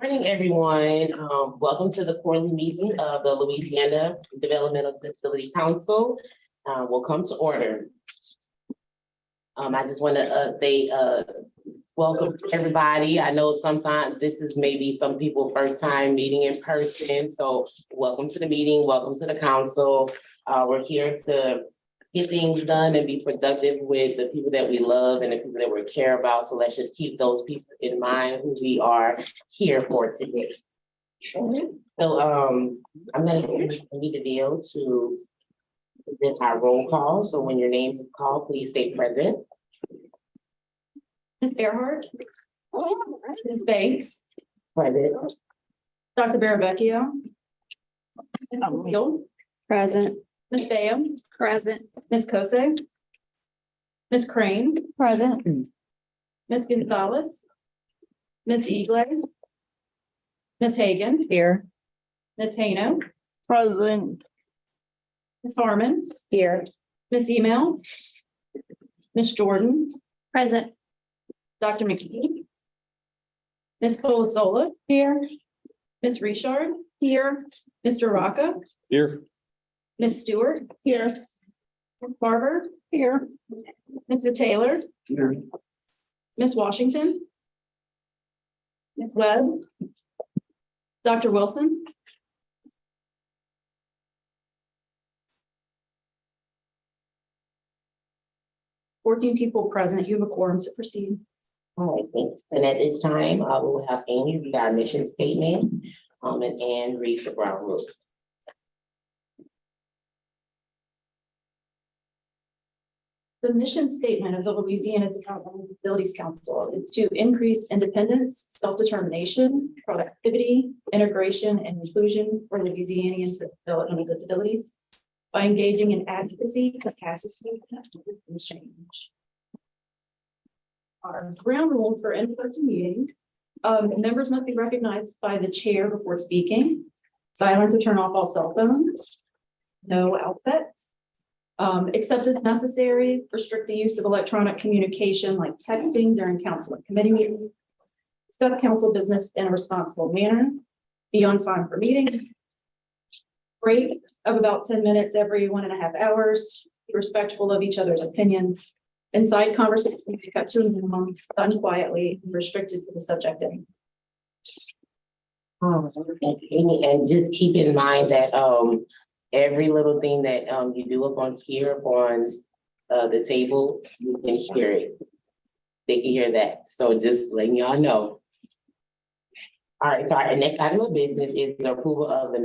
Morning, everyone. Welcome to the quarterly meeting of the Louisiana Developmental Disability Council. We'll come to order. I just want to say welcome to everybody. I know sometimes this is maybe some people first time meeting in person. So welcome to the meeting. Welcome to the council. We're here to get things done and be productive with the people that we love and the people that we care about. So let's just keep those people in mind who we are here for today. So I'm gonna need the deal to present our roll call. So when your name is called, please say present. Ms. Earhart. Ms. Banks. Present. Dr. Baravecchio. Ms. Steele. Present. Ms. Bayham. Present. Ms. Kose. Ms. Crane. Present. Ms. Gonzalez. Ms. Eagley. Ms. Hagan. Here. Ms. Hano. Present. Ms. Harmon. Here. Ms. Email. Ms. Jordan. Present. Dr. McKee. Ms. Colazola. Here. Ms. Richard. Here. Mr. Rocca. Here. Ms. Stewart. Here. Ms. Barber. Here. Mr. Taylor. Here. Ms. Washington. Ms. Webb. Dr. Wilson. Fourteen people present. You have a quorum to proceed. All right, thanks. And at this time, we will have Amy read our mission statement, and Ann read the ground rules. The mission statement of the Louisiana Developmental Disabilities Council is to increase independence, self-determination, productivity, integration, and inclusion for Louisianians with developmental disabilities by engaging in advocacy, capacity, and change. Our ground rule for in-person meeting, members must be recognized by the chair before speaking. Silence or turn off all cell phones. No outfits. Except as necessary, restrict the use of electronic communication like texting during council and committee meetings. Discuss council business in a responsible manner. Be on time for meetings. Break of about 10 minutes every 1.5 hours. Be respectful of each other's opinions. Inside conversation can be cut to a minimum, done quietly, and restricted to the subject. Amy, and just keep in mind that every little thing that you do up on here on the table, you can hear it. They can hear that. So just letting y'all know. All right, so our next item of business is the approval of the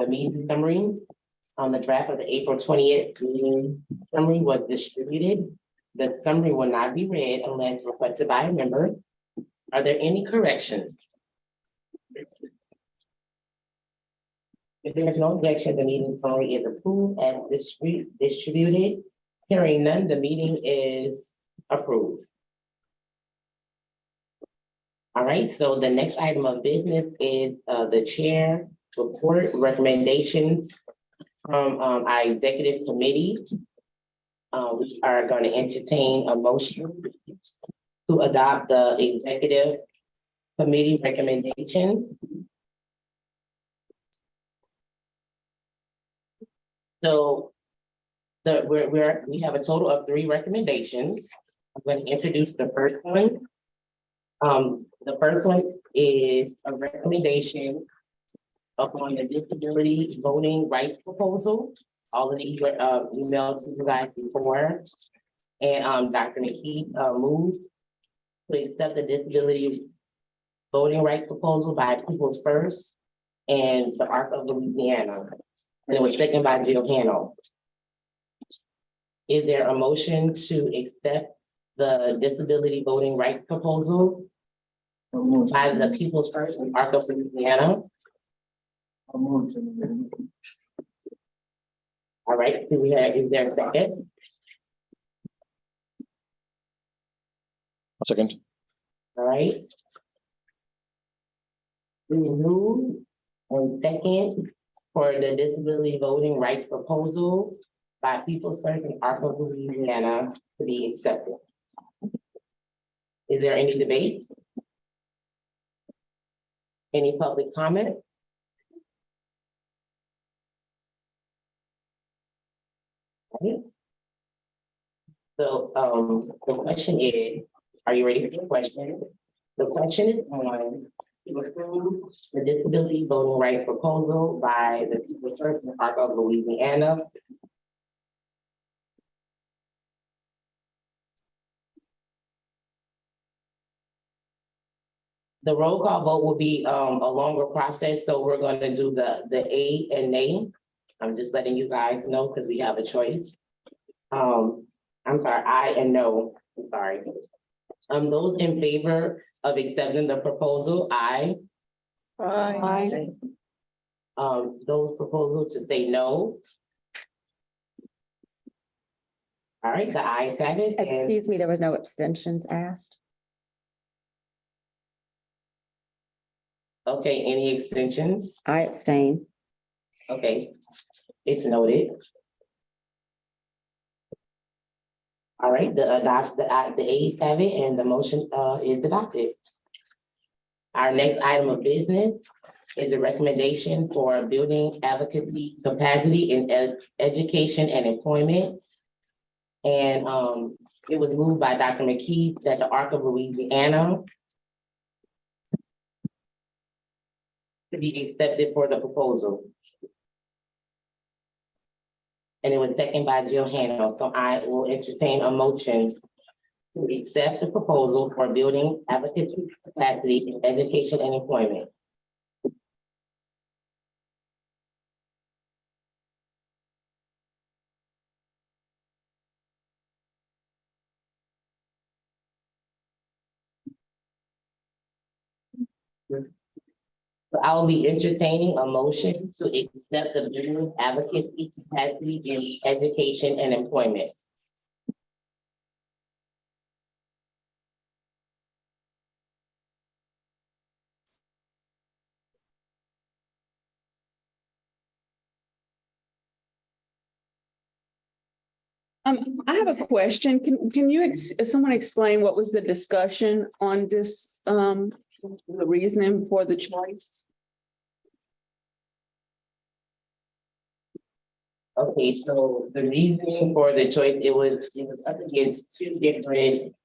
meeting summary. The draft of the April 20th meeting summary was distributed. The summary will not be read unless requested by a member. Are there any corrections? If there is no objection, the meeting summary is approved and distributed. Hearing none, the meeting is approved. All right, so the next item of business is the chair report recommendations from our executive committee. We are going to entertain a motion to adopt the executive committee recommendation. So we have a total of 3 recommendations. I'm going to introduce the first one. The first one is a recommendation upon the disability voting rights proposal. All of these were emailed to you guys before. And Dr. McKee moved to accept the disability voting rights proposal by People's First and the ARC of Louisiana. And it was seconded by Jill Hano. Is there a motion to accept the disability voting rights proposal by the People's First and ARC of Louisiana? All right, is there a second? A second. All right. Move and second for the disability voting rights proposal by People's First and ARC of Louisiana to be accepted. Is there any debate? Any public comment? Okay. So, the question is, are you ready for the question? The question is on to approve the disability voting rights proposal by the People Church in Park of Louisiana. The roll call vote will be a longer process, so we're gonna do the A and nay. I'm just letting you guys know because we have a choice. I'm sorry, I and no, I'm sorry. Those in favor of accepting the proposal, aye. Aye. Those proposals to say no. All right, the ayes have it, and Excuse me, there was no abstentions asked. okay, any extensions? I abstain. Okay, it's noted. All right, the ayes have it, and the motion is adopted. Our next item of business is a recommendation for building advocacy capacity in education and employment. And it was moved by Dr. McKee that the Arc of Louisiana to be accepted for the proposal. And it was seconded by Jill Hannah, so I will entertain a motion to accept the proposal for building advocacy capacity in education and employment. So I will be entertaining a motion to accept the building advocacy capacity in education and employment. I have a question. Can you, someone explain what was the discussion on this, the reasoning for the choice? Okay, so the reasoning for the choice, it was up against two different,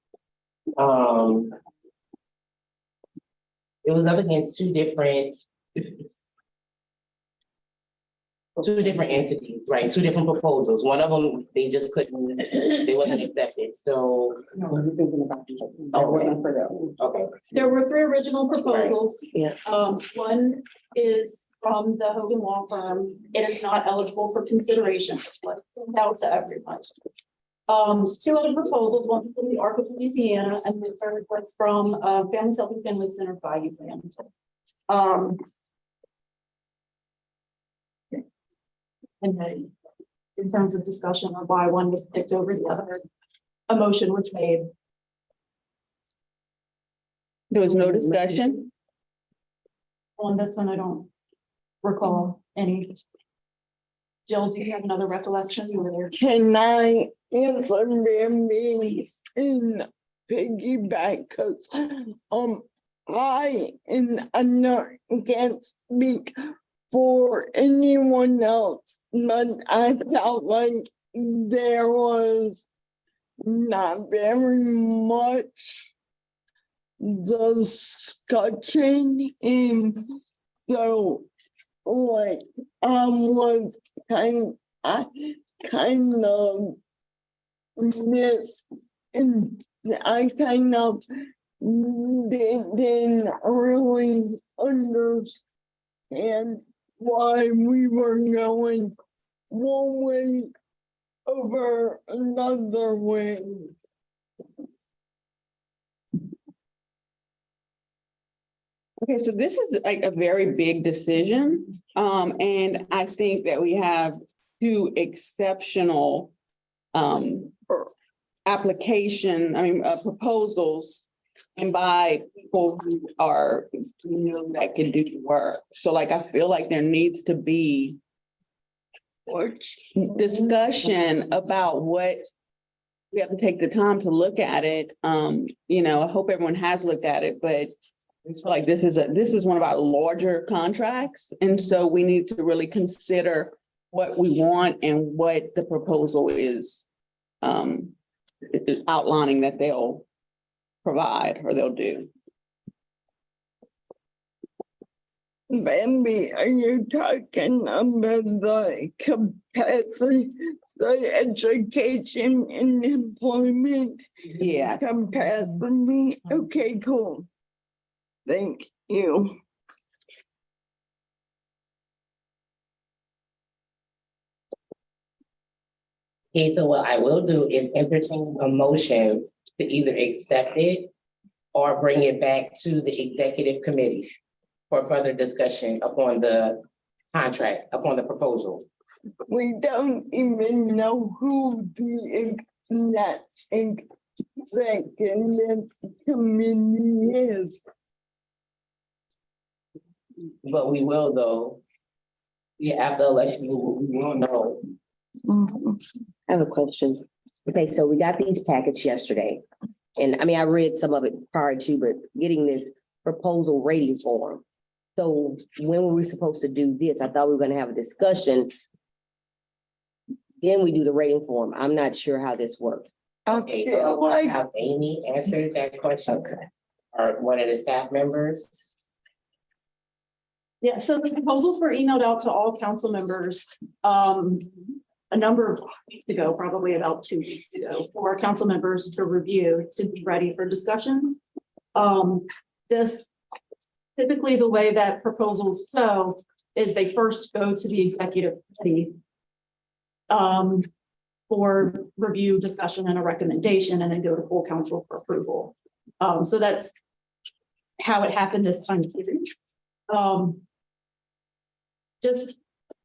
it was up against two different entities, right? Two different proposals. One of them, they just couldn't, they wasn't accepted, so. Okay. There were three original proposals. Yeah. One is from the Hogan Law Firm. It is not eligible for consideration. Let's point out to everyone. Two other proposals, one from the Arc of Louisiana, and the third was from Family Self and Family Centered Value Plan. And then in terms of discussion of why one was picked over the other, a motion was made. There was no discussion? On this one, I don't recall any. Jill, do you have another recollection? Can I answer them in piggyback? Cause I can't speak for anyone else, but I felt like there was not very much discussion in, so like was I kind of missed, and I kind of didn't really understand why we were going one way over another way. Okay, so this is like a very big decision. And I think that we have two exceptional proposals and by people who are, that can do the work. So like, I feel like there needs to be discussion about what we have to take the time to look at it. I hope everyone has looked at it, but Like this is one of our larger contracts, and so we need to really consider what we want and what the proposal is outlining that they'll provide or they'll do. Maybe are you talking about the capacity, the education and employment Yeah. capacity? Okay, cool. Thank you. Okay, so what I will do is entertain a motion to either accept it or bring it back to the executive committee for further discussion upon the contract, upon the proposal. We don't even know who the next executive committee is. But we will though. Yeah, after election, we will know. I have a question. Okay, so we got these packets yesterday. And I mean, I read some of it prior to, but getting this proposal rating form. So when were we supposed to do this? I thought we were gonna have a discussion. Then we do the rating form. I'm not sure how this works. Okay, feel like- have Amy answer that question. Okay. Or one of the staff members. Yeah, so the proposals were emailed out to all council members, a number of weeks ago, probably about 2 weeks ago, for our council members to review, to be ready for discussion. This, typically the way that proposals go is they first go to the executive committee for review, discussion, and a recommendation, and then go to full council for approval. So that's how it happened this time. Just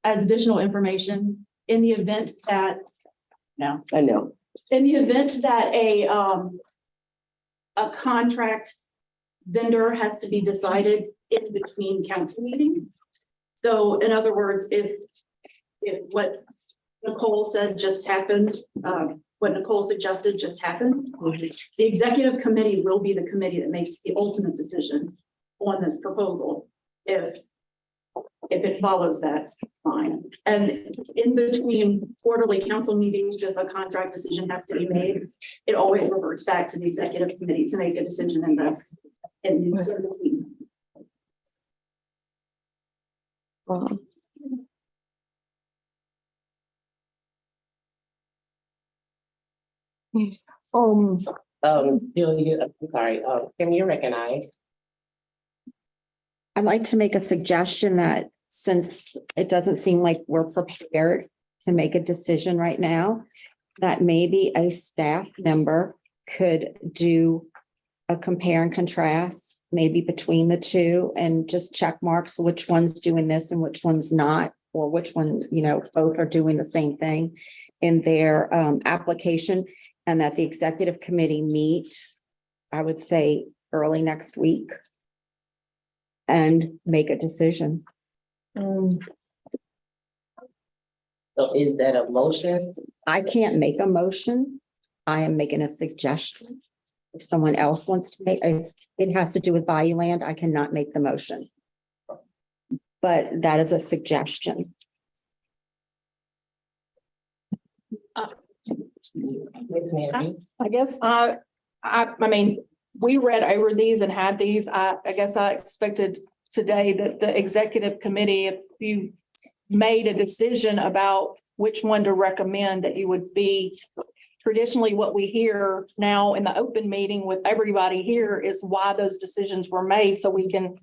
as additional information, in the event that, no, I know. in the event that a contract vendor has to be decided in between council meetings. So in other words, if what Nicole said just happened, what Nicole suggested just happened, the executive committee will be the committee that makes the ultimate decision on this proposal. If it follows that, fine. And in between quarterly council meetings, if a contract decision has to be made, it always reverts back to the executive committee to make a decision in between. Julia, I'm sorry, Kim, you're recognized. I'd like to make a suggestion that since it doesn't seem like we're prepared to make a decision right now, that maybe a staff member could do a compare and contrast, maybe between the two, and just check marks which one's doing this and which one's not, or which one, both are doing the same thing in their application, and that the executive committee meet, I would say, early next week and make a decision. So is that a motion? I can't make a motion. I am making a suggestion. If someone else wants to make, it has to do with Bayou Land. I cannot make the motion. But that is a suggestion. Ms. Mary? I guess I mean, we read over these and had these. I guess I expected today that the executive committee, if you made a decision about which one to recommend, that you would be traditionally what we hear now in the open meeting with everybody here is why those decisions were made, so we can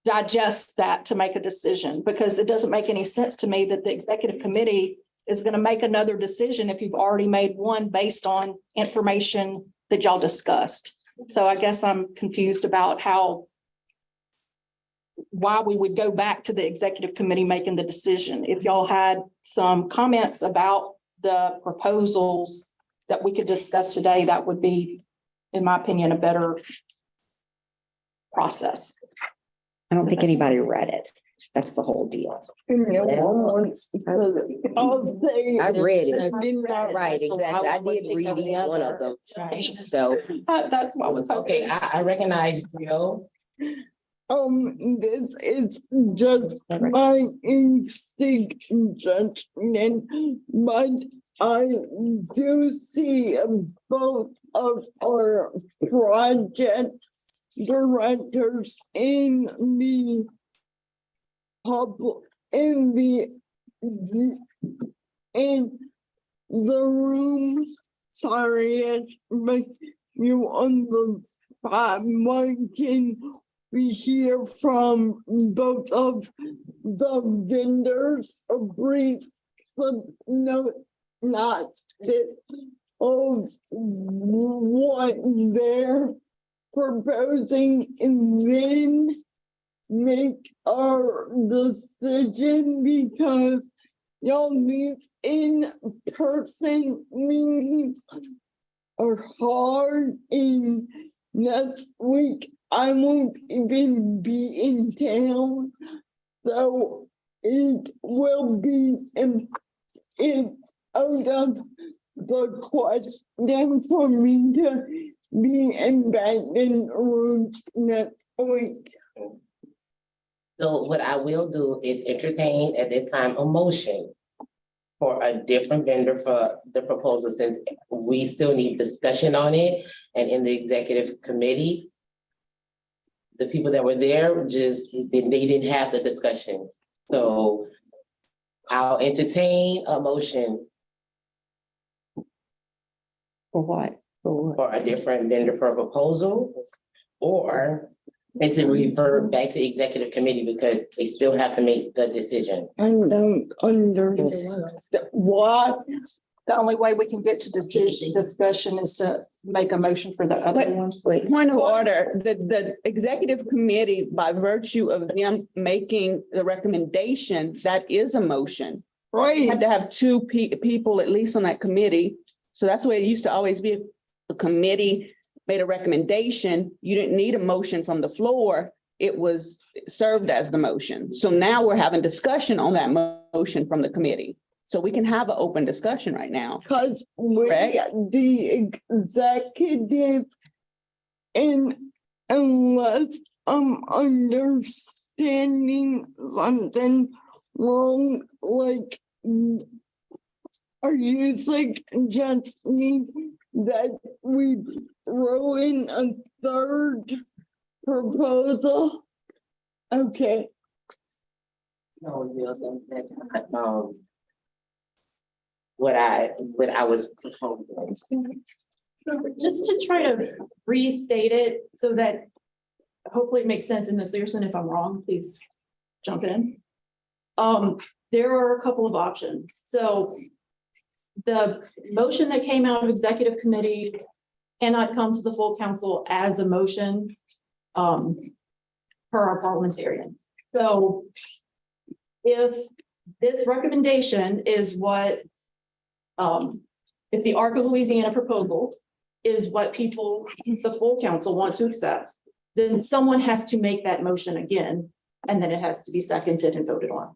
digest that to make a decision, because it doesn't make any sense to me that the executive committee is going to make another decision if you've already made one based on information that y'all discussed. So I guess I'm confused about why we would go back to the executive committee making the decision. If y'all had some comments about the proposals that we could discuss today, that would be, in my opinion, a better process. I don't think anybody read it. That's the whole deal. And no one wants to, I'll say. I read it. I did not. Right, exactly. I did read each one of them. So, That's what was Okay, I recognize Rio. This is just my instinct judgment, but I do see both of our project directors in the public, in the room. Sorry, but you on the spot, one can we hear from both of the vendors a brief, no, not this, of what they're proposing and then make our decision, because y'all need in-person meetings are hard, and next week I won't even be in town, so it will be, it's out of the question for me to be in Baton Rouge next week. So what I will do is entertain at this time a motion for a different vendor for the proposal, since we still need discussion on it. And in the executive committee, the people that were there they didn't have the discussion. So I'll entertain a motion For what? for a different vendor for a proposal, and to revert back to executive committee because they still have to make the decision. I don't understand what. The only way we can get to discussion is to make a motion for the other one. Point of order, the executive committee, by virtue of them making the recommendation, that is a motion. You Right, had to have two people at least on that committee. So that's the way it used to always be. The committee made a recommendation. You didn't need a motion from the floor. It was served as the motion. So now we're having discussion on that motion from the committee. So we can have an open discussion right now. because the executive, and unless I'm understanding something wrong, like, are you suggesting that we throw in a third proposal? Okay, No, what I was proposing. Just to try to restate it so that hopefully it makes sense, and Ms. Learson, if I'm wrong, please jump in. There are a couple of options. So the motion that came out of executive committee cannot come to the full council as a motion per our parliamentarian. So if this recommendation is what if the Arc of Louisiana proposal is what people, the full council want to accept, then someone has to make that motion again, and then it has to be seconded and voted on.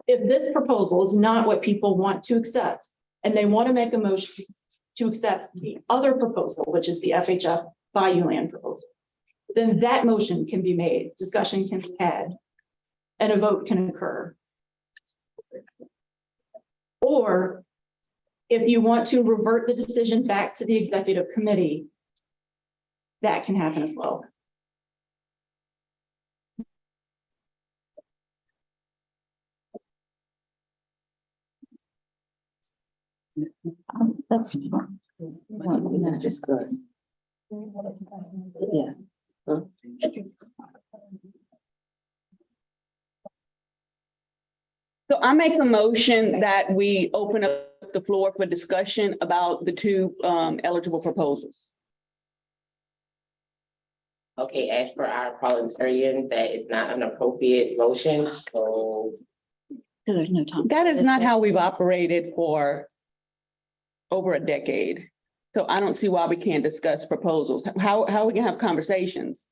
If this proposal is not what people want to accept, and they want to make a motion to accept the other proposal, which is the FHF Bayou Land proposal, then that motion can be made, discussion can be had, and a vote can occur. Or if you want to revert the decision back to the executive committee, that can happen as well. that's. Not just good. Yeah. So I make a motion that we open up the floor for discussion about the two eligible proposals. Okay, as per our parliamentarian, that is not an appropriate motion, so. There's no time. That is not how we've operated for over a decade. So I don't see why we can't discuss proposals. How we can have conversations?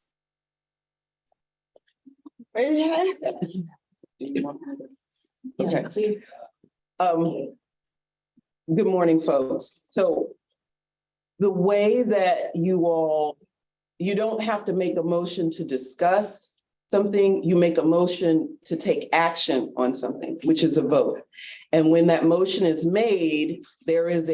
Okay. Good morning, folks. So the way that you don't have to make a motion to discuss something, you make a motion to take action on something, which is a vote. And when that motion is made, there is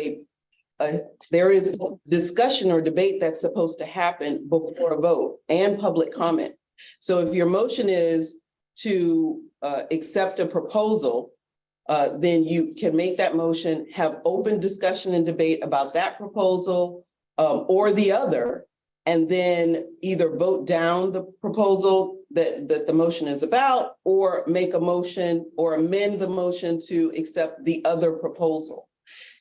discussion or debate that's supposed to happen before a vote and public comment. So if your motion is to accept a proposal, then you can make that motion, have open discussion and debate about that proposal or the other, and then either vote down the proposal that the motion is about, or make a motion or amend the motion to accept the other proposal.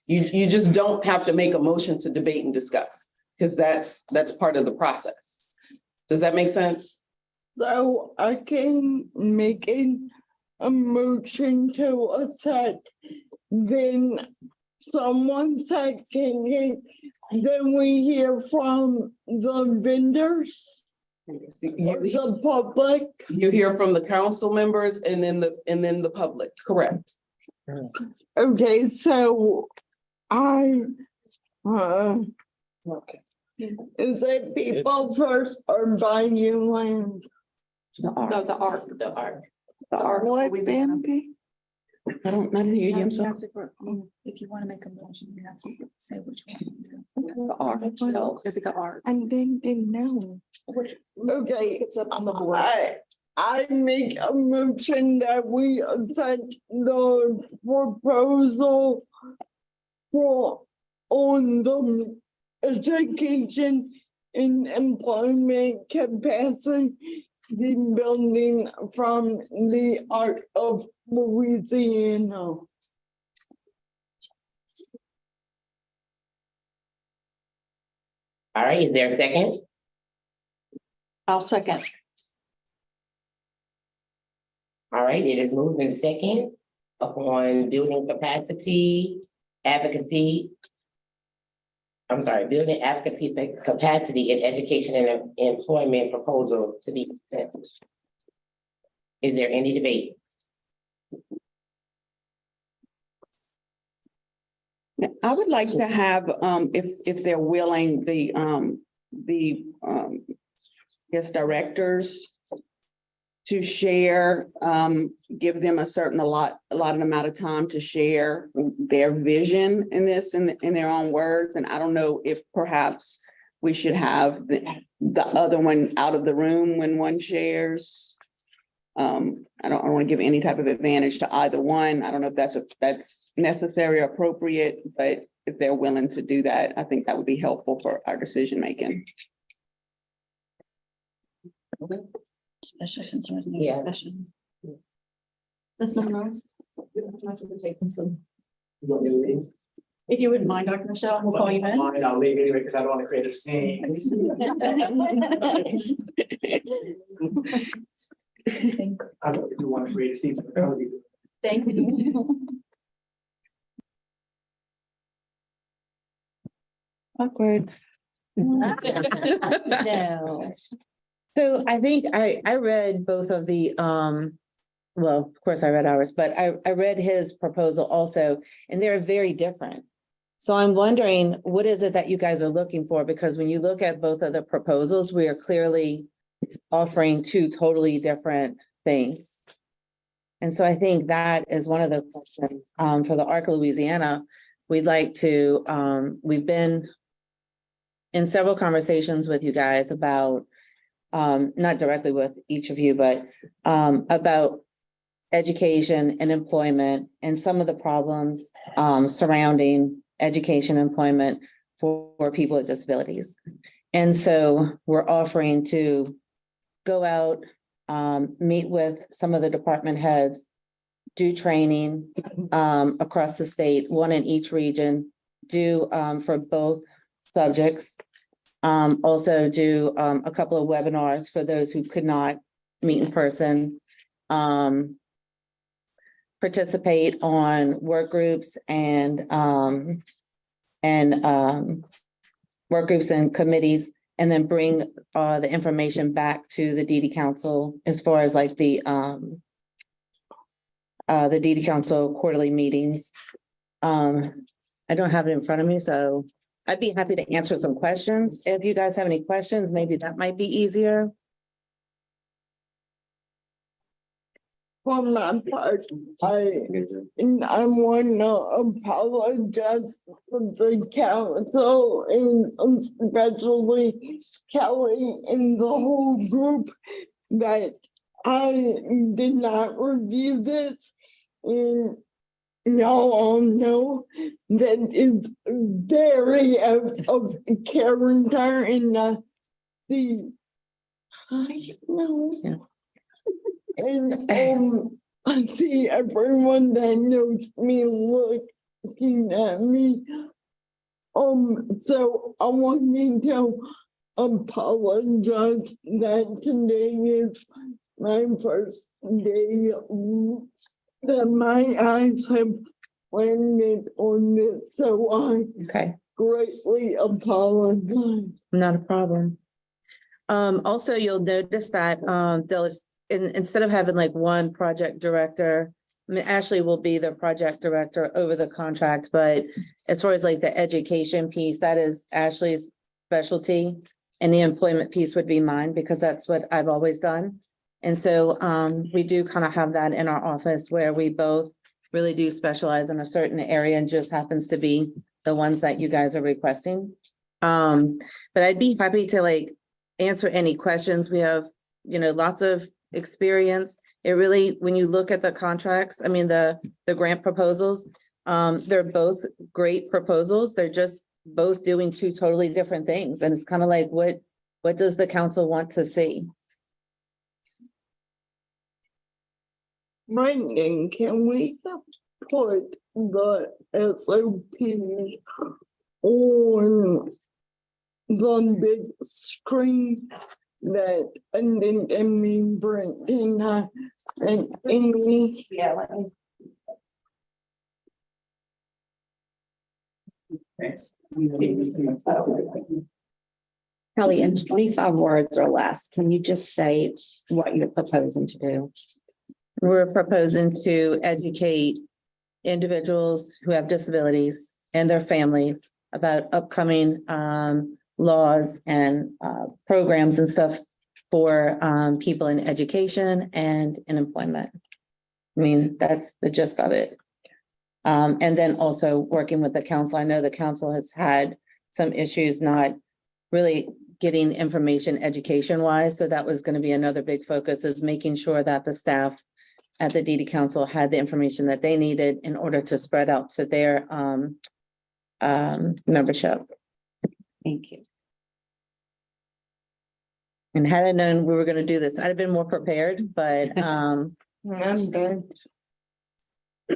You just don't have to make a motion to debate and discuss, because that's part of the process. Does that make sense? So I can make a motion to accept, then someone second it, then we hear from the vendors, or the public. You hear from the council members and then the public, correct? Okay, so Okay. is it people first or by you land? The art. What, Louisiana. I didn't hear you, I'm sorry. If you want to make a motion, you have to say which one. The art. If it's the art. I didn't know. Okay. It's up on the board. I make a motion that we accept the proposal on the education and employment capacity building from the Art of Louisiana. All right, is there a second? I'll second. All right, it is moved in second upon building capacity, advocacy. I'm sorry, building advocacy capacity in education and employment proposal to be presented. Is there any debate? I would like to have, if they're willing, yes, directors to share, give them a allotted amount of time to share their vision in this in their own words. And I don't know if perhaps we should have the other one out of the room when one shares. I don't want to give any type of advantage to either one. I don't know if that's necessary or appropriate, but if they're willing to do that, I think that would be helpful for our decision making. Especially since there's no Yeah. discussion. That's not nice. If you wouldn't mind, Dr. Michelle, we'll call you in. I'll leave anyway, because I don't want to create a scene. I don't really want to create a scene. Thank you. Awkward. No. So I think I read both of the, well, of course I read ours, but I read his proposal also, and they're very different. So I'm wondering, what is it that you guys are looking for? Because when you look at both of the proposals, we are clearly offering two totally different things. And so I think that is one of the questions for the ARC Louisiana. We'd like to, we've been in several conversations with you guys about, not directly with each of you, but about education and employment and some of the problems surrounding education and employment for people with disabilities. And so we're offering to go out, meet with some of the department heads, do training across the state, one in each region, do for both subjects. Also do a couple of webinars for those who could not meet in person. Participate on work groups and work groups and committees, and then bring the information back to the DD Council as far as like the the DD Council quarterly meetings. I don't have it in front of me, so I'd be happy to answer some questions. If you guys have any questions, maybe that might be easier. For my part, I wanna apologize for the council and especially Kelly and the whole group that I did not review this. And y'all all know that it's very out of character and the I know. Yeah. And I see everyone that knows me looking at me. So I wanted to apologize that today is my first day that my eyes have landed on this, so I Okay, greatly apologize. not a problem. Also, you'll notice that, instead of having like one project director, I mean, Ashley will be the project director over the contract, but as far as like the education piece, that is Ashley's specialty. And the employment piece would be mine because that's what I've always done. And so we do kind of have that in our office where we both really do specialize in a certain area and just happens to be the ones that you guys are requesting. But I'd be happy to like answer any questions. We have, lots of experience. It really, when you look at the contracts, I mean, the grant proposals, they're both great proposals. They're just both doing two totally different things. And it's kind of like, what does the council want to see? Brendan, can we put the SOP on the big screen that, and then me, Brendan, and Amy? Yeah, let me. Thanks. Kelly, in 25 words or less, can you just say what you're proposing to do? We're proposing to educate individuals who have disabilities and their families about upcoming laws and programs and stuff for people in education and in employment. I mean, that's the gist of it. And then also working with the council. I know the council has had some issues not really getting information education wise. So that was going to be another big focus, is making sure that the staff at the DD Council had the information that they needed in order to spread out to their membership. Thank you. And had I known we were going to do this, I'd have been more prepared, but I'm done.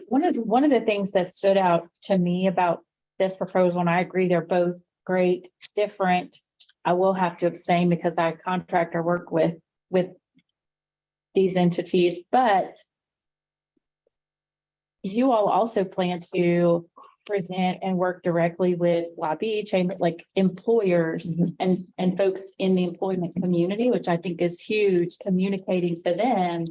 One of the things that stood out to me about this proposal, and I agree, they're both great, different. I will have to abstain because I contract or work with these entities, but you all also plan to present and work directly with lobby chamber, like employers and folks in the employment community, which I think is huge, communicating to them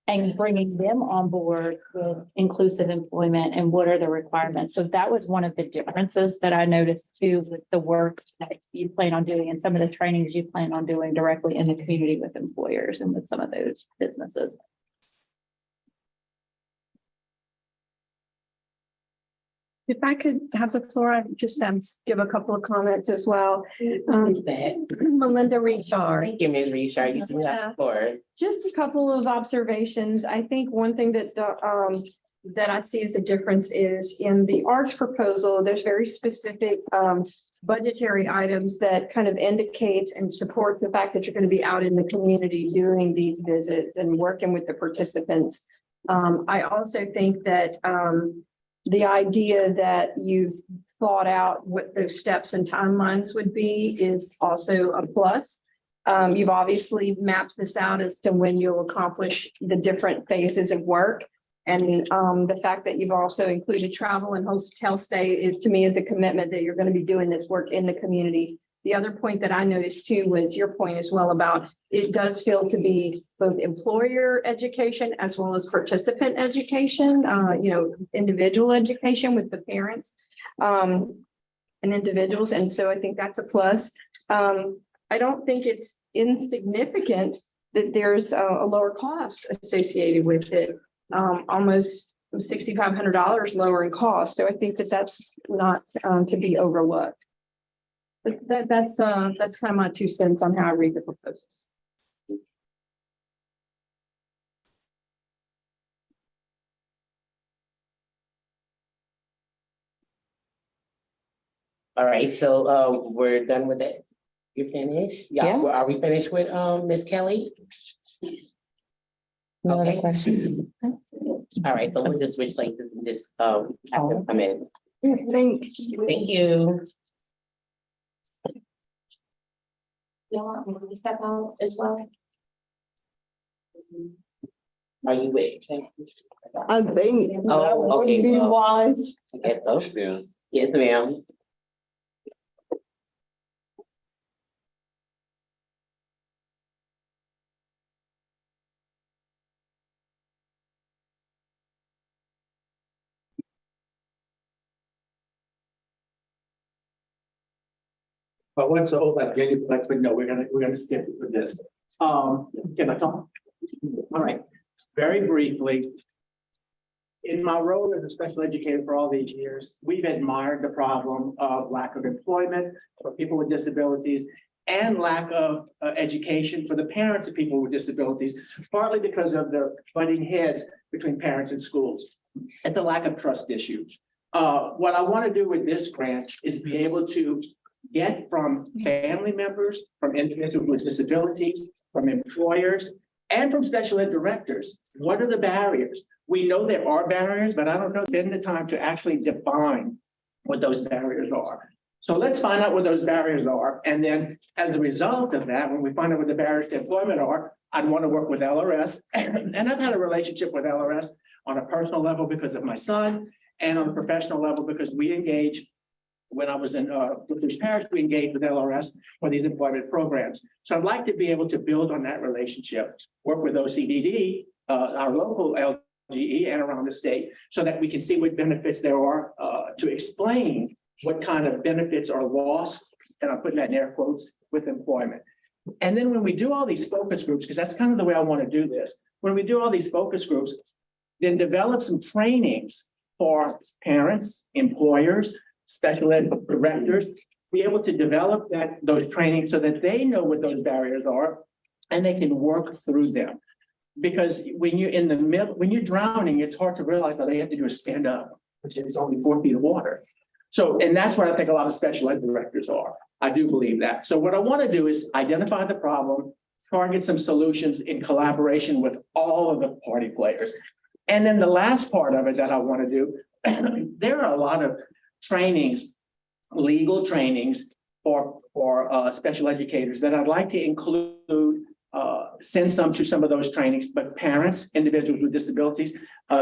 and bringing them on board with inclusive employment and what are the requirements. So that was one of the differences that I noticed too, with the work that you plan on doing and some of the trainings you plan on doing directly in the community with employers and with some of those businesses. If I could have the floor, I'd just give a couple of comments as well. Melinda Richard. Thank you, Ms. Richard. You do have the floor. Just a couple of observations. I think one thing that that I see as a difference is in the arts proposal, there's very specific budgetary items that kind of indicates and supports the fact that you're going to be out in the community doing these visits and working with the participants. I also think that the idea that you've thought out what those steps and timelines would be is also a plus. You've obviously mapped this out as to when you'll accomplish the different phases of work. And the fact that you've also included travel and hotel stay, to me is a commitment that you're going to be doing this work in the community the other point that I noticed too was your point as well about it does feel to be both employer education as well as participant education, individual education with the parents and individuals. And so I think that's a plus. I don't think it's insignificant that there's a lower cost associated with it. Almost $6,500 lower in cost. So I think that that's not to be overlooked. But that's kind of my 2 cents on how I read the proposals. All right, so we're done with it. You finished? Yeah. Well, are we finished with Ms. Kelly? No other Okay. questions? All right, so we'll just switch places and just have them come in. Thank you. Thank you. You want me to step out as well? Are you with? I think that Oh, would okay, be well. wise. Okay, oh, yes, ma'am. But once the like, no, we're gonna stick with this. Can I talk? All right, very briefly. In my role as a special educator for all these years, we've admired the problem of lack of employment for people with disabilities and lack of education for the parents of people with disabilities, partly because of the butting heads between parents and schools. It's a lack of trust issue. What I want to do with this grant is be able to get from family members, from individuals with disabilities, from employers, and from special ed directors. What are the barriers? We know there are barriers, but I don't know, spend the time to actually define what those barriers are. So let's find out what those barriers are. And then as a result of that, when we find out what the barriers to employment are, I'd want to work with LRS. And I've had a relationship with LRS on a personal level because of my son, and on a professional level because we engage. When I was in Footloose Parish, we engaged with LRS for these employment programs. So I'd like to be able to build on that relationship, work with OCDD, our local LGE and around the state, so that we can see what benefits there are to explain what kind of benefits are lost, and I'm putting that in air quotes, with employment. And then when we do all these focus groups, because that's kind of the way I want to do this, when we do all these focus groups, then develop some trainings for parents, employers, special ed directors, be able to develop those trainings so that they know what those barriers are and they can work through them. Because when you're in the middle, when you're drowning, it's hard to realize that all you have to do is stand up, which is only 4 feet of water. So, and that's what I think a lot of special ed directors are. I do believe that. So what I want to do is identify the problem, target some solutions in collaboration with all of the party players. And then the last part of it that I want to do, there are a lot of trainings, legal trainings for special educators that I'd like to include, send some to some of those trainings, but parents, individuals with disabilities,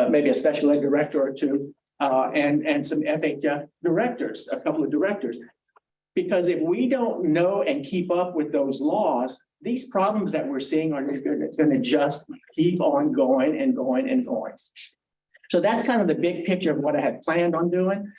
maybe a special ed director or two, and some FHF directors, a couple of directors. Because if we don't know and keep up with those laws, these problems that we're seeing are going to just keep on going and going and going. So that's kind of the big picture of what I had planned on doing.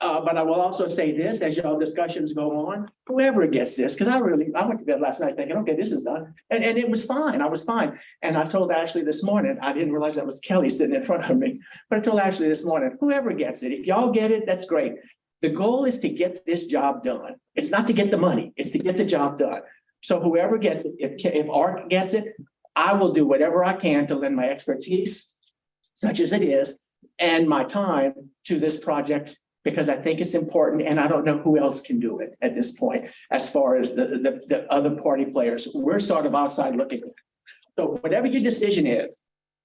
But I will also say this, as y'all discussions go on, whoever gets this, because I went to bed last night thinking, okay, this is done. And it was fine. I was fine. And I told Ashley this morning, I didn't realize that was Kelly sitting in front of me, but I told Ashley this morning, whoever gets it, if y'all get it, that's great. The goal is to get this job done. It's not to get the money, it's to get the job done. So whoever gets it, if Art gets it, I will do whatever I can to lend my expertise, such as it is, and my time to this project, because I think it's important and I don't know who else can do it at this point, as far as the other party players. We're sort of outside looking. So whatever your decision is,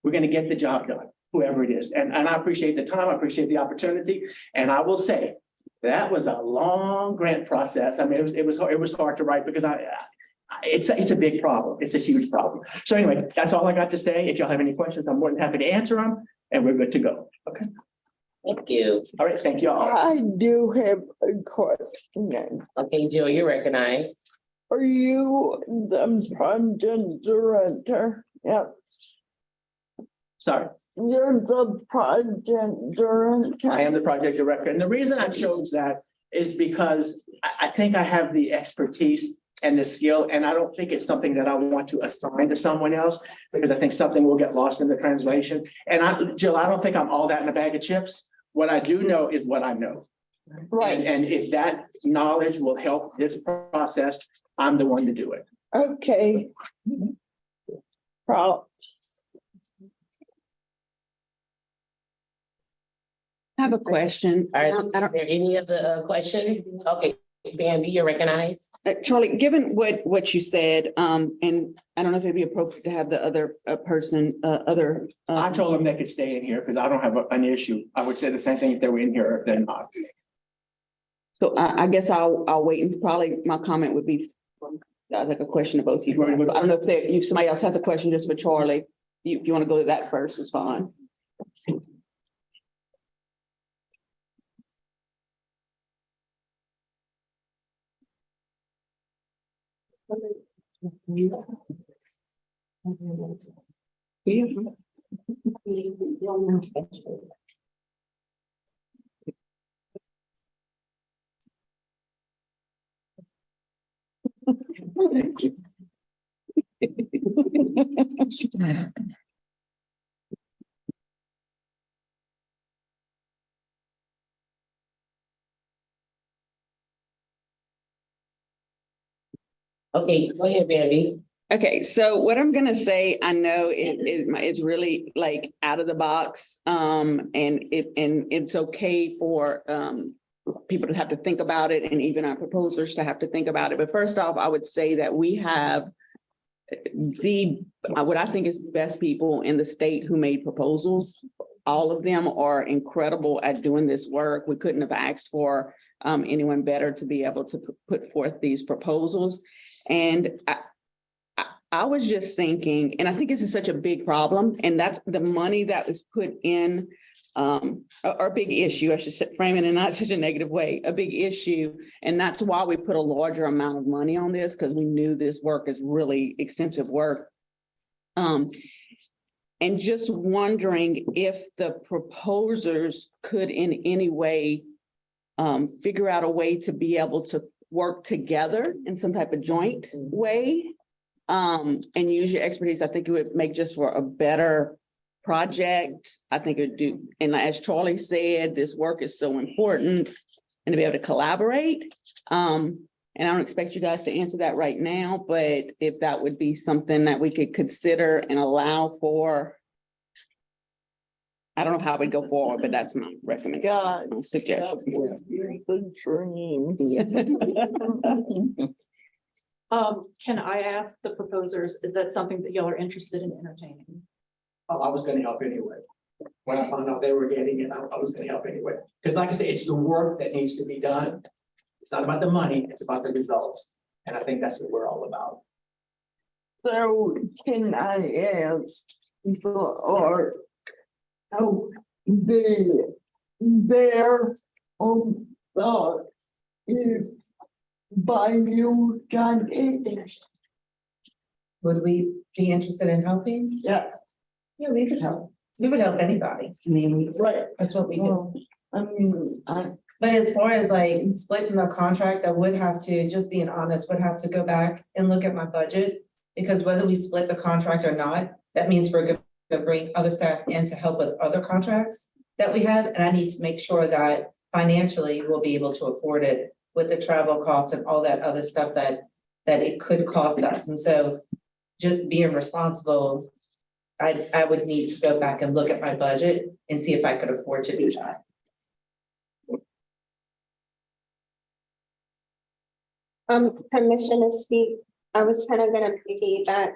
we're going to get the job done, whoever it is. And I appreciate the time, I appreciate the opportunity. And I will say, that was a long grant process. I mean, it was hard to write because it's a big problem. It's a huge problem. So anyway, that's all I got to say. If y'all have any questions, I'm more than happy to answer them, and we're good to go. Okay. Thank you. All right, thank you all. I do have a question. Okay, Jill, you're recognized. Are you the project director? Yes, Sorry. you're the project director. I am the project director. And the reason I chose that is because I think I have the expertise and the skill, and I don't think it's something that I want to assign to someone else, because I think something will get lost in the translation. And Jill, I don't think I'm all that in a bag of chips. What I do know is what I know. Right, And if that knowledge will help this process, I'm the one to do it. okay. Props. I have a question. Are I don't, there any other questions? Okay, Bambi, you're recognized. Charlie, given what you said, and I don't know if it'd be appropriate to have the other person, I told them they could stay in here because I don't have an issue. I would say the same thing if they were in here or if they're not. So I guess I'll wait, and probably my comment would be like a question to both of you. I don't know if somebody else has a question just for Charlie. You want to go to that first, it's fine. Okay, go ahead, Bambi. Okay, so what I'm gonna say, I know it's really like out of the box, and it's okay for people to have to think about it, and even our proposers to have to think about it. But first off, I would say that we have what I think is the best people in the state who made proposals. All of them are incredible at doing this work. We couldn't have asked for anyone better to be able to put forth these proposals. And I was just thinking, and I think this is such a big problem, and that's the money that was put in, or big issue, I should frame it in not such a negative way, a big issue. And that's why we put a larger amount of money on this, because we knew this work is really extensive work. And just wondering if the proposers could in any way figure out a way to be able to work together in some type of joint way. And use your expertise. I think it would make just for a better project. I think it would do, and as Charlie said, this work is so important, and to be able to collaborate. And I don't expect you guys to answer that right now, but if that would be something that we could consider and allow for. I don't know how it would go forward, but that's my recommendation, God, my suggestion. the dream. Can I ask the proposers, is that something that y'all are interested in entertaining? Oh, I was gonna help anyway. When I found out they were getting it, I was gonna help anyway. Because like I said, it's the work that needs to be done. It's not about the money, it's about the results. And I think that's what we're all about. So can I ask, or how their own thoughts is by you, John? Would we be interested in helping? Yes. Yeah, we could help. We would help anybody. I mean, Right. that's what we do. I mean, But as far as like splitting the contract, I would have to, just being honest, would have to go back and look at my budget. Because whether we split the contract or not, that means we're gonna bring other staff in to help with other contracts that we have. And I need to make sure that financially we'll be able to afford it with the travel costs and all that other stuff that it could cost us. And so just being responsible, I would need to go back and look at my budget and see if I could afford to do that. Permission to speak. I was kind of gonna piggyback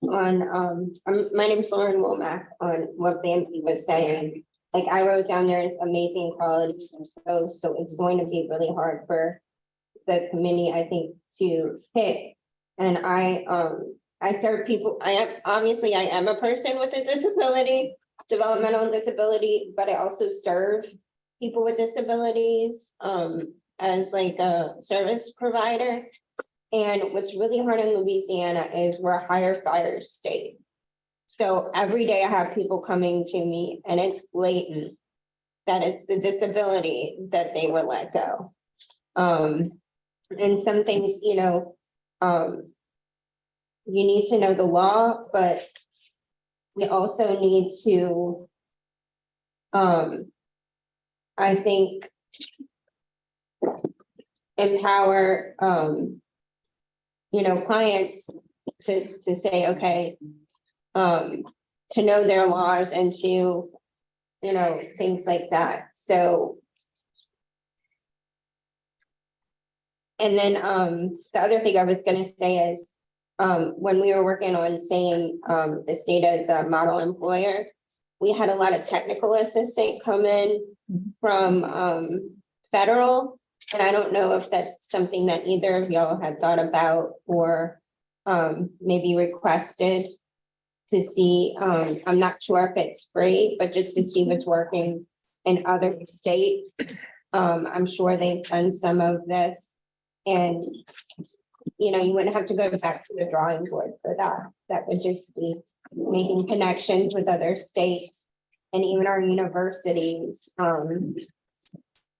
on, my name's Lauren Womack, on what Bambi was saying. Like I wrote down there's amazing quality, so it's going to be really hard for the committee, I think, to pick. And I serve people, I am a person with a disability, developmental disability, but I also serve people with disabilities, as like a service provider. And what's really hard in Louisiana is we're a higher fire state. So every day I have people coming to me and it's blatant that it's the disability that they were let go. And some things, you need to know the law, but we also need to, I think, empower, clients to say, okay, to know their laws and to, things like that. So. And then, the other thing I was gonna say is, when we were working on saying, the state as a model employer, we had a lot of technical assistant come in from, federal. And I don't know if that's something that either of y'all had thought about or, maybe requested to see. I'm not sure if it's free, but just to see what's working in other states. I'm sure they've done some of this. And, you wouldn't have to go back to the drawing board for that. That would just be making connections with other states and even our universities,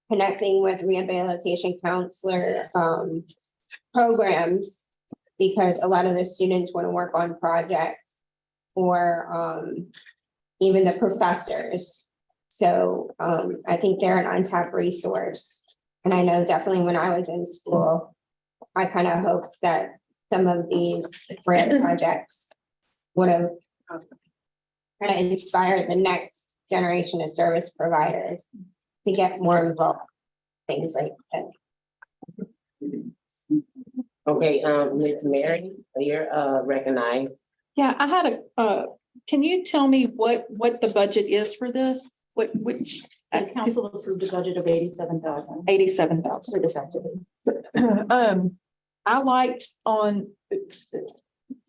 connecting with rehabilitation counselor, programs, because a lot of the students want to work on projects or, even the professors. So, I think they're an untapped resource. And I know definitely when I was in school, I kind of hoped that some of these grant projects would have kind of inspired the next generation of service providers to get more involved, things like that. Okay, Ms. Mary, you're recognized. Yeah, I had can you tell me what the budget is for this? Which? The council approved a budget of 87,000 87,000. for this activity. I liked on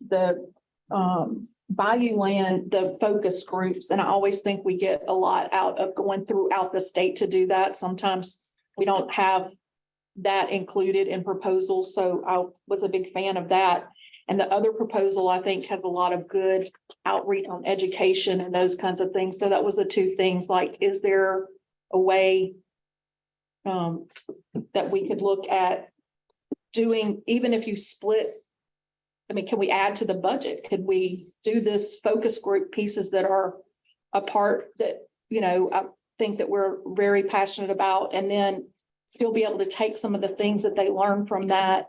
the Bayou Land, the focus groups, and I always think we get a lot out of going throughout the state to do that. Sometimes we don't have that included in proposals, so I was a big fan of that. And the other proposal, I think, has a lot of good outreach on education and those kinds of things. So that was the two things, like, is there a way that we could look at doing, even if you split, I mean, can we add to the budget? Could we do this focus group pieces that are a part that, I think that we're very passionate about, and then still be able to take some of the things that they learn from that,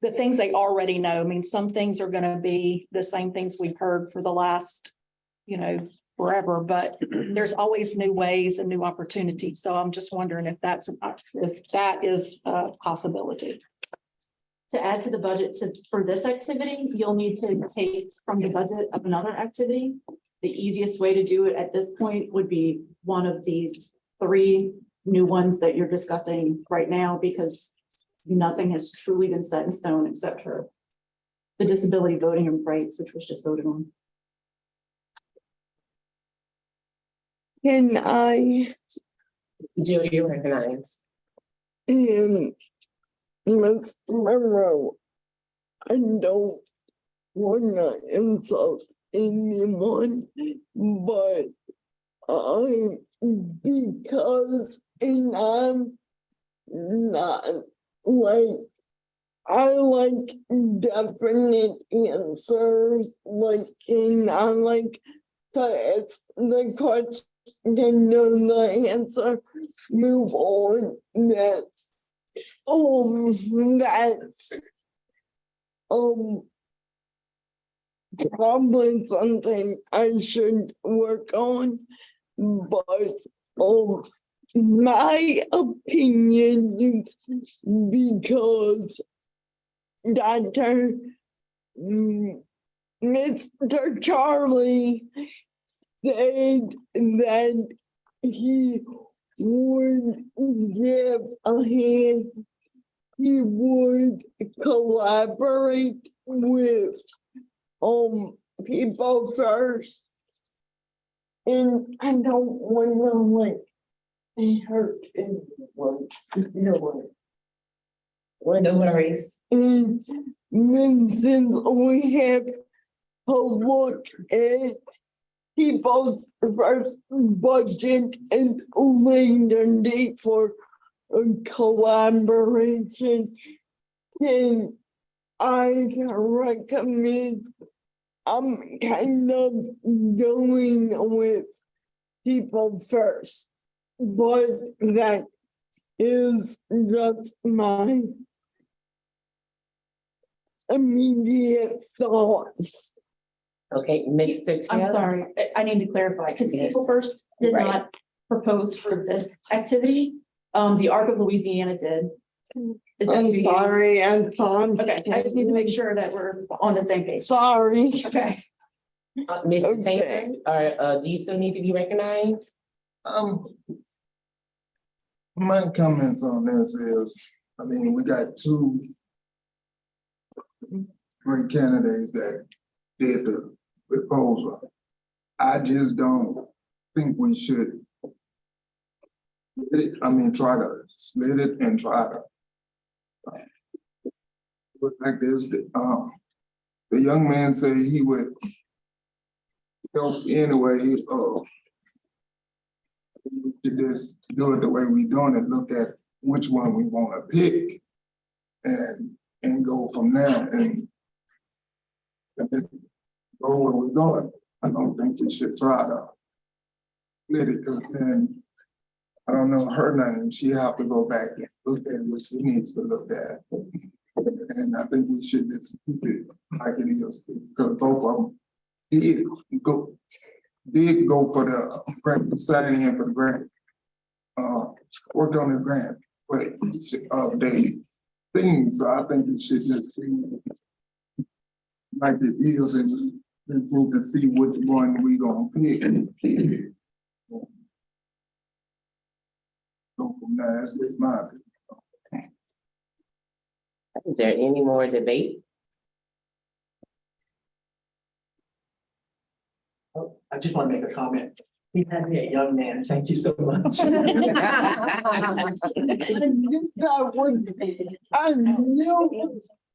the things they already know. I mean, some things are going to be the same things we've heard for the last, forever, but there's always new ways and new opportunities. So I'm just wondering if that is a possibility. To add to the budget for this activity, you'll need to take from the budget of another activity. The easiest way to do it at this point would be one of these 3 new ones that you're discussing right now, because nothing has truly been set in stone except for the disability voting rights, which was just voted on. Can I, Judy, you're recognized. Ms. Monroe, I don't wanna insult anyone, but because, and I'm not like, I like definite answers, like, and I like to ask the question and know the answer, move on, that's probably something I should work on, but my opinion is because Dr. Mr. Charlie said that he would give a hand, he would collaborate with people first. And I don't want to like I heard everyone. No No worries. And then since we have public and people's first budget and only the need for a collaboration, can I recommend I'm kind of going with people first, but that is just my immediate thoughts. Okay, Mr. I'm Taylor. sorry, I need to clarify, because People First did Right. not propose for this activity. The Arc of Louisiana did. Is that I'm who you- sorry, Anton. Okay, I just need to make sure that we're on the same page. Sorry. Okay. Mr. Okay. Taylor, do you still need to be recognized? My comments on this is, I mean, we got two great candidates that did the proposal. I just don't think we should, try to split it and try to look like this. The young man said he would help anyway, to just do it the way we doing it, look at which one we want to pick and go from there and go where we're going. I don't think we should try to split it, and I don't know her name, she have to go back and look at what she needs to look at. And I think we should just keep it like it is, because both of them did go for the grant, signing in for the grant. Worked on the grant, but they things, so I think it should just be like it is, and we can see which one we gonna pick. So from there, that's just my opinion. Is there any more debate? I just want to make a comment. He had me a young man. Thank you so much.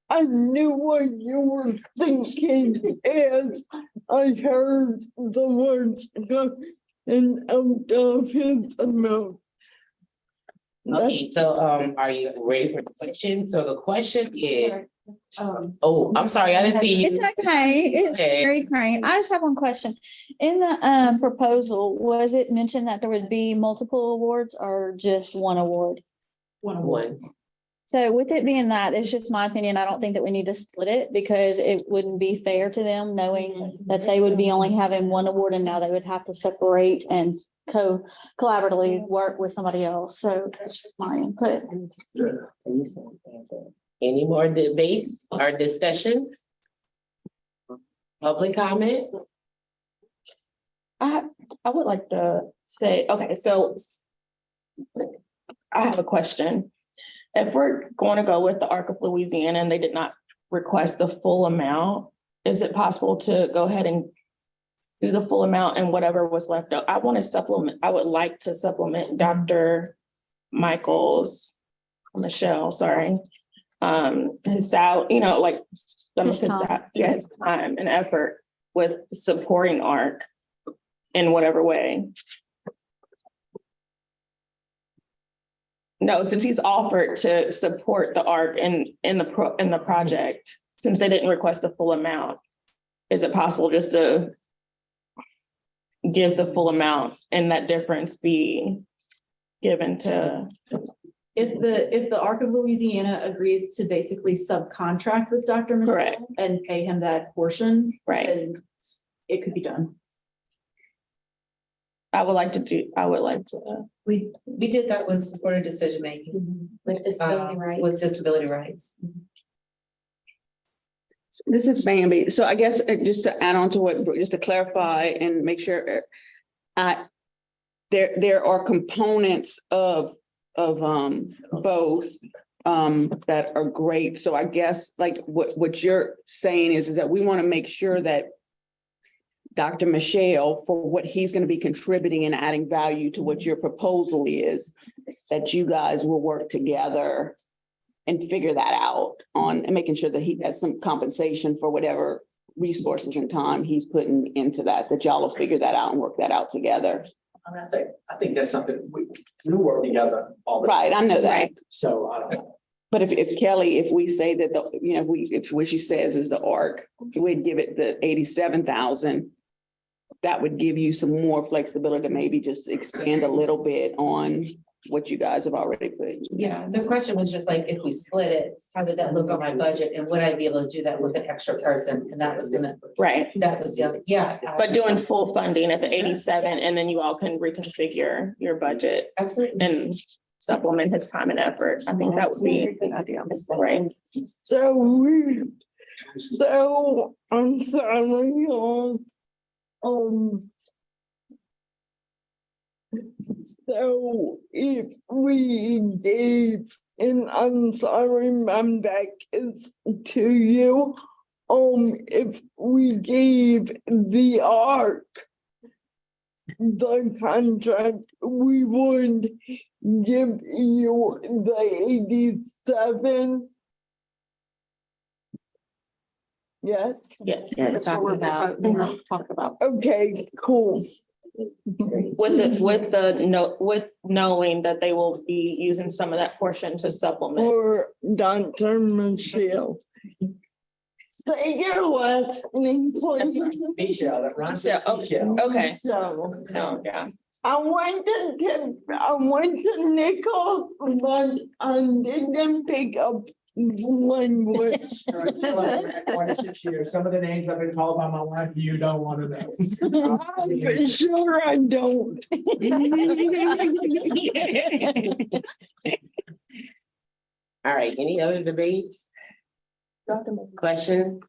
I knew what you were thinking as I heard the words coming out of his mouth. Okay, so, are you ready for the question? So the question is, Sorry. oh, I'm sorry, I didn't see It's you. okay. It's Okay. Mary Crane. I just have one question. In the Proposal, was it mentioned that there would be multiple awards or just one award? One. So with it being that, it's just my opinion. I don't think that we need to split it because it wouldn't be fair to them knowing that they would be only having one award and now they would have to separate and collaboratively work with somebody else. So that's just my input. Any more debate or discussion? Public comment? I would like to say, okay, so I have a question. If we're going to go with the Arc of Louisiana and they did not request the full amount, is it possible to go ahead and do the full amount and whatever was left out? I would like to supplement Dr. Michelle, sorry. His salary, some of his time and effort with supporting ARC in whatever way. No, since he's offered to support the ARC in the project, since they didn't request a full amount, is it possible just to give the full amount and that difference be given to? If the Arc of Louisiana agrees to basically subcontract with Dr. Correct. Michelle and pay him that portion, Right. then it could be done. I would like to. We did that with supported decision making. With disability rights. With disability rights. This is Bambi. So I guess just to add on to what, just to clarify and make sure, there are components of both that are great. So I guess like what you're saying is that we want to make sure that Dr. Michelle for what he's going to be contributing and adding value to what your proposal is, that you guys will work together and figure that out on, and making sure that he has some compensation for whatever resources and time he's putting into that, that y'all will figure that out and work that out together. I think that's something we work together all the time. Right, I know that. So, But if Kelly, if we say that, if what she says is the ARC, we'd give it the 87,000. That would give you some more flexibility to maybe just expand a little bit on what you guys have already put. Yeah, the question was just like, if we split it, how would that look on my budget and would I be able to do that with an extra person? And that was gonna, Right. that was the other, yeah. But doing full funding at the 87, and then you all can reconfigure your budget Absolutely. and supplement his time and effort. I think that would be a good idea. Right. So I'm sorry, so if we gave, and I'm sorry, my back is to you. If we gave the ARC the contract, we would give you the 87. Yes? Yes. Yes. Talk about. Okay, cool. With knowing that they will be using some of that portion to supplement. Or Dr. Michelle. Say your last name, please. Michelle, that Ron said Michelle. Okay. No. No, yeah. I went to Nichols, but I didn't pick up language. 26 years. Some of the names I've been called by my wife, you don't want to know. I'm sure I don't. All right, any other debates? Questions?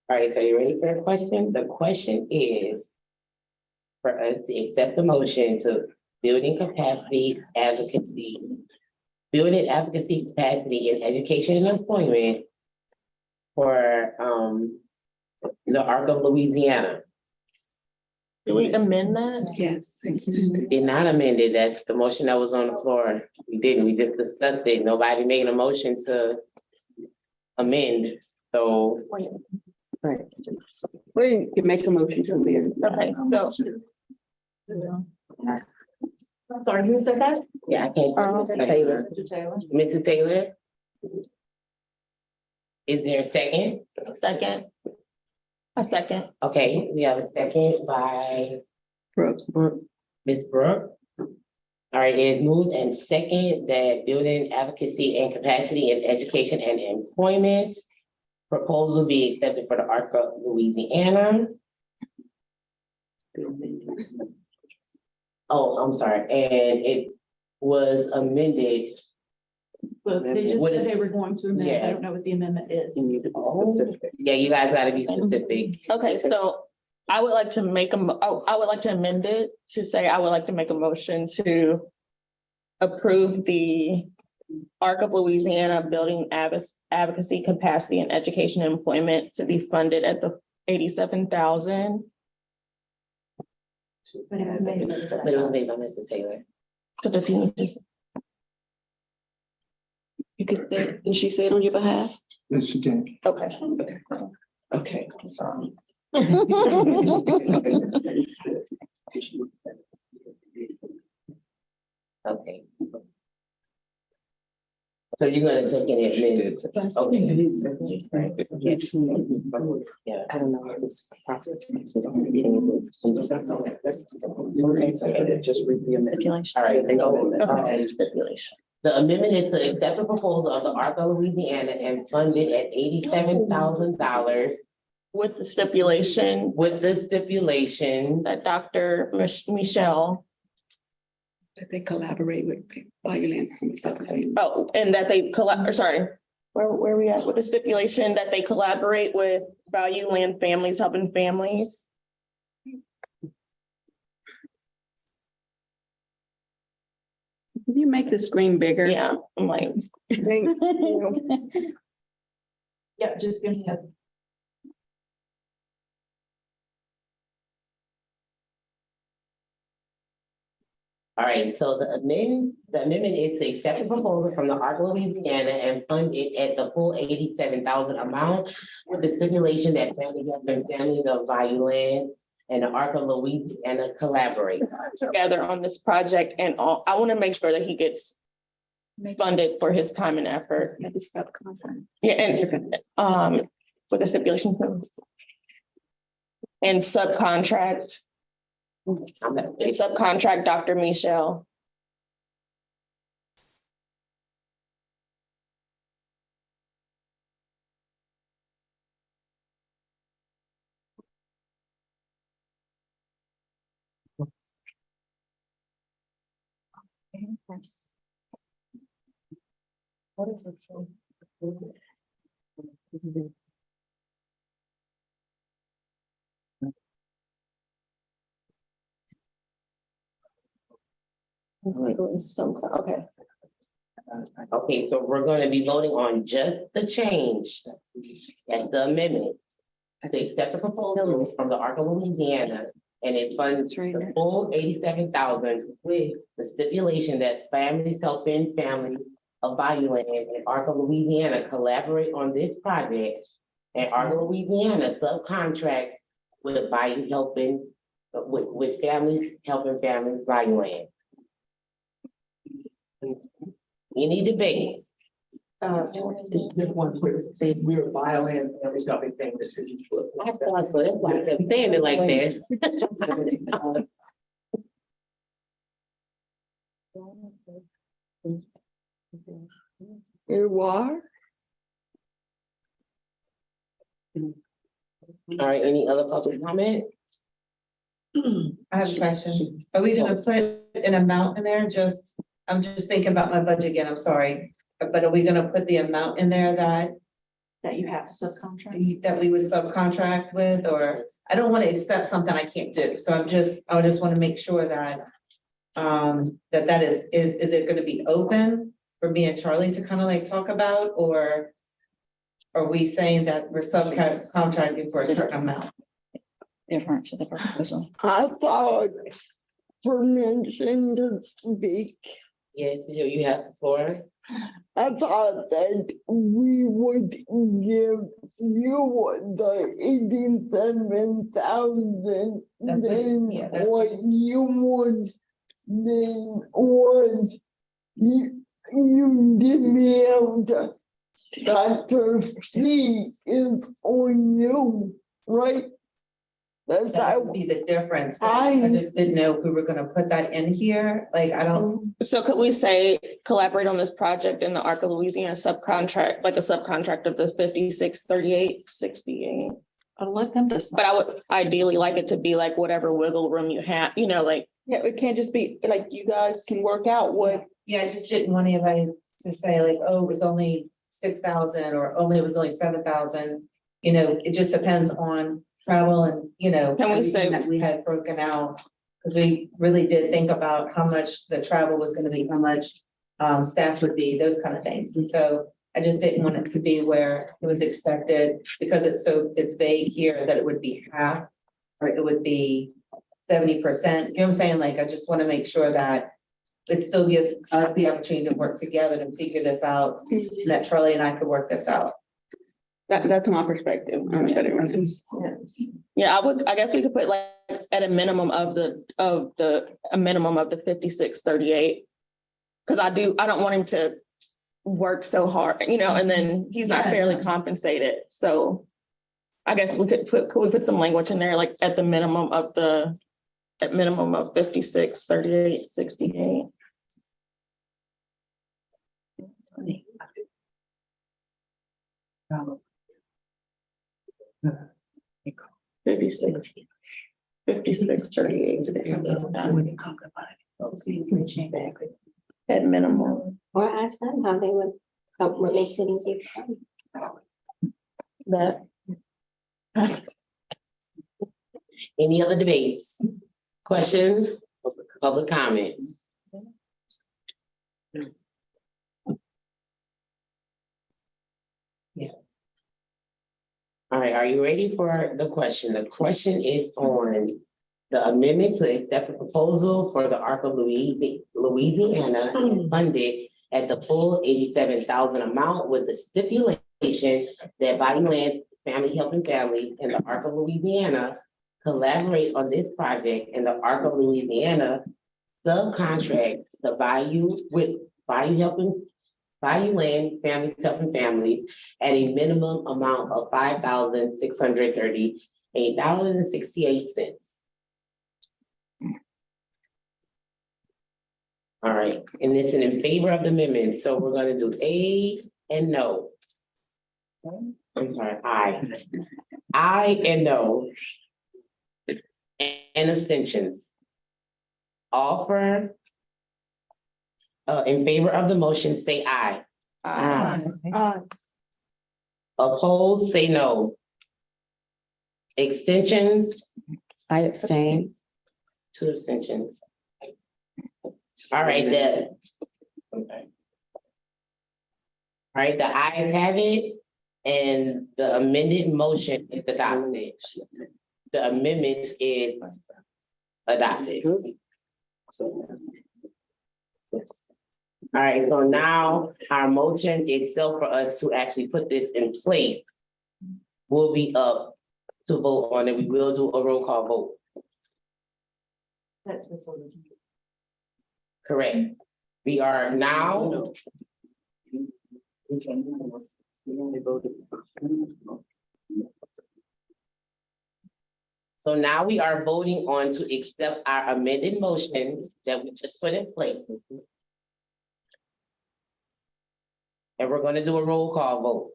All right, so you ready for a question? The question is for us to accept the motion to building capacity advocacy, building advocacy capacity in education and employment for the ARC of Louisiana. Do we amend that? Yes. Did not amend it. That's the motion that was on the floor. We didn't. We just discussed it. Nobody made a motion to amend. So Right. Wait, You make a motion to amend. Okay, so. Sorry, who said that? yeah, I can't. Taylor. Mrs. Taylor? Is there a second? Second. A second. Okay, we have a second by Ms. Brooke. All right, it is moved and second that building advocacy and capacity in education and employment proposal be accepted for the ARC of Louisiana. Oh, I'm sorry, and it was amended. Well, they just What said is- they were going to amend. Yeah. I don't know what the amendment is. Yeah, you guys gotta be specific. Okay, so I would like to I would like to amend it to say, I would like to make a motion to approve the ARC of Louisiana Building Advocacy Capacity and Education and Employment to be funded at the 87,000. But it was made. But it was made by Mrs. Taylor. So does he need to? You could say, did she say it on your behalf? Yes, you can. Okay. Okay, sorry. Okay. So you're gonna second it, Ms. Okay. Yeah, I don't know. Just read the amendment. All right, then go. Okay, stipulation. The amendment is to accept the proposal of the ARC of Louisiana and fund it at $87,000 With the stipulation with the stipulation. that Dr. Michelle, That they collaborate with Value Land. oh, and that they where are we at? With the stipulation that they collaborate with Value Land Families Helping Families. Can you make the screen bigger? Yeah, I'm like. Yeah, Yeah, just go ahead. All right, so the amendment is to accept the proposal from the Ark of Louisiana and fund it at the full 87,000 amount with the stipulation that Family Help and Families of Value Land and the Ark of Louisiana collaborate. Together on this project and all, I want to make sure that he gets funded for his time and effort. Maybe subcontract. Yeah, and with the stipulation. And subcontract Dr. Michelle. What is it? Okay. Okay, so we're gonna be voting on just the change at the amendment. To accept the proposal from the Ark of Louisiana and it funds the full 87,000 with the stipulation that Families Helping Families of Value Land and Ark of Louisiana collaborate on this project. And Ark of Louisiana subcontracts with Value Helping, with Families Helping Families Value Land. Any debates? Just one quick, say we're violent and we stop and think this is. I thought so, that's why I'm saying it like that. You are? All right, any other public comment? I have a question. Are we gonna put an amount in there? I'm just thinking about my budget again, I'm sorry. But are we gonna put the amount in there That you have to subcontract. that we would subcontract with, or I don't wanna accept something I can't do, so I just wanna make sure that that is it gonna be open for me and Charlie to kind of like talk about, or are we saying that we're subcontracting for a certain amount? Difference of the proposal. I thought permission to speak. Yes, you have the floor. I thought that we would give you the 87,000, That's what- then yeah, that's- what you would, then what you give me out. Dr. C is on you, right? That's That how would be the difference, but I just didn't know if we were gonna put that in here, like, I don't. So could we say collaborate on this project in the Ark of Louisiana subcontract, like a subcontract of the 563868? I'll let them decide. But I would ideally like it to be like whatever wiggle room you have, you know, like. Yeah, it can't just be like you guys can work out what, Yeah, I just didn't want anybody to say like, oh, it was only 6,000 or only it was only 7,000. You know, it just depends on travel and, you know, Can we everything say- that we had broken out. Because we really did think about how much the travel was gonna be, how much staff would be, those kind of things. And so I just didn't want it to be where it was expected, because it's vague here that it would be half or it would be 70%. You know what I'm saying? Like, I just want to make sure that it still gives us the opportunity to work together to figure this out, and that Charlie and I could work this out. that's my perspective. Yeah, I guess we could put like at a minimum of the 5638. Cause I don't want him to work so hard, you know, and then he's not Yeah. fairly compensated. So I guess could we put some language in there, like at minimum of 563868. 5638. At minimum. Or ask them how they would, what makes it easy for them. That. Any other debates? Questions? Public comment? right, are you ready for the question? The question is on the amendment to accept the proposal for the ARC of Louisiana funded at the full 87,000 amount with the stipulation that Bayou Land Family Helping Families and the ARC of Louisiana collaborate on this project, and the ARC of Louisiana subcontract the Bayou with Bayou Land Families Helping Families at a minimum amount of $5,638.68. All right, and this is in favor of the amendment, so we're gonna do A and no. I'm sorry, I and no. And abstentions. Offer. In favor of the motion, say aye. Opposed, say no. Extensions, I abstain. 2 abstentions. All right, okay. All right, the ayes have it, and the amended motion is adopted. The amendment is adopted. All right, so now our motion itself for us to actually put this in place will be up to vote on it. We will do a roll call vote. That's the solution. Correct. We are now. So now we are voting on to accept our amended motion that we just put in place. And we're gonna do a roll call vote.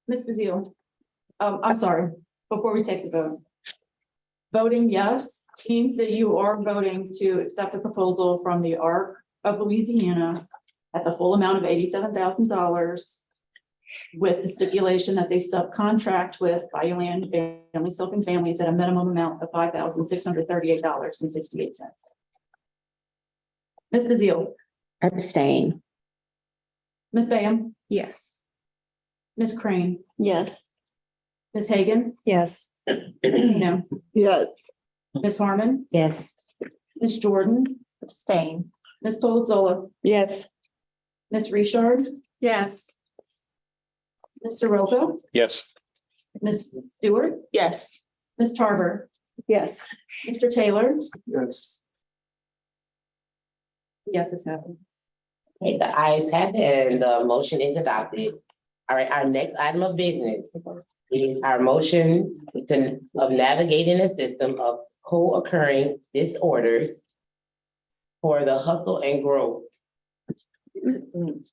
Ms. Bazil, I'm sorry, before we take the vote. Voting yes means that you are voting to accept the proposal from the ARC of Louisiana at the full amount of $87,000 with the stipulation that they subcontract with Bayou Land Family Helping Families at a minimum amount of $5,638.68. Ms. Bazil, Abstain. Ms. Bam, Yes. Ms. Crane, Yes. Ms. Hagan, Yes. no, Yes. Ms. Harmon, Yes. Ms. Jordan, Abstain. Ms. Polizzola, Yes. Ms. Richard, Yes. Mr. Roca, Yes. Ms. Stewart, Yes. Ms. Tarver, Yes. Mr. Taylor. Yes. Yes, it's happened. Okay, the ayes have it, and the motion is adopted. All right, our next item of business is our motion of navigating a system of co-occurring disorders for the hustle and grow.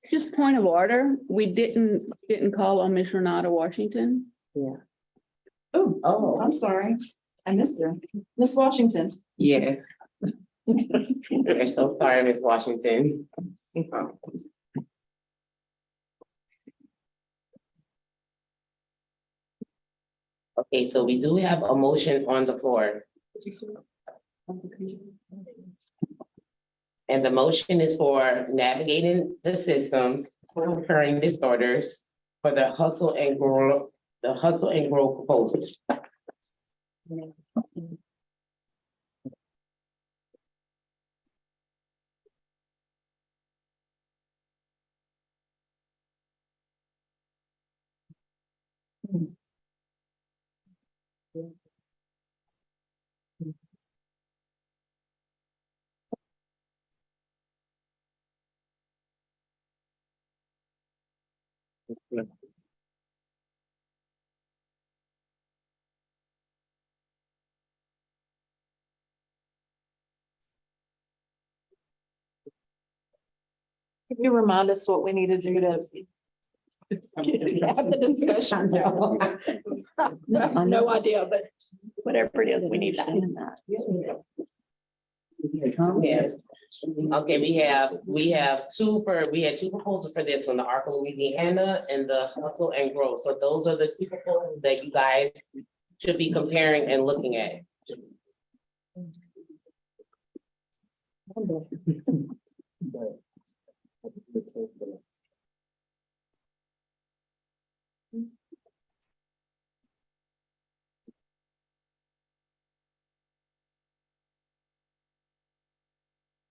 Just point of order, we didn't call on Ms. Renata Washington. Oh, I'm sorry. I missed her. Ms. Washington. Yes. We're so sorry, Ms. Washington. Okay, so we do have a motion on the floor. And the motion is for navigating the systems for recurring disorders for the hustle and grow proposal. Can you remind us what we need to do to have the discussion? No idea, but whatever it is, we need that. Yeah. Okay, we had two proposals for this one, the ARC of Louisiana and the hustle and grow. So those are the two proposals that you guys should be comparing and looking at.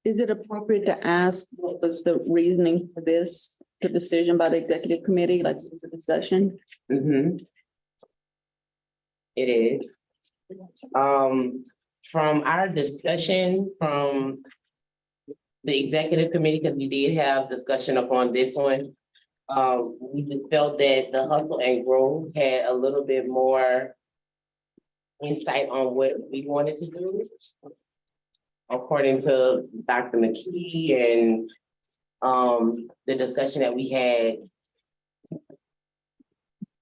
Is it appropriate to ask what was the reasoning for this, the decision by the executive committee, like it's a discussion? Mhm. It is. From our discussion from the executive committee, because we did have discussion upon this one. We just felt that the hustle and grow had a little bit more insight on what we wanted to do. According to Dr. McKee and the discussion that we had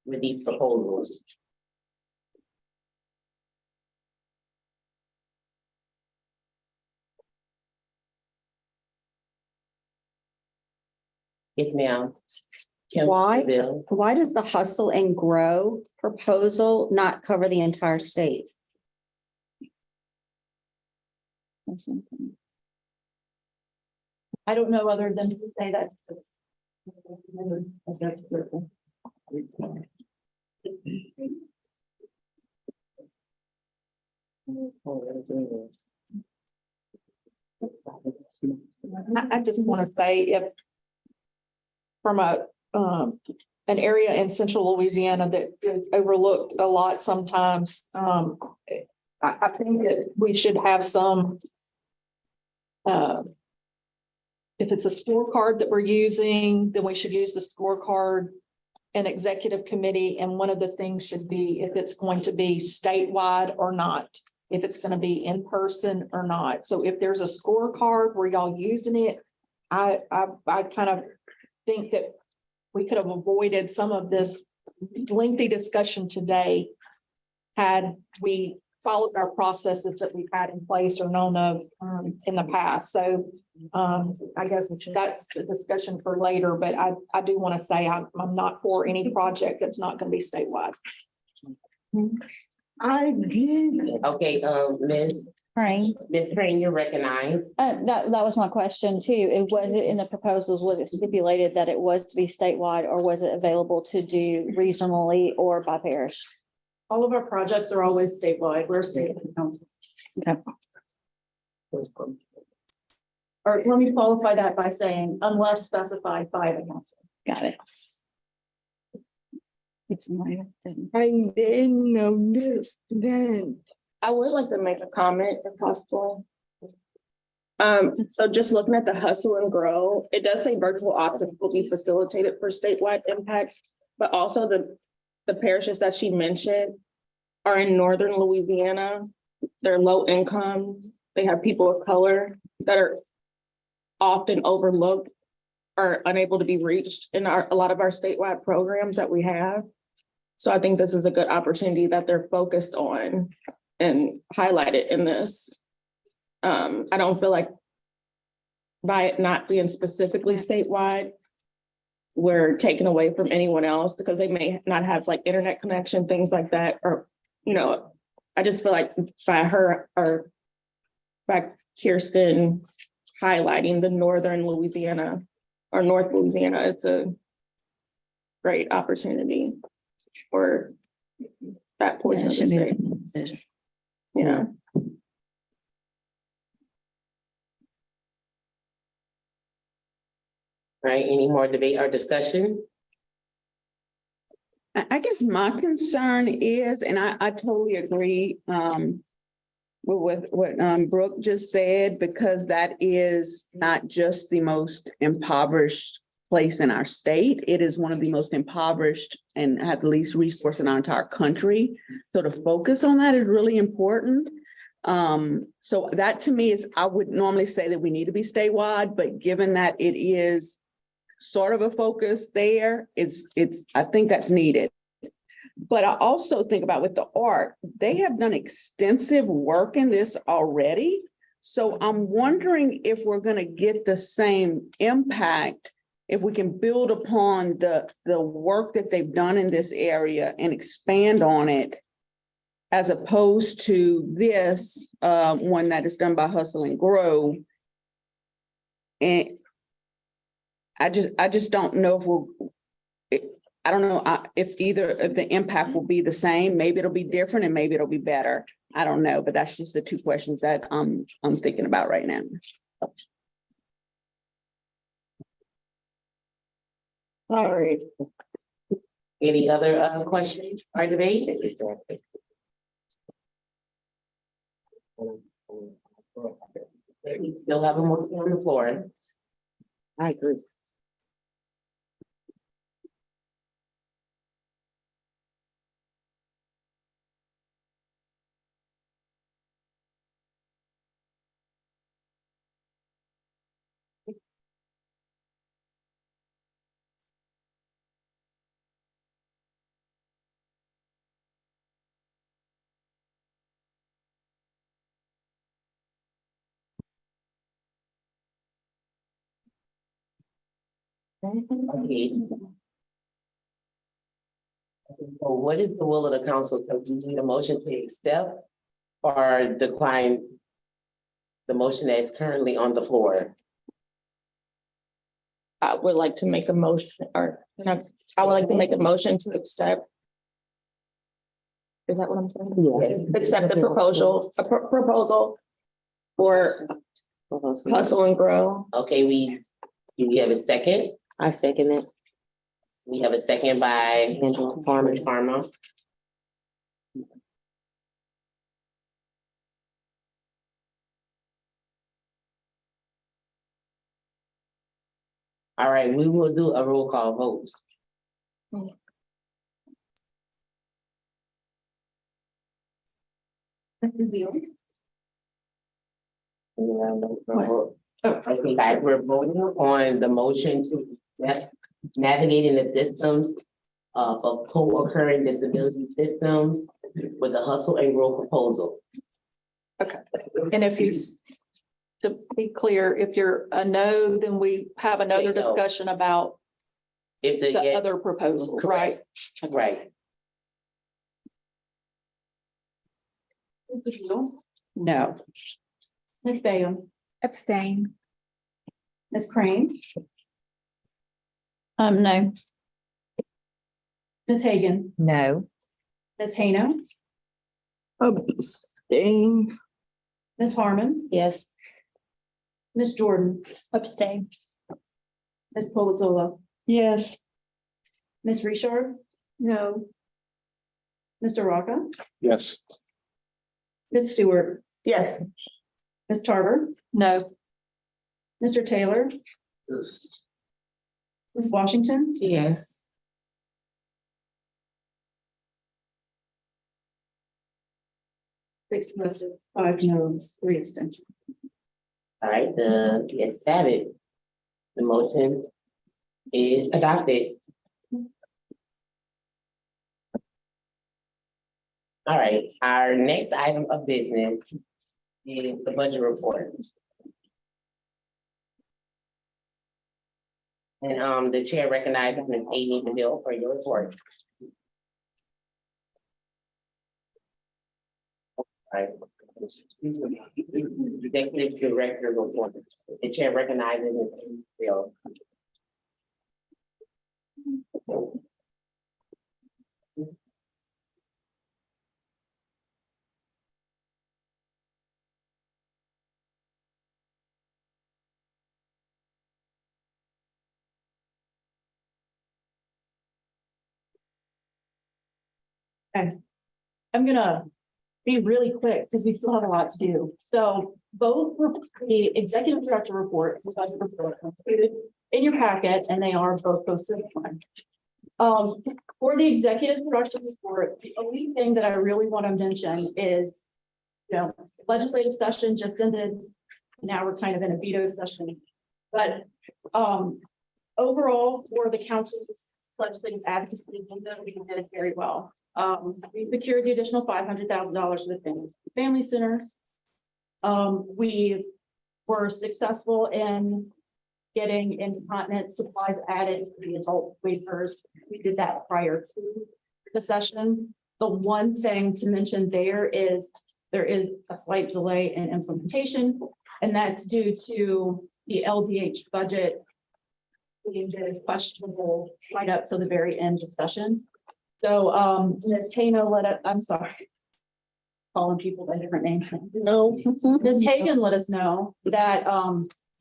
with these proposals. Yes, ma'am. Kim Brazil. Why does the hustle and grow proposal not cover the entire state? I don't know other than to say that. I just want to say if from an area in central Louisiana that is overlooked a lot sometimes, I think that we should have some if it's a scorecard that we're using, then we should use the scorecard and executive committee. And one of the things should be if it's going to be statewide or not, if it's going to be in person or not. So if there's a scorecard where y'all using it, I kind of think that we could have avoided some of this lengthy discussion today had we followed our processes that we've had in place or known of in the past. So I guess that's the discussion for later, but I do want to say I'm not for any project that's not going to be statewide. I did. Okay, Ms. Crane, you're recognized. That was my question too. Was it in the proposals, was it stipulated that it was to be statewide or was it available to do regionally or by parish? All of our projects are always statewide. We're a state council. Okay. Or let me qualify that by saying unless specified by the council. Got it. I didn't notice that. I would like to make a comment if possible. So just looking at the hustle and grow, it does say virtual options will be facilitated for statewide impact, but also the parishes that she mentioned are in northern Louisiana. They're low income. They have people of color that are often overlooked or unable to be reached in a lot of our statewide programs that we have. So I think this is a good opportunity that they're focused on and highlighted in this. I don't feel like by it not being specifically statewide, we're taken away from anyone else because they may not have like internet connection, things like that. Or, I just feel like by her or by Kirsten highlighting the northern Louisiana or North Louisiana, it's a great opportunity for that portion of the state. Yeah. Right, any more debate or discussion? I guess my concern is, and I totally agree with what Brooke just said, because that is not just the most impoverished place in our state. It is one of the most impoverished and have the least resource in our entire country. So to focus on that is really important. So that to me is, I would normally say that we need to be statewide, but given that it is sort of a focus there, I think that's needed. But I also think about with the art, they have done extensive work in this already. So I'm wondering if we're going to get the same impact if we can build upon the work that they've done in this area and expand on it, as opposed to this one that is done by Hustle and Grow. And I just don't know I don't know if either of the impact will be the same. Maybe it'll be different and maybe it'll be better. I don't know, but that's just the two questions that I'm thinking about right now. Sorry. Any other questions or debate? We still have a motion on the floor. I agree. Okay. So what is the will of the council? So do you need a motion to accept or decline the motion that is currently on the floor? I would like to make a motion, or, I would like to make a motion to accept. Is that what I'm saying? Yes. Accept the proposal for Hustle and Grow. Okay, do we have a second? I second it. We have a second by Angela Farmer. Farmer. All right, we will do a roll call vote. Mrs. Zeal. Okay, guys, we're voting on the motion to navigating the systems of co-occurring disability systems with the Hustle and Grow proposal. Okay, and if you, to be clear, if you're a no, then we have another Okay, no. discussion about If the the, other proposal, right? correct, right, Mrs. Zeal. No. Ms. Bayham. Abstain. Ms. Crane. No. Ms. Hagan. No. Ms. Hayno. Abstain. Ms. Harmon. Yes. Ms. Jordan. Abstain. Ms. Pulitzola. Yes. Ms. Richard. No. Mr. Rocca. Yes. Ms. Stewart. Yes. Ms. Tarver. No. Mr. Taylor. Yes. Ms. Washington. yes. Six yeses, 5 noes, 3 abstentions. All right, let's have it. The motion is adopted. All right, our next item of business is the budget report. And the chair recognizes Ms. Amy DeVille for your report. All right. Executive Director report. The chair recognizes Ms. Amy DeVille. Okay. I'm gonna be really quick because we still have a lot to do. So both the executive director report, the budget report are included in your packet, and they are both posted online. For the executive director report, the only thing that I really want to mention is, you know, legislative session just ended. Now we're kind of in a veto session. But overall, for the council's legislative advocacy agenda, we did it very well. We secured the additional $500,000 for the family centers. We were successful in getting incontinence supplies added to the adult waivers. We did that prior to the session. The one thing to mention there is a slight delay in implementation, and that's due to the LDH budget being questionable right up to the very end of session. So, Ms. Hayno I'm sorry. Calling people by different names. No. Ms. Hagan let us know that,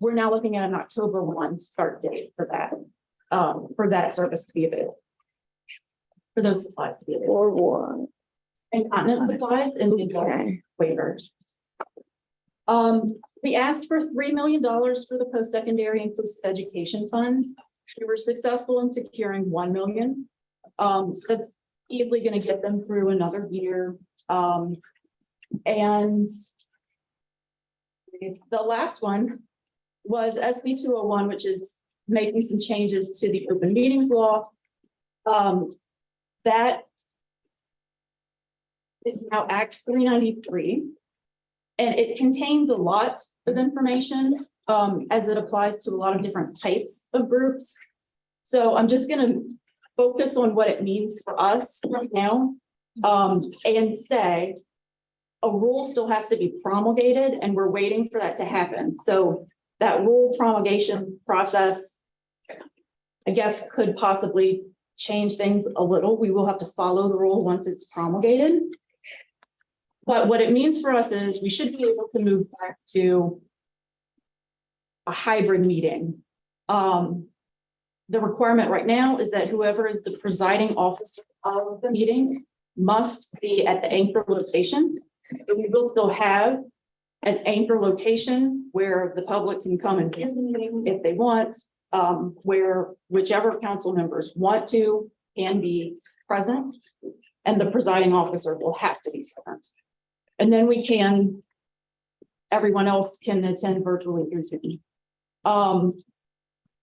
we're now looking at an October 1 start date for that. for that service to be available. For those supplies to be available. Or what? Incontinence supplies and Okay. waivers. We asked for $3 million for the post-secondary inclusive education fund. We were successful in securing 1 million. So that's easily going to get them through another year. And the last one was SB 201, which is making some changes to the open meetings law. That is now Act 393. And it contains a lot of information as it applies to a lot of different types of groups. So I'm just going to focus on what it means for us right now and say a rule still has to be promulgated and we're waiting for that to happen. So that rule promulgation process, I guess, could possibly change things a little. We will have to follow the rule once it's promulgated. But what it means for us is we should be able to move back to a hybrid meeting. The requirement right now is that whoever is the presiding officer of the meeting must be at the anchor location. So we will still have an anchor location where the public can come and view the meeting if they want, where whichever council members want to can be present, and the presiding officer will have to be present. And then everyone else can attend virtually through Zoom.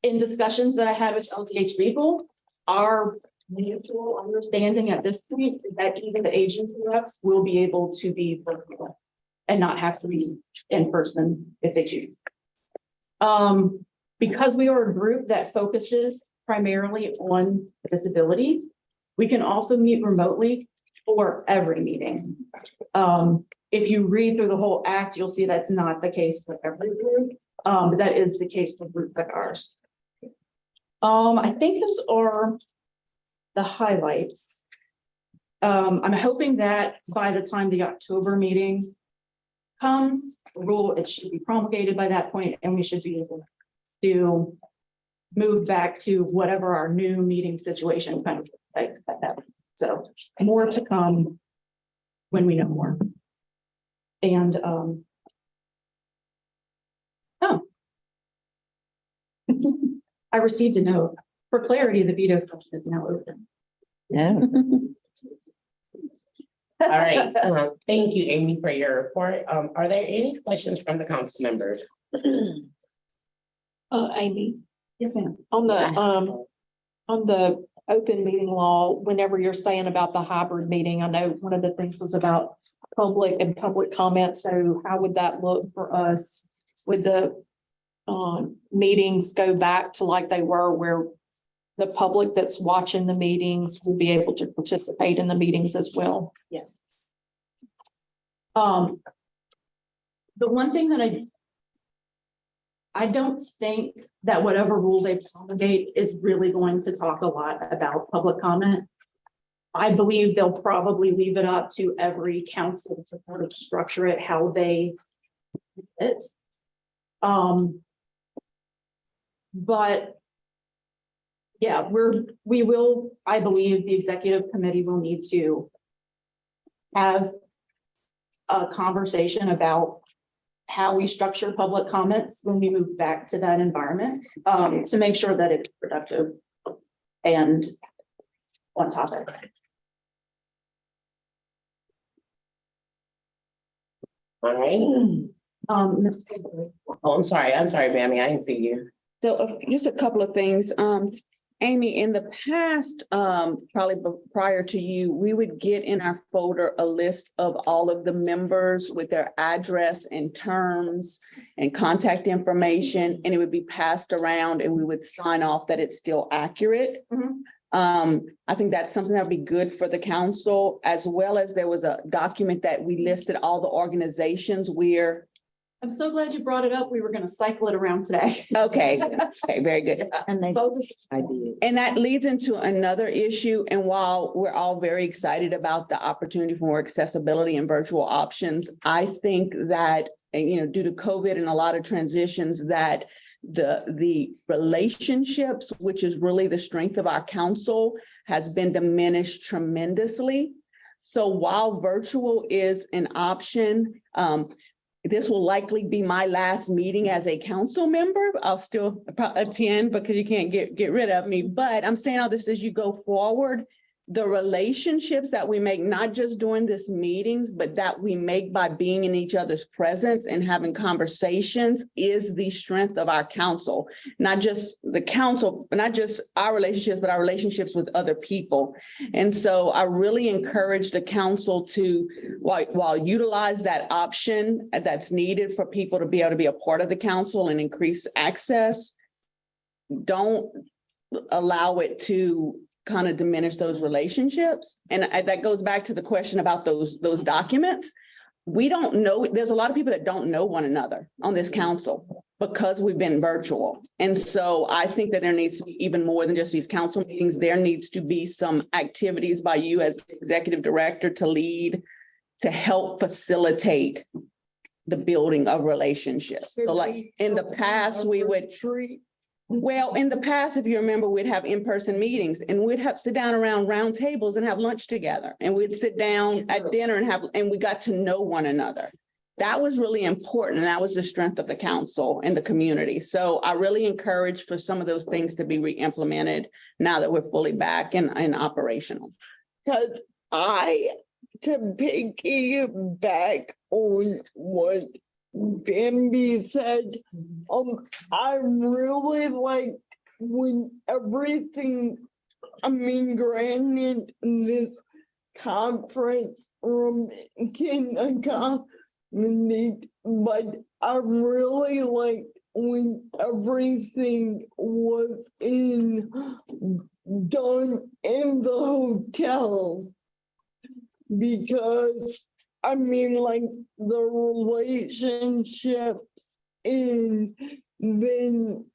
In discussions that I had with LDH Legal, our mutual understanding at this point is that even the agency reps will be able to be virtual and not have to be in person if they choose. Because we are a group that focuses primarily on disability, we can also meet remotely for every meeting. If you read through the whole act, you'll see that's not the case for every group. But that is the case for groups like ours. I think those are the highlights. I'm hoping that by the time the October meeting comes, the rule, it should be promulgated by that point, and we should be able to move back to whatever our new meeting situation kind of like at that. So more to come when we know more. And I received a note. For clarity, the veto session is now open. Yeah. All right, thank you, Amy, for your report. Are there any questions from the council members? Amy, Yes, ma'am. on the open meeting law, whenever you're saying about the hybrid meeting, I know one of the things was about public and public comment. So how would that look for us? Would the meetings go back to like they were, where the public that's watching the meetings will be able to participate in the meetings as well? Yes. The one thing that I don't think that whatever rule they promulgate is really going to talk a lot about public comment. I believe they'll probably leave it up to every council to sort of structure it how they it. But yeah, we will, I believe the executive committee will need to have a conversation about how we structure public comments when we move back to that environment, to make sure that it's productive and on topic. All right. Oh, I'm sorry, Mammy, I didn't see you. So just a couple of things. Amy, in the past, probably prior to you, we would get in our folder a list of all of the members with their address and terms and contact information, and it would be passed around and we would sign off that it's still accurate. I think that's something that would be good for the council, as well as there was a document that we listed all the organizations where. I'm so glad you brought it up. We were going to cycle it around today. Okay, okay, very good. And I did. And that leads into another issue. And while we're all very excited about the opportunity for more accessibility and virtual options, I think that, due to COVID and a lot of transitions, that the relationships, which is really the strength of our council, has been diminished tremendously. So while virtual is an option, this will likely be my last meeting as a council member. I'll still attend because you can't get rid of me. But I'm saying all this as you go forward, the relationships that we make, not just during this meetings, but that we make by being in each other's presence and having conversations is the strength of our council. Not just the council, not just our relationships, but our relationships with other people. And so I really encourage the council to, while utilize that option that's needed for people to be able to be a part of the council and increase access, don't allow it to kind of diminish those relationships. And that goes back to the question about those documents. We don't know, there's a lot of people that don't know one another on this council because we've been virtual. And so I think that there needs to be even more than just these council meetings. There needs to be some activities by you as executive director to lead, to help facilitate the building of relationships. So like in the past, we would well, in the past, if you remember, we'd have in-person meetings and we'd have sit down around round tables and have lunch together. And we'd sit down at dinner and we got to know one another. That was really important. And that was the strength of the council and the community. So I really encourage for some of those things to be re-implemented now that we're fully back and operational. Because to piggyback on what Bambi said, I really like when everything, granted, this conference room can accommodate, but I really like when everything was done in the hotel. Because like the relationships and then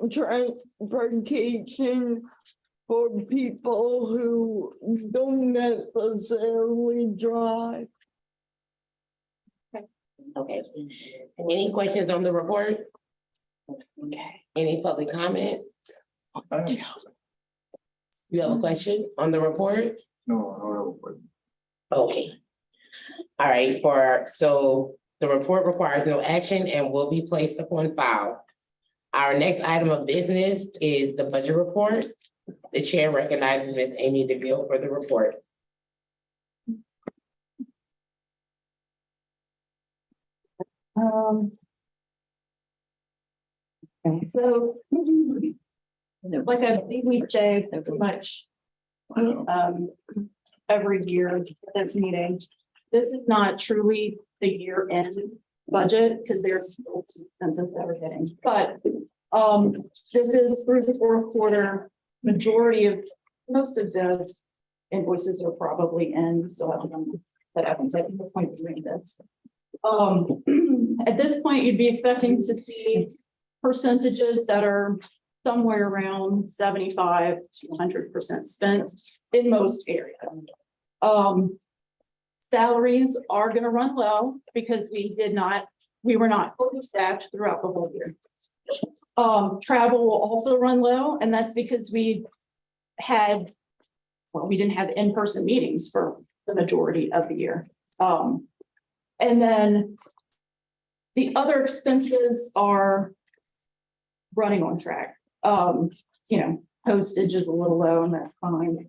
transportation for people who don't necessarily drive. Okay. Any questions on the report? Okay. Any public comment? You have a question on the report? No, I don't have a question. Okay. All right, so the report requires no action and will be placed upon file. Our next item of business is the budget report. The chair recognizes Ms. Amy DeVille for the report. So, like I think we say pretty much every year at this meeting, this is not truly the year end budget because there's still some expenses that we're getting. But this is through the fourth quarter. Majority of most of the invoices are probably in. We still have them that haven't taken this point doing this. At this point, you'd be expecting to see percentages that are somewhere around 75 to 100% spent in most areas. Salaries are going to run low because we were not fully staffed throughout the whole year. Travel will also run low, and that's because we didn't have in-person meetings for the majority of the year. And then the other expenses are running on track. Postage is a little low and that's fine.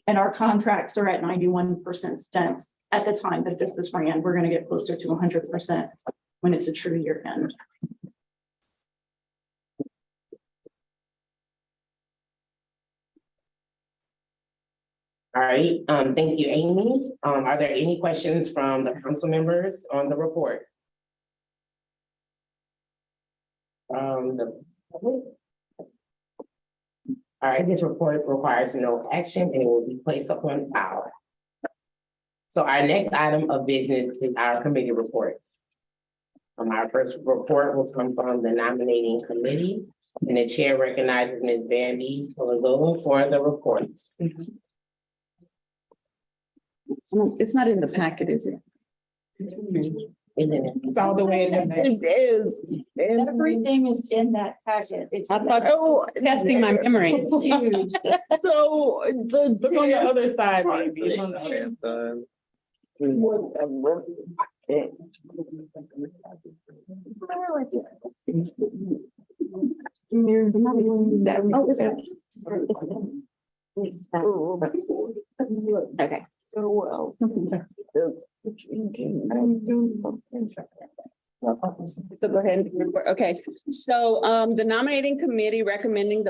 And our contracts are at 91% spent at the time that this was ran. We're going to get closer to 100% when it's a true year end. All right, thank you, Amy. Are there any questions from the council members on the report? All right, this report requires no action and it will be placed upon file. So our next item of business is our committee reports. Our first report will come from the nominating committee, and the chair recognizes Ms. Bambi for the report. It's not in the packet, is it? It's all the way in there. It is. And Everything is in that packet. It's. I thought, oh, testing my memory. It's huge. so the. Look on the other side, baby. It's on the other side. Whatever. Okay. So well. So go ahead and report. Okay, so the nominating committee recommends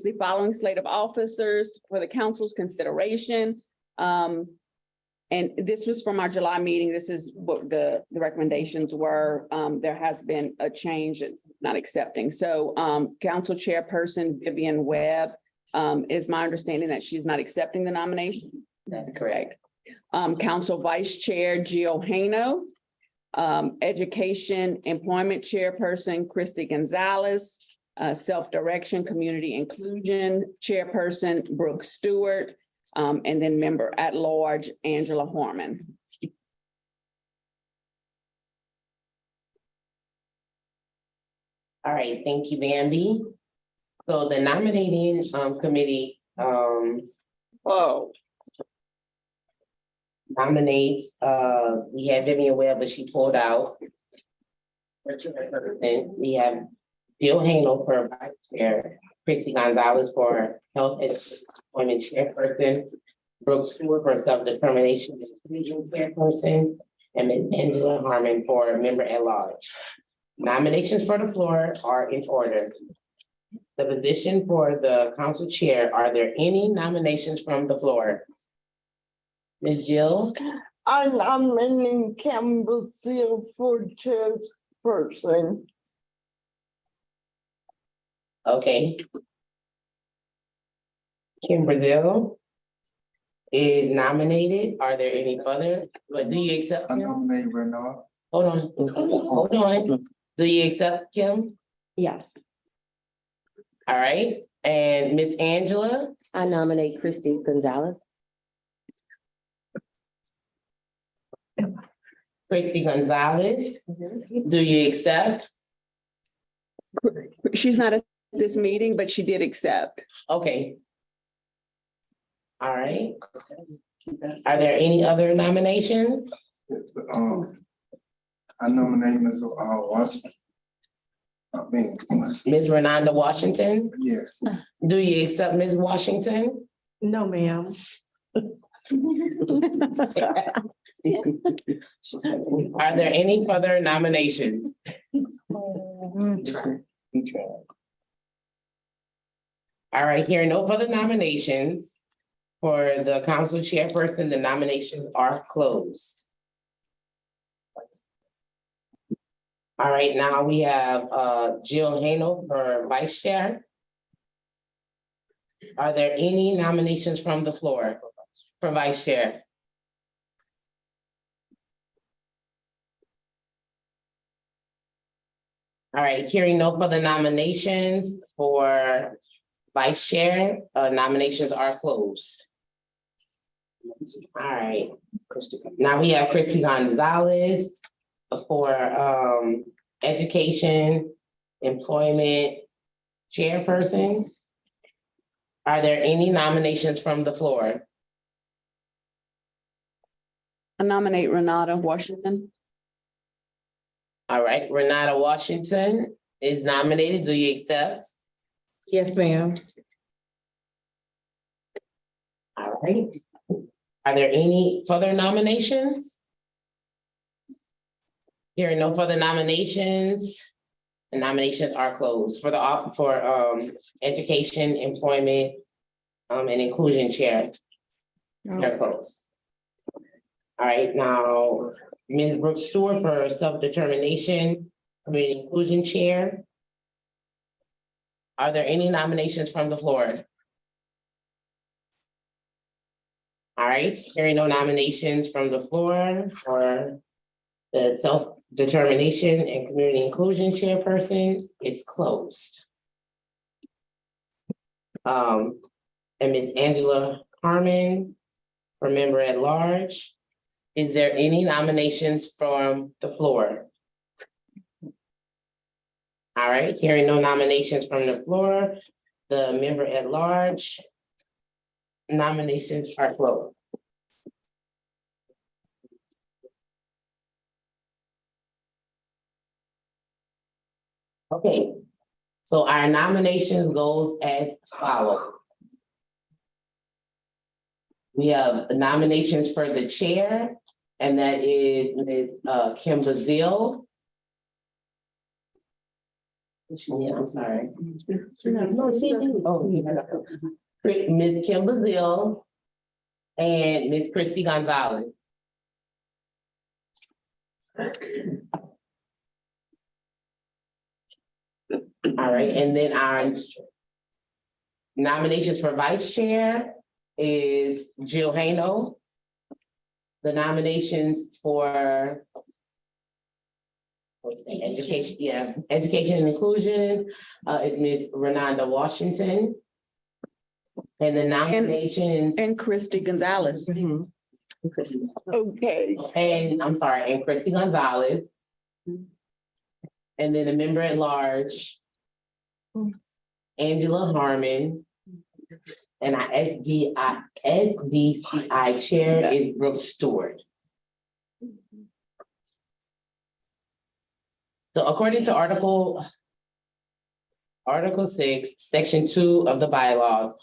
the following slate of officers for the council's consideration. And this was from our July meeting. This is what the recommendations were. There has been a change. It's not accepting. So council chairperson Vivian Webb is my understanding that she's not accepting the nomination. That's correct. Council Vice Chair Gio Hano. Education Employment Chairperson Christy Gonzalez. Self-Direction Community Inclusion Chairperson Brooke Stewart. And then member at large Angela Harmon. All right, thank you, Bambi. So the nominating committee nominates, we had Vivian Webb, but she pulled out. And we have Bill Hano for vice chair, Christy Gonzalez for health education employment chairperson, Brooke Stewart for self-determination and inclusion chairperson, and Ms. Angela Harmon for member at large. Nominations for the floor are in order. The position for the council chair, are there any nominations from the floor? Ms. Jill? I'm nominating Campbell Seal for chairperson. Okay. Kim Brazil is nominated. Are there any further? But do you accept? I Kim? nominate Renard. Hold on. Do you accept, Kim? Yes. All right. And Miss Angela? I nominate Christy Gonzalez. Christy Gonzalez. Do you accept? She's not at this meeting, but she did accept. Okay. All right. Are there any other nominations? I nominate Ms. Washington. Ms. Renanda Washington? Yes. Do you accept Ms. Washington? No, ma'am. Are there any further nominations? All right, hearing no further nominations for the council chairperson, the nominations are closed. All right, now we have Jill Hano for vice chair. Are there any nominations from the floor for vice chair? All right, hearing no further nominations for vice chair, nominations are closed. All right, now we have Christy Gonzalez for education, employment chairperson. Are there any nominations from the floor? I nominate Renata Washington. All right, Renata Washington is nominated. Do you accept? Yes, ma'am. All right. Are there any further nominations? Hearing no further nominations, the nominations are closed for education, employment, and inclusion chair. They're closed. All right, now, Ms. Brooke Stewart for self-determination, community inclusion chair. Are there any nominations from the floor? All right, hearing no nominations from the floor for the self-determination and community inclusion chairperson is closed. And Ms. Angela Harmon for member at large. Is there any nominations from the floor? All right, hearing no nominations from the floor, the member at large. Nominations are closed. Okay, so our nominations goes as follows. We have nominations for the chair, and that is Ms. Kim Bazile. Yeah, I'm sorry. Oh, yeah. Ms. Kim Bazile and Ms. Christy Gonzalez. All right, and then our nominations for vice chair is Jill Hano. The nominations for education, education and inclusion is Ms. Renanda Washington. And the nominations. And Christy Gonzalez. Okay. And I'm sorry, and Christy Gonzalez. And then a member at large, Angela Harmon. And our SDCI chair is Brooke Stewart. So according to Article 6, Section 2 of the bylaws,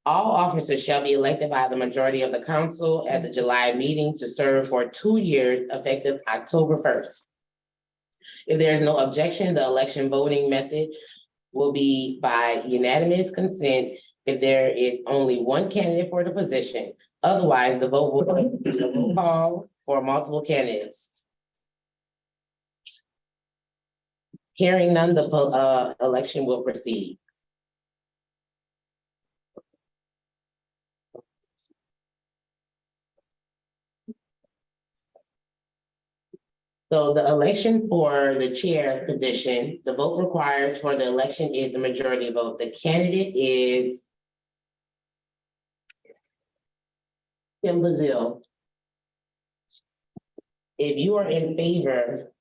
all officers shall be elected by the majority of the council at the July meeting to serve for 2 years effective October 1st. If there is no objection, the election voting method will be by unanimous consent if there is only one candidate for the position. Otherwise, the vote will be a roll call for multiple candidates. Hearing none, the election will proceed. So the election for the chair position, the vote requires for the election is the majority vote. The candidate is Kim Bazile. If you are in favor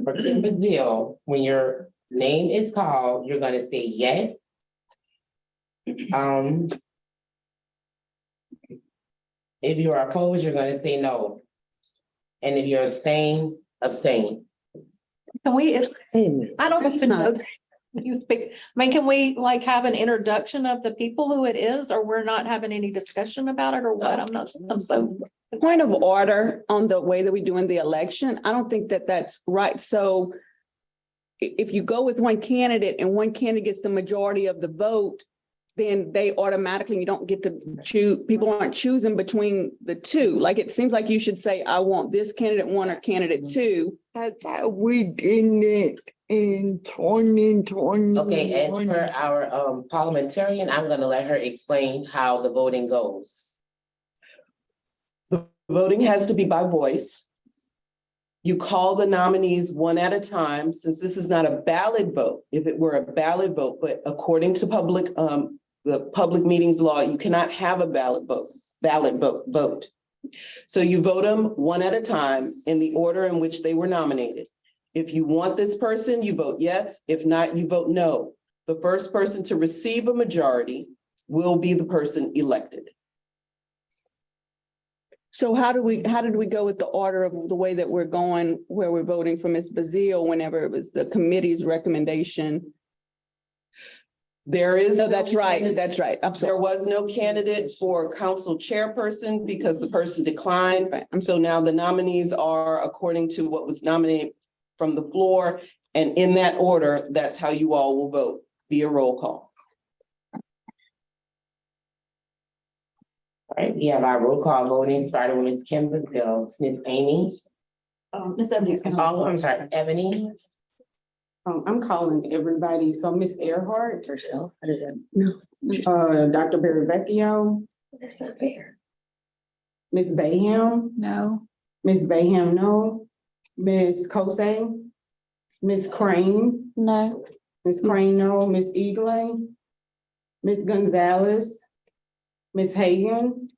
for Kim Bazile, when your name is called, you're gonna say yes. If you are opposed, you're gonna say no. And if you're abstain. Can we, I don't even know. You speak, I mean, can we like have an introduction of the people who it is, or we're not having any discussion about it or what? I'm so. Point of order on the way that we're doing the election, I don't think that that's right. So if you go with one candidate and one candidate gets the majority of the vote, then they automatically, you don't get to choose, people aren't choosing between the two. Like, it seems like you should say, I want this candidate one or candidate two. That's how we did it in 2020. Okay, as per our parliamentarian, I'm gonna let her explain how the voting goes. The voting has to be by voice. You call the nominees one at a time, since this is not a ballot vote. If it were a ballot vote, but according to the public meetings law, you cannot have a ballot vote. So you vote them one at a time in the order in which they were nominated. If you want this person, you vote yes. If not, you vote no. The first person to receive a majority will be the person elected. So how did we go with the order of the way that we're going, where we're voting for Ms. Bazile whenever it was the committee's recommendation? There is. No, that's right. That's right. I'm sorry. There was no candidate for council chairperson because the person declined. Right. So now the nominees are according to what was nominated from the floor. And in that order, that's how you all will vote via roll call. All right, we have our roll call voting, starting with Ms. Kim Bazile, Ms. Amy. Ms. Evans. Oh, I'm sorry, Ebony. I'm calling everybody. So Ms. Earhart. Herself, what is it? No. Dr. Barry Vecchio, That's not fair. Ms. Bayham, No. Ms. Bayham, no. Ms. Kosei, Ms. Crane, No. Ms. Crane, no. Ms. Eagling, Ms. Gonzalez, Ms. Hagan,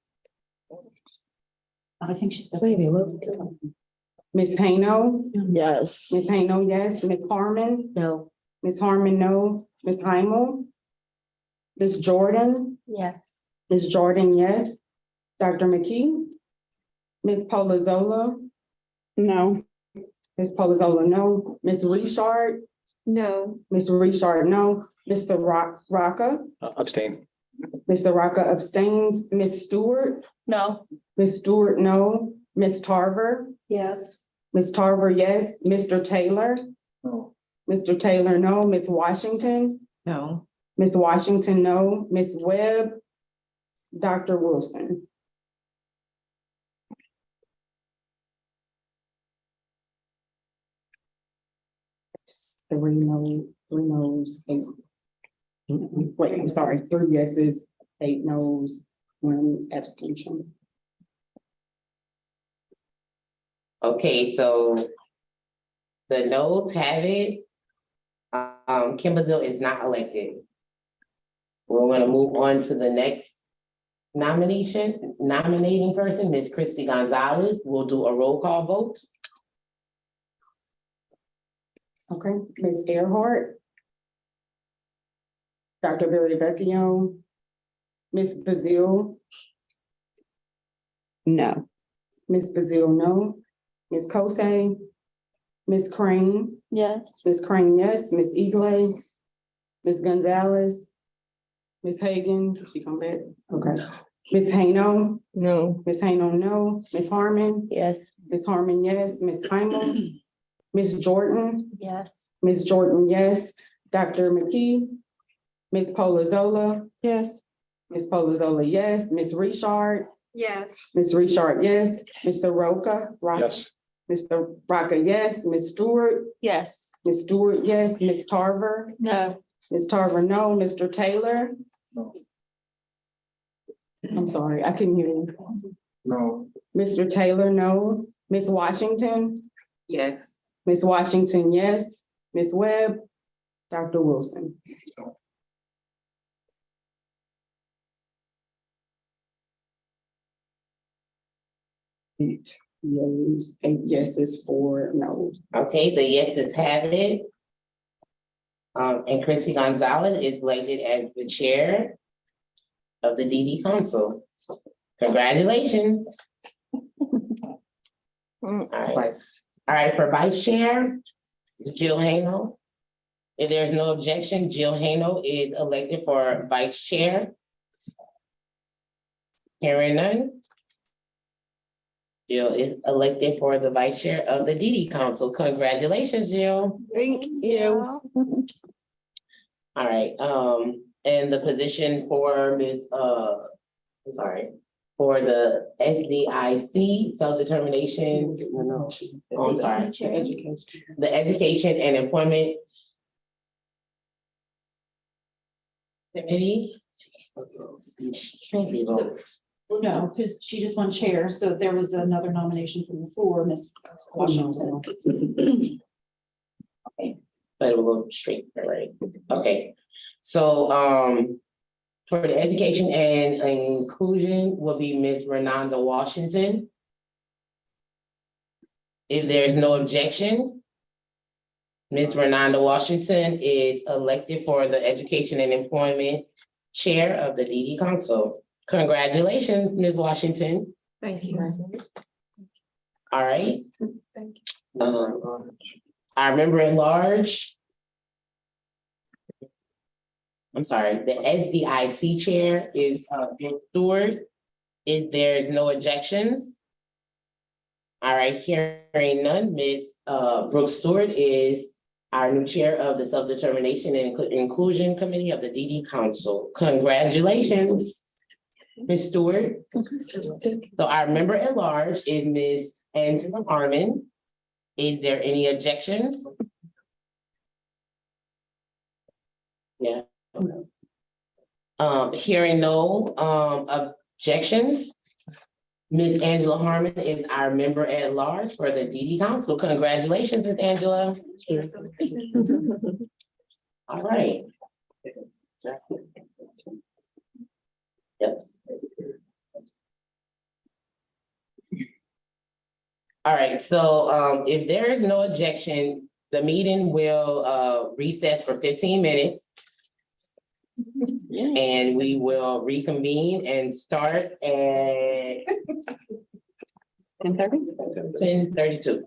I think she's. Wait a minute. Ms. Hayno, Yes. Ms. Hayno, yes, Ms. Harmon, No. Ms. Harmon, no, Ms. Hymal, Ms. Jordan, Yes. Ms. Jordan, yes, Dr. McKee, Ms. Polazola, No. Ms. Polazola, no, Ms. Richard, No. Ms. Richard, no, Mr. Rocca, Abstain. Mr. Rocca abstains, Ms. Stewart, No. Ms. Stewart, no, Ms. Tarver, Yes. Ms. Tarver, yes, Mr. Taylor, No. Mr. Taylor, no, Ms. Washington, No. Ms. Washington, no, Ms. Webb, Dr. Wilson. Three no's, eight. Wait, I'm sorry, 3 yeses, 8 no's, 1 abstention. Okay, so the noes have it. Kim Bazil is not elected. We're gonna move on to the next nominating person, Ms. Christy Gonzalez. We'll do a roll call vote. Okay, Ms. Earhart. Dr. Billy Vecchio. Ms. Bazil, No. Ms. Bazil, no. Ms. Kosei. Ms. Crane, Yes. Ms. Crane, yes. Ms. Eagley. Ms. Gonzalez. Ms. Hagan, did she come back? Okay. Ms. Hayno, No. Ms. Hayno, no. Ms. Harmon, Yes. Ms. Harmon, yes. Ms. Hymal, Ms. Jordan, Yes. Ms. Jordan, yes. Dr. McKee, Ms. Polazola, Yes. Ms. Polazola, yes. Ms. Richard, Yes. Ms. Richard, yes. Mr. Roca, Yes. Mr. Rocca, yes. Ms. Stewart, Yes. Ms. Stewart, yes. Ms. Tarver, No. Ms. Tarver, no. Mr. Taylor. I'm sorry, I couldn't hear you. No. Mr. Taylor, no. Ms. Washington, Yes. Ms. Washington, yes. Ms. Webb, Dr. Wilson. Eight yeas, 8 yeses, 4 no's. Okay, the yeses have it. And Christy Gonzalez is elected as the chair of the DD Council. Congratulations. All right, for vice chair, Jill Hano. If there's no objection, Jill Hano is elected for vice chair. Hearing none. Jill is elected for the vice chair of the DD Council. Congratulations, Jill. Thank you. All right, and the position for Ms. I'm sorry, for the SDIC, self-determination, oh, I'm sorry. The Education and Employment Committee. Can't be both. No, because she just won chair, so there was another nomination from the floor, Ms. Washington. Okay, but we'll go straight, right? Okay, so, for the education and inclusion will be Ms. Renanda Washington. If there's no objection, Ms. Renanda Washington is elected for the Education and Employment Chair of the DD Council. Congratulations, Ms. Washington. Thank you. All right. Thank you. Our member at large. I'm sorry, the SDIC chair is Brooke Stewart. If there's no objections. All right, hearing none, Ms. Brooke Stewart is our new chair of the Self-Determination and Inclusion Committee of the DD Council. Congratulations, Ms. Stewart. So our member at large is Ms. Angela Harmon. Is there any objections? Yeah. Hearing no objections, Ms. Angela Harmon is our member at large for the DD Council. Congratulations, Ms. Angela. All right. Yep. All right, so if there is no objection, the meeting will recess for 15 minutes. And we will reconvene and start at 10:32.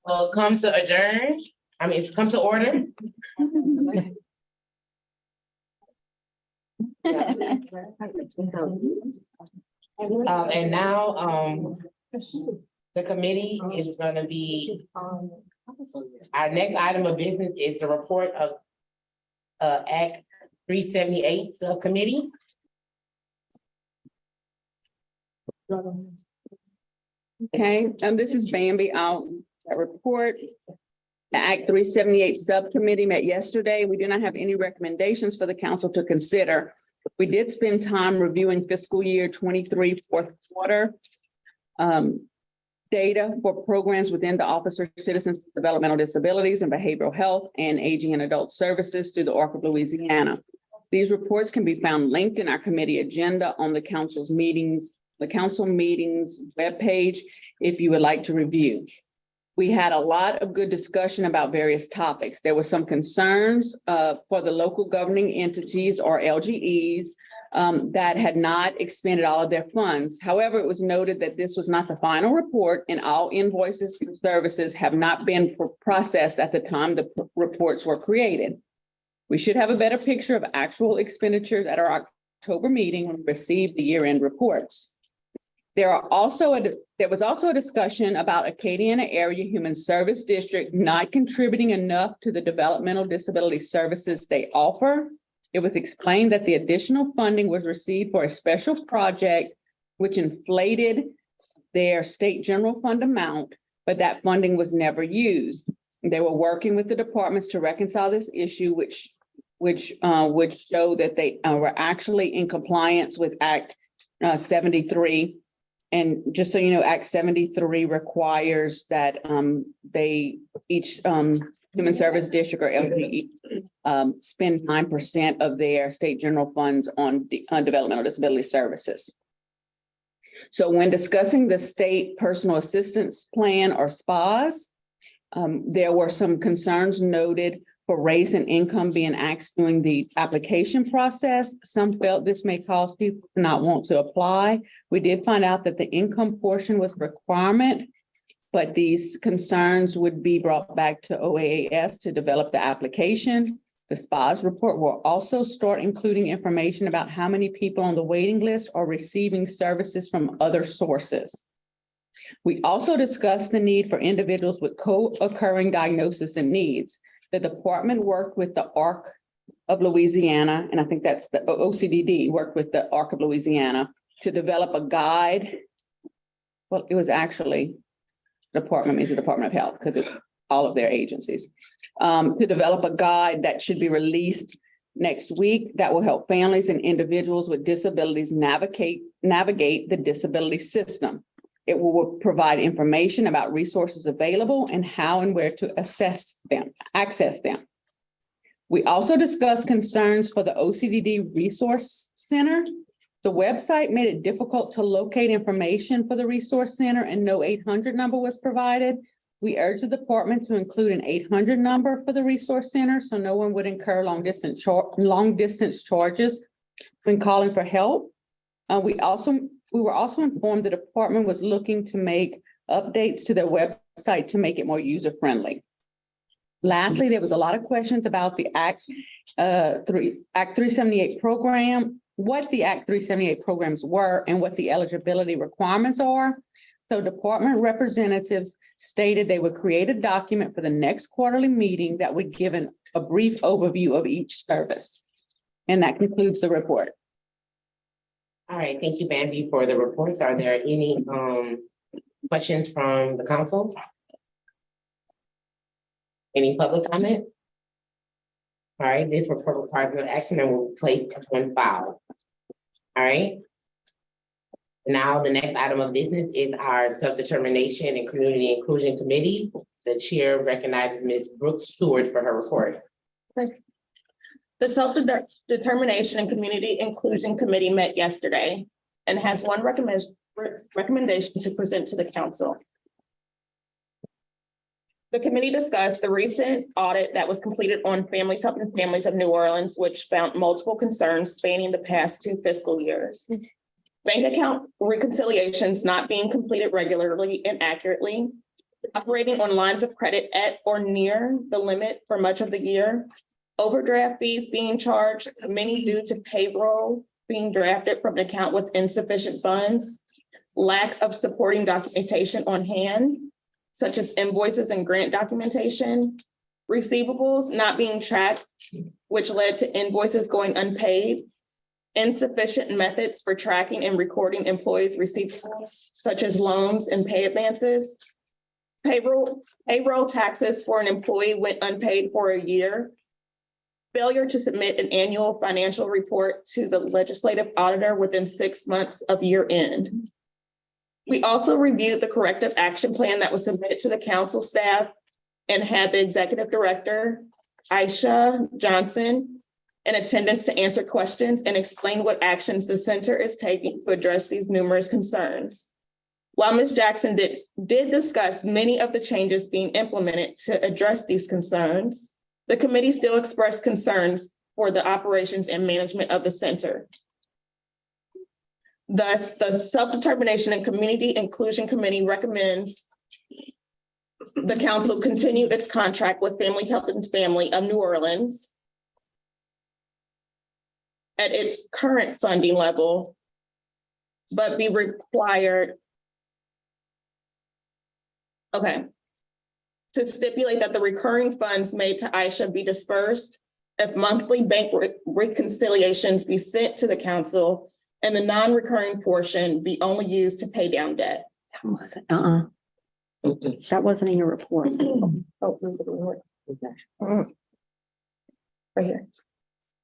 Will come to adjourn. I mean, it's come to order. And now, the committee is gonna be, our next item of business is the report of Act 378 Subcommittee. Okay, this is Bambi. I'll report. The Act 378 Subcommittee met yesterday. We do not have any recommendations for the council to consider. We did spend time reviewing fiscal year 23 fourth quarter data for programs within the Office for Citizens with Developmental Disabilities and Behavioral Health and Aging and Adult Services through the ARC of Louisiana. These reports can be found linked in our committee agenda on the council meetings webpage if you would like to review. We had a lot of good discussion about various topics. There were some concerns for the local governing entities or LGEs that had not expended all of their funds. However, it was noted that this was not the final report and all invoices for services have not been processed at the time the reports were created. We should have a better picture of actual expenditures at our October meeting when we receive the year-end reports. There was also a discussion about Acadiana Area Human Service District not contributing enough to the developmental disability services they offer. It was explained that the additional funding was received for a special project which inflated their state general fund amount, but that funding was never used. They were working with the departments to reconcile this issue, which would show that they were actually in compliance with Act 73. And just so you know, Act 73 requires that each human service district or LGE spend 9% of their state general funds on developmental disability services. So when discussing the state personal assistance plan or SPAS, there were some concerns noted for race and income being asked during the application process. Some felt this may cause people to not want to apply. We did find out that the income portion was a requirement, but these concerns would be brought back to OAAS to develop the application. The SPAS report will also start including information about how many people on the waiting list are receiving services from other sources. We also discussed the need for individuals with co-occurring diagnosis and needs. The department worked with the ARC of Louisiana, and I think that's the OCDD worked with the ARC of Louisiana to develop a guide. Well, it was actually department means the Department of Health because it's all of their agencies, to develop a guide that should be released next week that will help families and individuals with disabilities navigate the disability system. It will provide information about resources available and how and where to access them. We also discussed concerns for the OCDD Resource Center. The website made it difficult to locate information for the Resource Center and no 800 number was provided. We urge the department to include an 800 number for the Resource Center so no one would incur long distance charges when calling for help. We were also informed the department was looking to make updates to their website to make it more user-friendly. Lastly, there was a lot of questions about the Act 378 program, what the Act 378 programs were and what the eligibility requirements are. So department representatives stated they would create a document for the next quarterly meeting that would give a brief overview of each service. And that concludes the report. All right, thank you, Bambi, for the reports. Are there any questions from the council? Any public comment? All right, this report requires no action and will be placed on file. All right. Now, the next item of business is our Self-Determination and Community Inclusion Committee. The chair recognizes Ms. Brooke Stewart for her report. The Self-Determination and Community Inclusion Committee met yesterday and has one recommendation to present to the council. The committee discussed the recent audit that was completed on Families Helping Families of New Orleans, which found multiple concerns spanning the past 2 fiscal years. Bank account reconciliations not being completed regularly and accurately, operating on lines of credit at or near the limit for much of the year, overdraft fees being charged, many due to payroll being drafted from an account with insufficient funds, lack of supporting documentation on hand, such as invoices and grant documentation, receivables not being tracked, which led to invoices going unpaid, insufficient methods for tracking and recording employees' receivables, such as loans and pay advances, payroll taxes for an employee went unpaid for a year, failure to submit an annual financial report to the legislative auditor within 6 months of year end. We also reviewed the corrective action plan that was submitted to the council staff and had the executive director, Aisha Johnson, in attendance to answer questions and explain what actions the center is taking to address these numerous concerns. While Ms. Jackson did discuss many of the changes being implemented to address these concerns, the committee still expressed concerns for the operations and management of the center. Thus, the Self-Determination and Community Inclusion Committee recommends the council continue its contract with Family Helping Family of New Orleans at its current funding level, but be required to stipulate that the recurring funds made to Aisha be dispersed if monthly bank reconciliations be sent to the council and the non-recurring portion be only used to pay down debt. That wasn't in your report. Right here.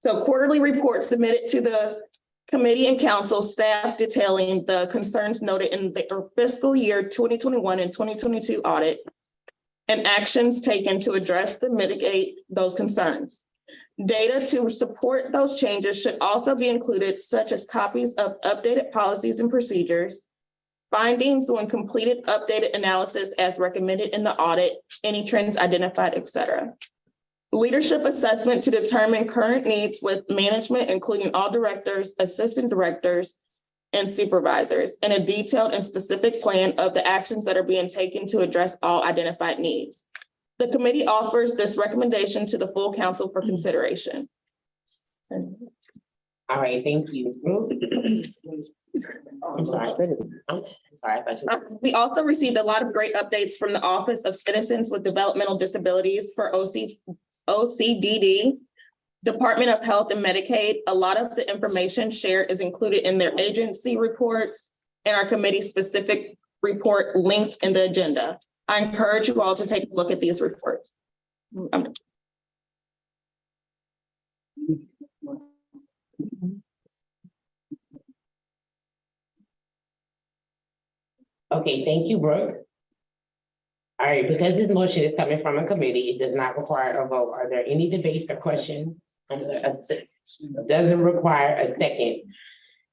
So quarterly reports submitted to the committee and council staff detailing the concerns noted in the fiscal year 2021 and 2022 audit and actions taken to address and mitigate those concerns. Data to support those changes should also be included, such as copies of updated policies and procedures, findings when completed updated analysis as recommended in the audit, any trends identified, etc. Leadership assessment to determine current needs with management, including all directors, assistant directors, and supervisors, and a detailed and specific plan of the actions that are being taken to address all identified needs. The committee offers this recommendation to the full council for consideration. All right, thank you. I'm sorry. I'm sorry. We also received a lot of great updates from the Office of Citizens with Developmental Disabilities for OCDD, Department of Health and Medicaid. A lot of the information shared is included in their agency reports and our committee specific report linked in the agenda. I encourage you all to take a look at these reports. Okay, thank you, Brooke. All right, because this motion is coming from a committee, it does not require a vote. Are there any debates or questions? I'm sorry, doesn't require a second.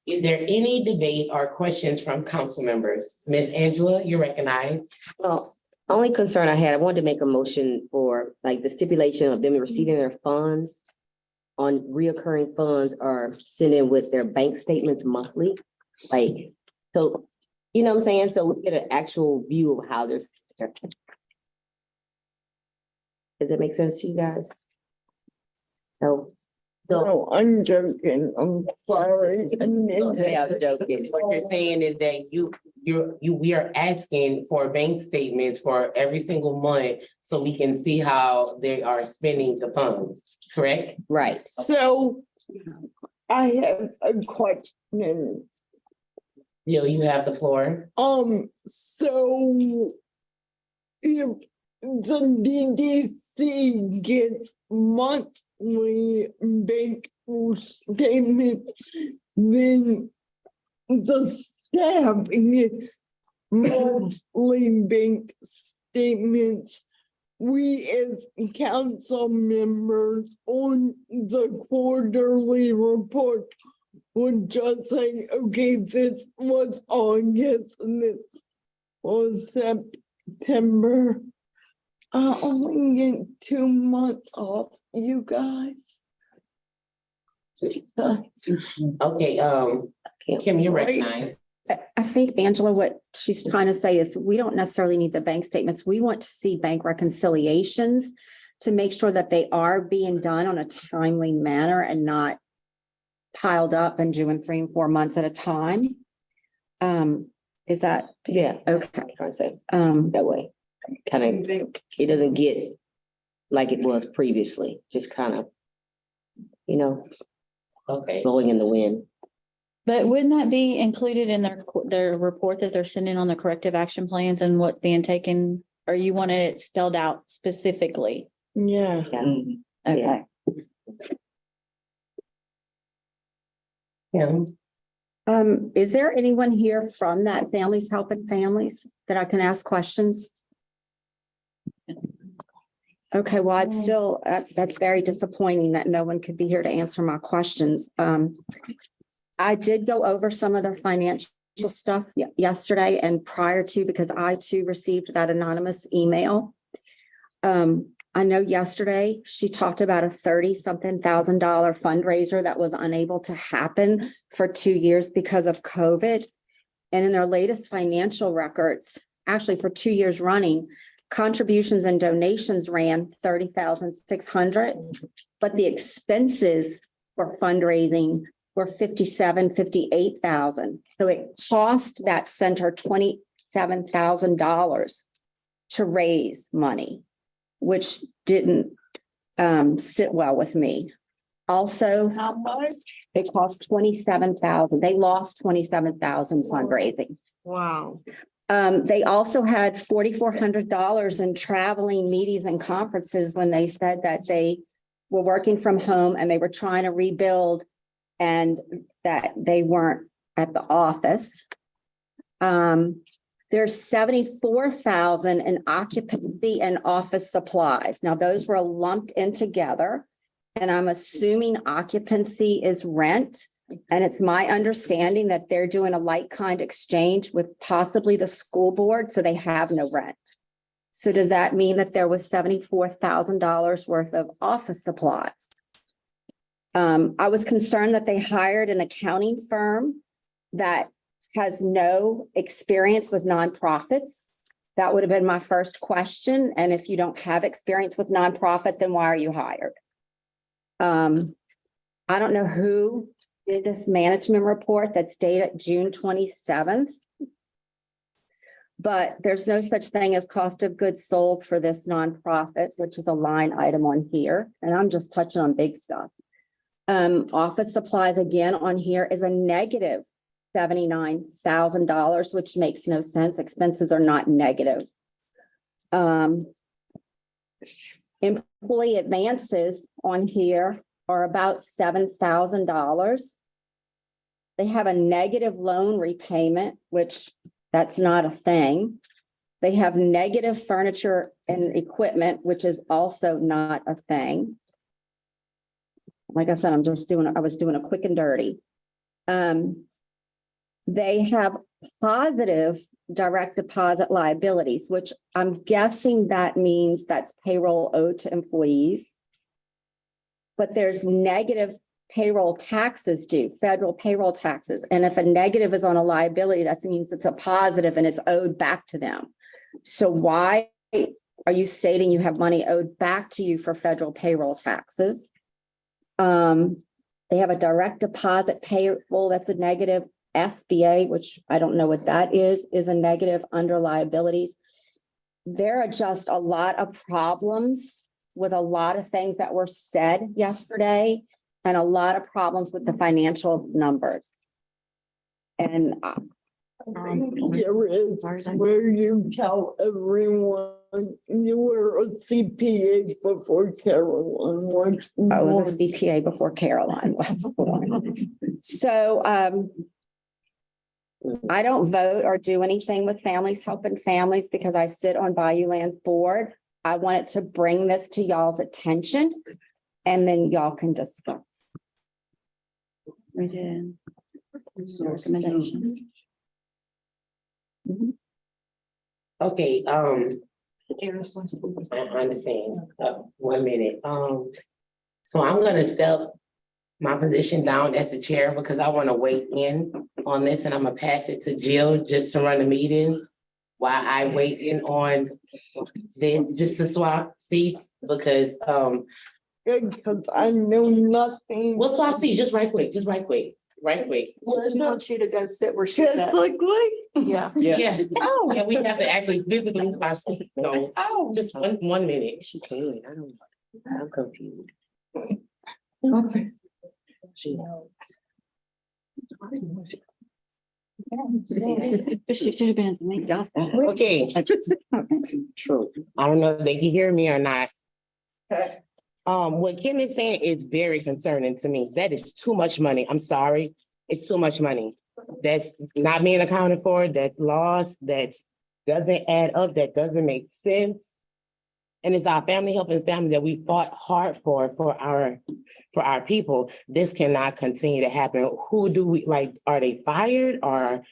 Is there any debate or questions from council members? Ms. Angela, you're recognized. Well, only concern I had, I wanted to make a motion for like the stipulation of them receiving their funds on reoccurring funds or sending with their bank statements monthly. Like, so, you know what I'm saying? So we get an actual view of how there's. Does that make sense to you guys? So. No, I'm joking. I'm sorry. Okay, I'm joking. What you're saying is that we are asking for bank statements for every single month so we can see how they are spending the funds, correct? Right. So I have a question. You have the floor. So if the DDC gets monthly bank statements, then the staff gets monthly bank statements. We as council members on the quarterly report would just say, okay, this was August and this was September. I only get 2 months off, you guys. Okay, Kim, you're recognized. I think, Angela, what she's trying to say is we don't necessarily need the bank statements. We want to see bank reconciliations to make sure that they are being done on a timely manner and not piled up and due in 3 and 4 months at a time. Is that? Yeah, Okay. trying to say Um, that way. Kind of, it doesn't get like it was previously, just kind of, you know, Okay. blowing in the wind. But wouldn't that be included in their report that they're sending on the corrective action plans and what's being taken? Or you want it spelled out specifically? Yeah. Okay. Yeah. Is there anyone here from that Families Helping Families that I can ask questions? Okay, well, it's still, that's very disappointing that no one could be here to answer my questions. I did go over some of the financial stuff yesterday and prior to, because I too received that anonymous email. I know yesterday she talked about a $30-something thousand fundraiser that was unable to happen for 2 years because of COVID. And in their latest financial records, actually for 2 years running, contributions and donations ran $30,600, but the expenses for fundraising were $58,000. So it cost that center $27,000 to raise money, which didn't sit well with me. Also, how much? It cost $27,000. They lost $27,000 fundraising. Wow. They also had $4,400 in traveling meetings and conferences when they said that they were working from home and they were trying to rebuild and that they weren't at the office. There's $74,000 in occupancy and office supplies. Now, those were lumped in together, and I'm assuming occupancy is rent. And it's my understanding that they're doing a like-kind exchange with possibly the school board, so they have no rent. So does that mean that there was $74,000 worth of office supplies? I was concerned that they hired an accounting firm that has no experience with nonprofits. That would have been my first question. And if you don't have experience with nonprofit, then why are you hired? I don't know who did this management report that's dated June 27th. But there's no such thing as cost of goods sold for this nonprofit, which is a line item on here. And I'm just touching on big stuff. Office supplies again on here is a negative $79,000, which makes no sense. Expenses are not negative. Employee advances on here are about $7,000. They have a negative loan repayment, which that's not a thing. They have negative furniture and equipment, which is also not a thing. Like I said, I was doing a quick and dirty. They have positive direct deposit liabilities, which I'm guessing that means that's payroll owed to employees. But there's negative payroll taxes due, federal payroll taxes. And if a negative is on a liability, that means it's a positive and it's owed back to them. So why are you stating you have money owed back to you for federal payroll taxes? They have a direct deposit payable that's a negative. SBA, which I don't know what that is a negative under liabilities. There are just a lot of problems with a lot of things that were said yesterday and a lot of problems with the financial numbers. And Here is where you tell everyone you were a CPA before Caroline. I was a CPA before Caroline. So I don't vote or do anything with Families Helping Families because I sit on Bayou Land's board. I wanted to bring this to y'all's attention and then y'all can discuss. We did. Recommendations. Okay, I understand. 1 minute. So I'm gonna step my position down as the chair because I want to weigh in on this and I'm gonna pass it to Jill just to run the meeting while I weigh in on then just to swap seats because, Because I know nothing. we'll swap seats just right quick. She wants you to go sit where she's at. Physically? Yeah. Yeah. Oh, and we have to actually physically swap seats. So, just one minute. She can, I'm confused. Okay. She knows. She should have been to me. Okay. True. I don't know if they can hear me or not. What Kim is saying is very concerning to me. That is too much money. I'm sorry. It's too much money. That's not being accounted for. That's lost. That doesn't add up. That doesn't make sense. And it's our family helping family that we fought hard for our people. This cannot continue to happen. Who do we like? Are they fired or?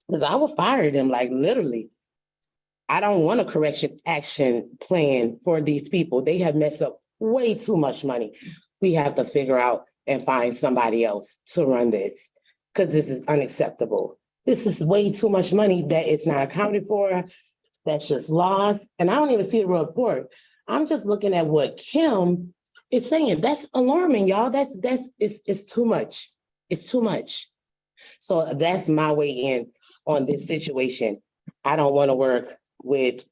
Because I would fire them like literally. I don't want a correction action plan for these people. They have messed up way too much money. We have to figure out and find somebody else to run this because this is unacceptable. This is way too much money that it's not accounted for. That's just lost. And I don't even see the report. I'm just looking at what Kim is saying. That's alarming, y'all. It's too much. It's too much. So that's my way in on this situation. I don't want to work with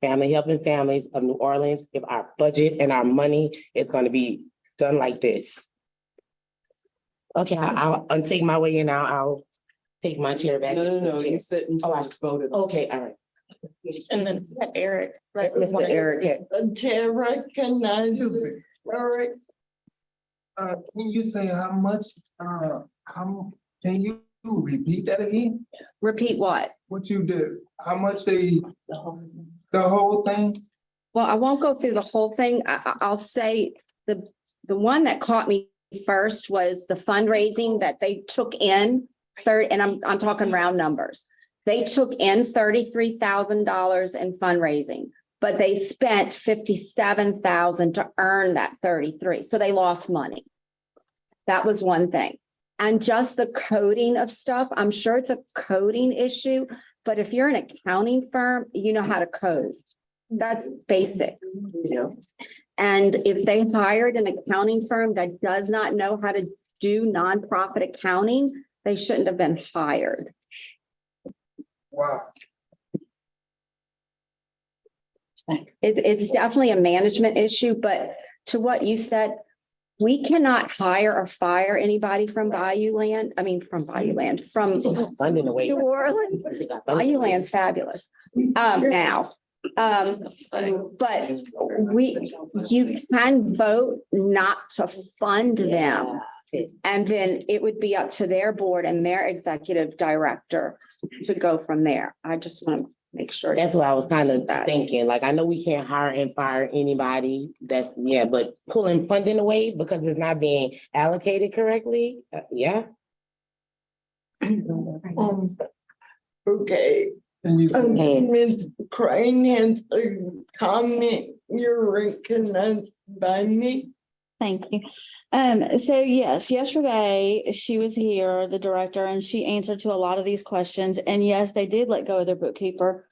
Family Helping Families of New Orleans if our budget and our money is going to be done like this. Okay, I'll take my way in. I'll take my chair back. No, you sit until it's voted. Okay, all right. And then Eric, right? Mr. Eric, The chair recognizes Eric. Can you say how much, can you repeat that again? Repeat what? What you did, how much the whole thing? Well, I won't go through the whole thing. I'll say the one that caught me first was the fundraising that they took in and I'm talking round numbers. They took in $33,000 in fundraising, but they spent $57,000 to earn that 33. So they lost money. That was one thing. And just the coding of stuff, I'm sure it's a coding issue, but if you're an accounting firm, you know how to code. That's basic. And if they hired an accounting firm that does not know how to do nonprofit accounting, they shouldn't have been hired. Wow. It's definitely a management issue, but to what you said, we cannot hire or fire anybody from Bayou Land. I mean, from Funding away. New Orleans. Bayou Land's fabulous. Now. But you can vote not to fund them. And then it would be up to their board and their executive director to go from there. I just want to make sure. That's what I was kind of thinking. Like, I know we can't hire and fire anybody. But pulling funding away because it's not being allocated correctly. Yeah. Okay. Ms. Crane has a comment. You're recognized by me. Thank you. So yes, yesterday she was here, the director, and she answered to a lot of these questions. And yes, they did let go of their bookkeeper.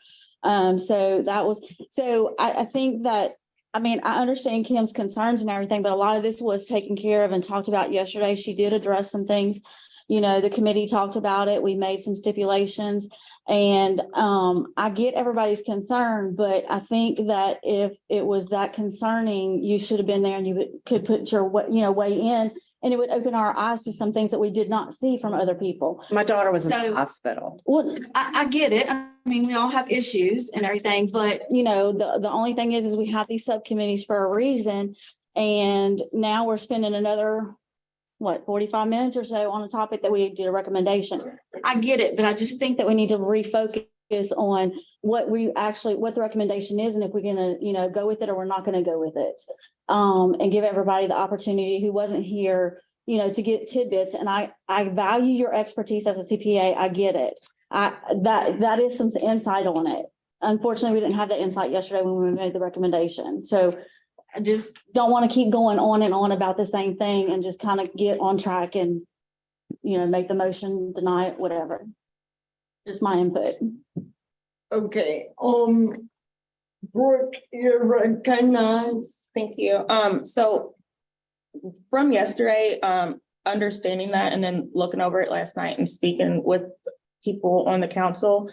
So I think that, I mean, I understand Kim's concerns and everything, but a lot of this was taken care of and talked about yesterday. She did address some things. You know, the committee talked about it. We made some stipulations. And I get everybody's concern, but I think that if it was that concerning, you should have been there and you could put your, weigh in, and it would open our eyes to some things that we did not see from other people. My daughter was in the hospital. Well, I get it. I mean, we all have issues and everything, but the only thing is we have these subcommittees for a reason. And now we're spending another 45 minutes or so on a topic that we did a recommendation. I get it, but I just think that we need to refocus on what the recommendation is, and if we're gonna, go with it or we're not gonna go with it. And give everybody the opportunity who wasn't here, to get tidbits. And I value your expertise as a CPA. I get it. That is some insight on it. Unfortunately, we didn't have that insight yesterday when we made the recommendation. So I just don't want to keep going on and on about the same thing and just kind of get on track and, you know, make the motion, deny it, whatever. Just my input. Okay, Brooke, you're recognized. Thank you. So from yesterday, understanding that and then looking over it last night and speaking with people on the council,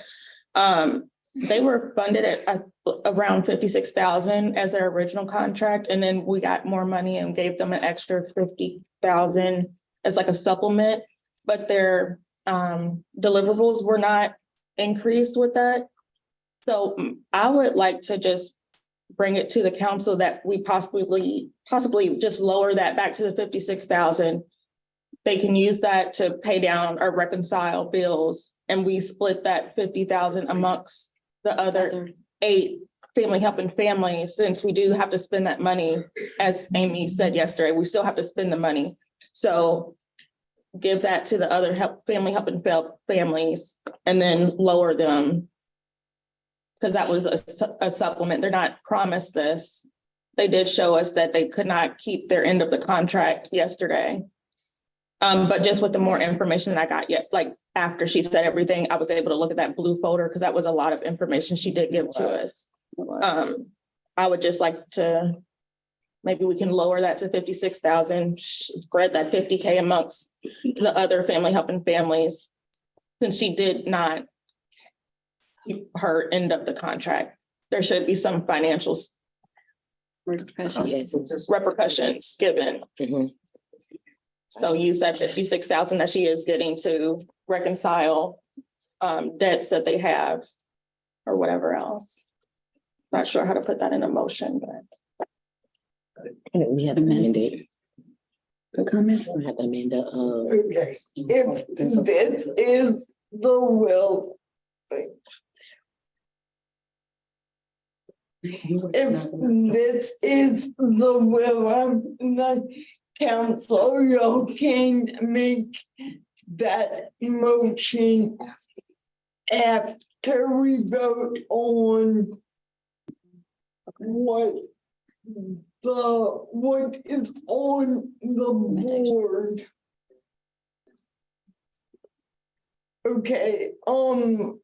they were funded at around 56,000 as their original contract. And then we got more money and gave them an extra 50,000 as like a supplement, but their deliverables were not increased with that. So I would like to just bring it to the council that we possibly just lower that back to the 56,000. They can use that to pay down or reconcile bills, and we split that 50,000 amongst the other 8 family helping families, since we do have to spend that money, as Amy said yesterday, we still have to spend the money. So give that to the other family helping families and then lower them. Because that was a supplement. They're not promised this. They did show us that they could not keep their end of the contract yesterday. But just with the more information that I got yet, like after she said everything, I was able to look at that blue folder because that was a lot of information she did give to us. I would just like to, maybe we can lower that to 56,000, spread that 50K amongst the other family helping families, since she did not keep her end of the contract. There should be some financial repercussions given. So use that 56,000 that she is getting to reconcile debts that they have or whatever else. Not sure how to put that in a motion, but. We have amended. Good comment. We have amended. Okay, if this is the will. If this is the will of the council, you can make that motion after we vote on what is on the board. Okay, I'm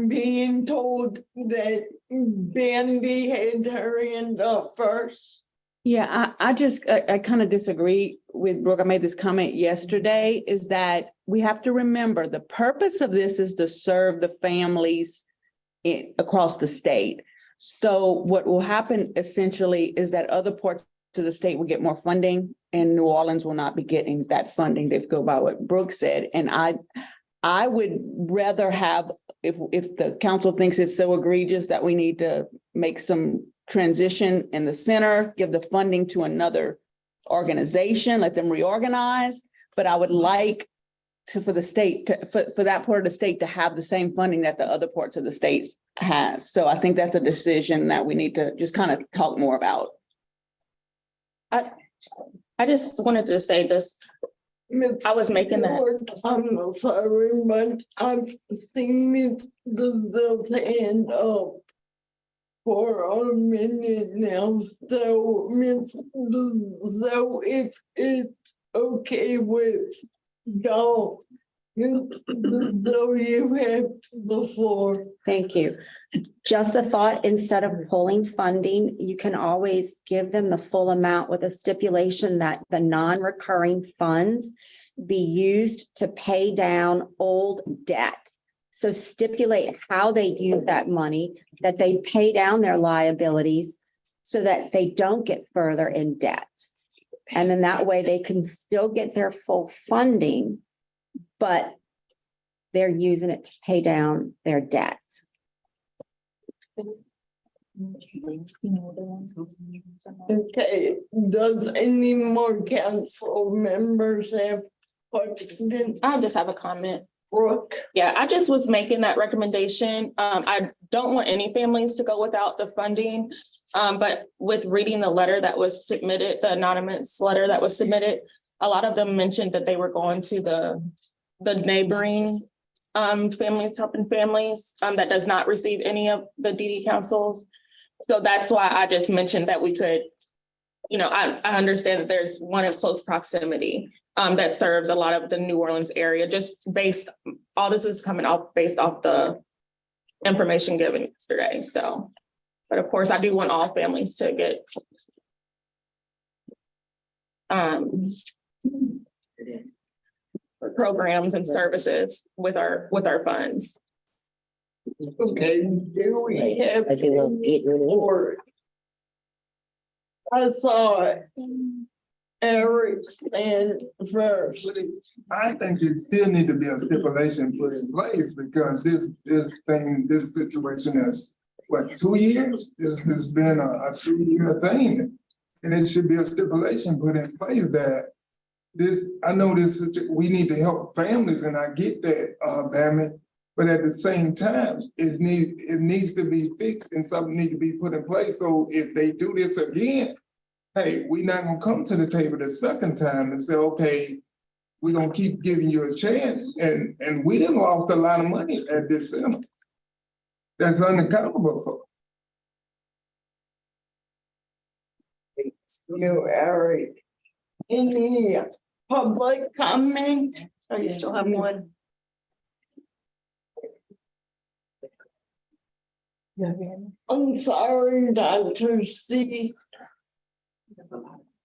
being told that Bambi had her hand up first. Yeah, I kind of disagree with Brooke. I made this comment yesterday, is that we have to remember the purpose of this is to serve the families across the state. So what will happen essentially is that other parts of the state will get more funding and New Orleans will not be getting that funding. They go by what Brooke said. And I would rather have, if the council thinks it's so egregious that we need to make some transition in the center, give the funding to another organization, let them reorganize. But I would like for the state, for that part of the state to have the same funding that the other parts of the state has. So I think that's a decision that we need to just kind of talk more about. I just wanted to say this. I was making that. I'm sorry, but I've seen Ms. Brazil's hand up for a minute now. So Ms. Brazil, if it's okay with y'all, Ms. Brazil, you have the floor. Thank you. Just a thought, instead of pulling funding, you can always give them the full amount with a stipulation that the non-recurring funds be used to pay down old debt. So stipulate how they use that money, that they pay down their liabilities so that they don't get further in debt. And then that way they can still get their full funding, but they're using it to pay down their debt. Okay, does any more council members have questions? I just have a comment. Brooke? Yeah, I just was making that recommendation. I don't want any families to go without the funding. But with reading the letter that was submitted, the anonymous letter that was submitted, a lot of them mentioned that they were going to the neighboring families helping families that does not receive any of the DD councils. So that's why I just mentioned that we could, I understand that there's one in close proximity that serves a lot of the New Orleans area, just all this is coming off based off the information given yesterday, so. But of course, I do want all families to get programs and services with our funds. Okay, do we have? Like they won't get rid of it. I saw it. Eric and first. I think it still need to be a stipulation put in place because this situation is, what, 2 years? This has been a 2-year thing. And it should be a stipulation put in place that we need to help families and I get that, Bammy. But at the same time, it needs to be fixed and something needs to be put in place. So if they do this again, hey, we're not gonna come to the table the second time and say, okay, we're gonna keep giving you a chance. And we done lost a lot of money at this center. That's unaccountable for. You, Eric. Any public comment? Oh, you still have one? I'm sorry, Dr. C.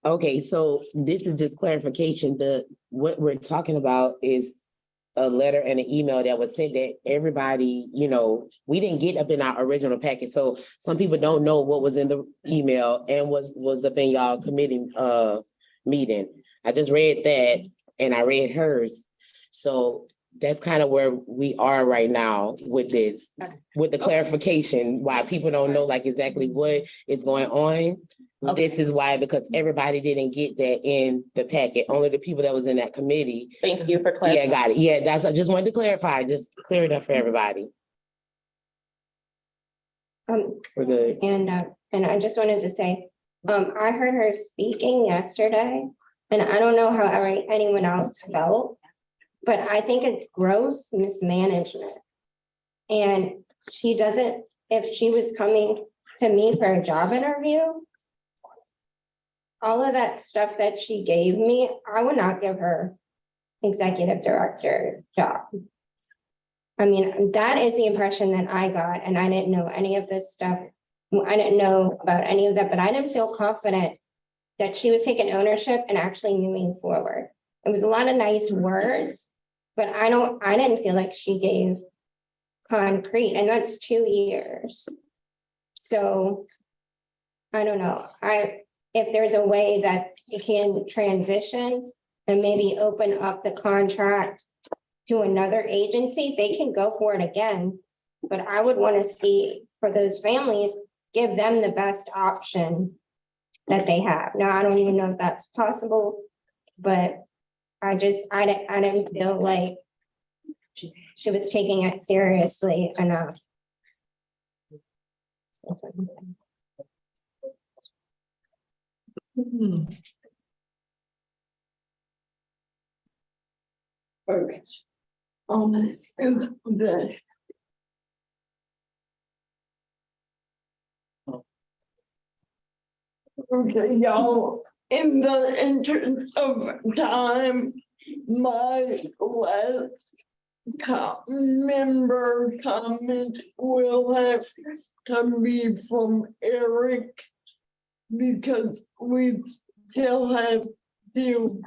Okay, so this is just clarification. What we're talking about is a letter and an email that was sent that everybody, we didn't get up in our original packet. So some people don't know what was in the email and was up in y'all committee meeting. I just read that and I read hers. So that's kind of where we are right now with this, with the clarification, why people don't know like exactly what is going on. Okay. This is why, because everybody didn't get that in the packet, only the people that was in that committee. Thank you for Yeah, clarifying. got it. Yeah, I just wanted to clarify, just clear it up for everybody. We're good. And I just wanted to say, I heard her speaking yesterday, and I don't know how anyone else felt, but I think it's gross mismanagement. And if she was coming to me for a job interview, all of that stuff that she gave me, I would not give her executive director job. I mean, that is the impression that I got, and I didn't know any of this stuff. I didn't know about any of that, but I didn't feel confident that she was taking ownership and actually moving forward. It was a lot of nice words, but I didn't feel like she gave concrete, and that's 2 years. So I don't know. If there's a way that it can transition and maybe open up the contract to another agency, they can go for it again. But I would want to see for those families, give them the best option that they have. Now, I don't even know if that's possible, but I didn't feel like she was taking it seriously enough. Okay. Is the. Okay, y'all, in the interest of time, my last member comment will have to be from Eric, because we still have to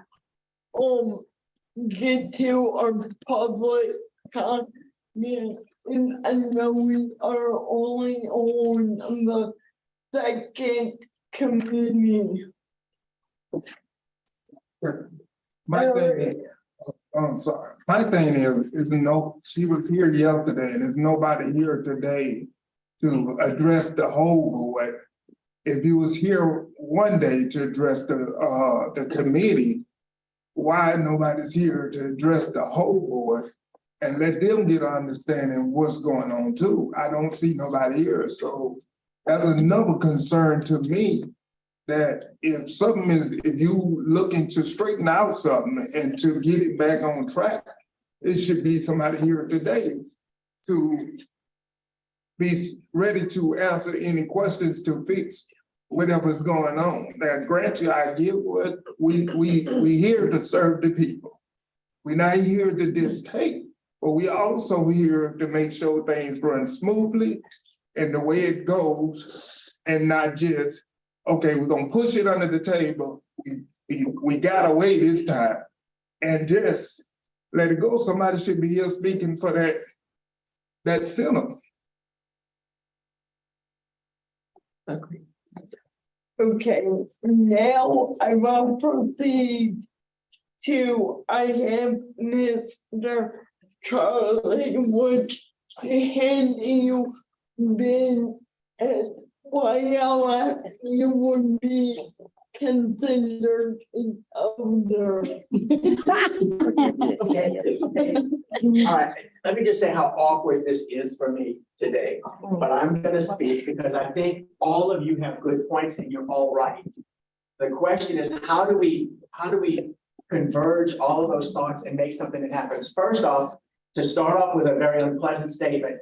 get to our public comment. And I know we are only on the second committee. My thing, I'm sorry, my thing is she was here yesterday and there's nobody here today to address the whole board. If you was here one day to address the committee, why nobody's here to address the whole board and let them get an understanding what's going on too? I don't see nobody here, so that's another concern to me, that if you looking to straighten out something and to get it back on track, it should be somebody here today to be ready to answer any questions to fix whatever's going on. Now, grant you, I get what we here to serve the people. We're not here to dictate, but we also here to make sure things run smoothly and the way it goes, and not just, okay, we're gonna push it under the table. We got away this time and just let it go. Somebody should be here speaking for that center. Okay, now I will proceed to, I have Mr. Charlie Wood handing you then as well as you would be considered an elder. All right, let me just say how awkward this is for me today, but I'm gonna speak because I think all of you have good points and you're all right. The question is, how do we converge all of those thoughts and make something that happens? First off, to start off with a very unpleasant statement.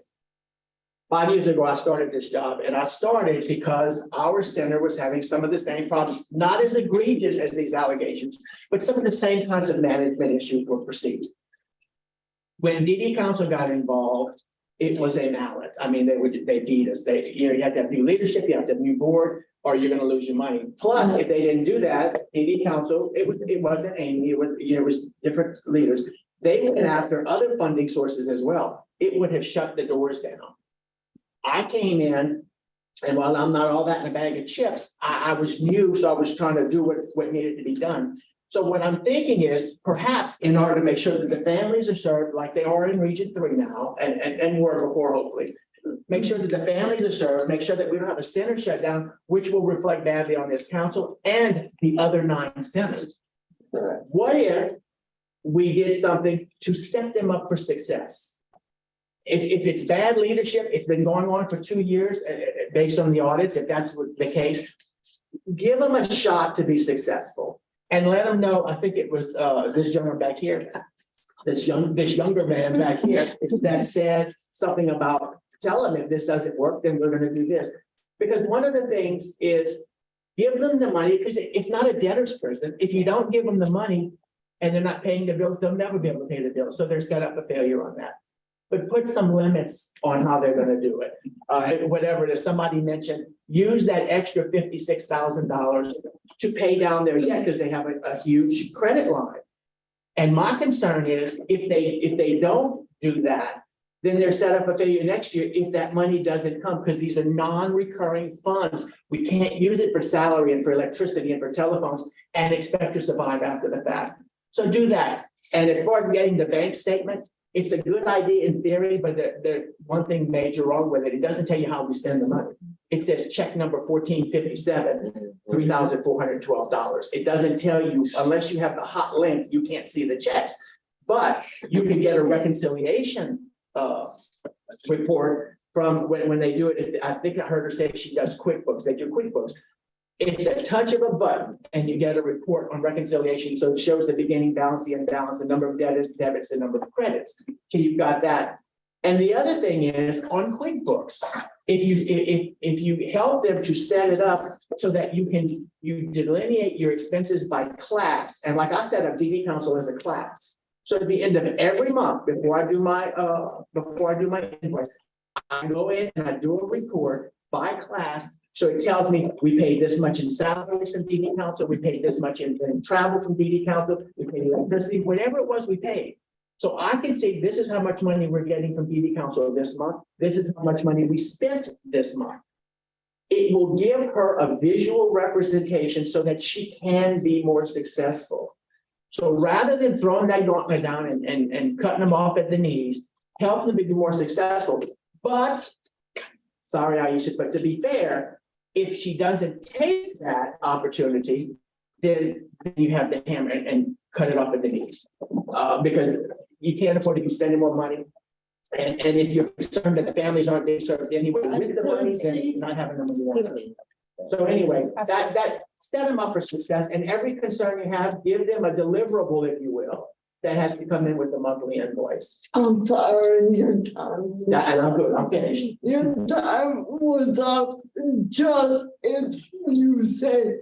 5 years ago, I started this job, and I started because our center was having some of the same problems, not as egregious as these allegations, but some of the same kinds of management issues were perceived. When DD Council got involved, it was a mallet. I mean, they beat us. You had to have new leadership, you have to have new board, or you're gonna lose your money. Plus, if they didn't do that, DD Council, it wasn't Amy, it was different leaders. They went after other funding sources as well. It would have shut the doors down. I came in, and while I'm not all that in a bag of chips, I was new, so I was trying to do what needed to be done. So what I'm thinking is, perhaps in order to make sure that the families are served like they are in Region 3 now, and were before, hopefully, make sure that the families are served, make sure that we don't have a center shut down, which will reflect badly on this council and the other 9 centers. What if we did something to set them up for success? If it's bad leadership, it's been going on for 2 years, based on the audits, if that's the case, give them a shot to be successful and let them know. I think it was this gentleman back here, this younger man back here that said something about, tell them if this doesn't work, then we're going to do this. Because one of the things is give them the money, because it's not a debtor's prison. If you don't give them the money and they're not paying the bills, they'll never be able to pay the bills. So they're set up for failure on that. But put some limits on how they're gonna do it. Whatever it is, somebody mentioned, use that extra $56,000 to pay down their debt because they have a huge credit line. And my concern is if they don't do that, then they're set up for failure next year if that money doesn't come, because these are non-recurring funds. We can't use it for salary and for electricity and for telephones and expect to survive after the fact. So do that. And as far as getting the bank statement, it's a good idea in theory, but the one thing major wrong with it, it doesn't tell you how we spend the money. It says check number 1457, $3,412. It doesn't tell you, unless you have the hot link, you can't see the checks. But you can get a reconciliation report from when they do it. I think I heard her say she does QuickBooks. They do QuickBooks. It's a touch of a button and you get a report on reconciliation. So it shows the beginning balance, the end balance, the number of debits, the number of credits. So you've got that. And the other thing is on QuickBooks, if you help them to set it up so that you delineate your expenses by class. And like I set up DD Council as a class. So at the end of every month, before I do my invoice, I go in and I do a report by class. So it tells me we paid this much in salaries from DD Council, we paid this much in travel from DD Council, we paid electricity, whatever it was we paid. So I can say this is how much money we're getting from DD Council this month. This is how much money we spent this month. It will give her a visual representation so that she can be more successful. So rather than throwing that gauntlet down and cutting them off at the knees, help them to be more successful. But sorry, Aisha, but to be fair, if she doesn't take that opportunity, then you have to hammer and cut it off at the knees. Because you can't afford to be spending more money. And if you're concerned that the families aren't being served anyway with the money, then you're not having the money. So anyway, that set them up for success, and every concern you have, give them a deliverable, if you will, that has to come in with the monthly invoice. I'm sorry, your Yeah, and I'm good, I'm finished. Your time was up, just if you said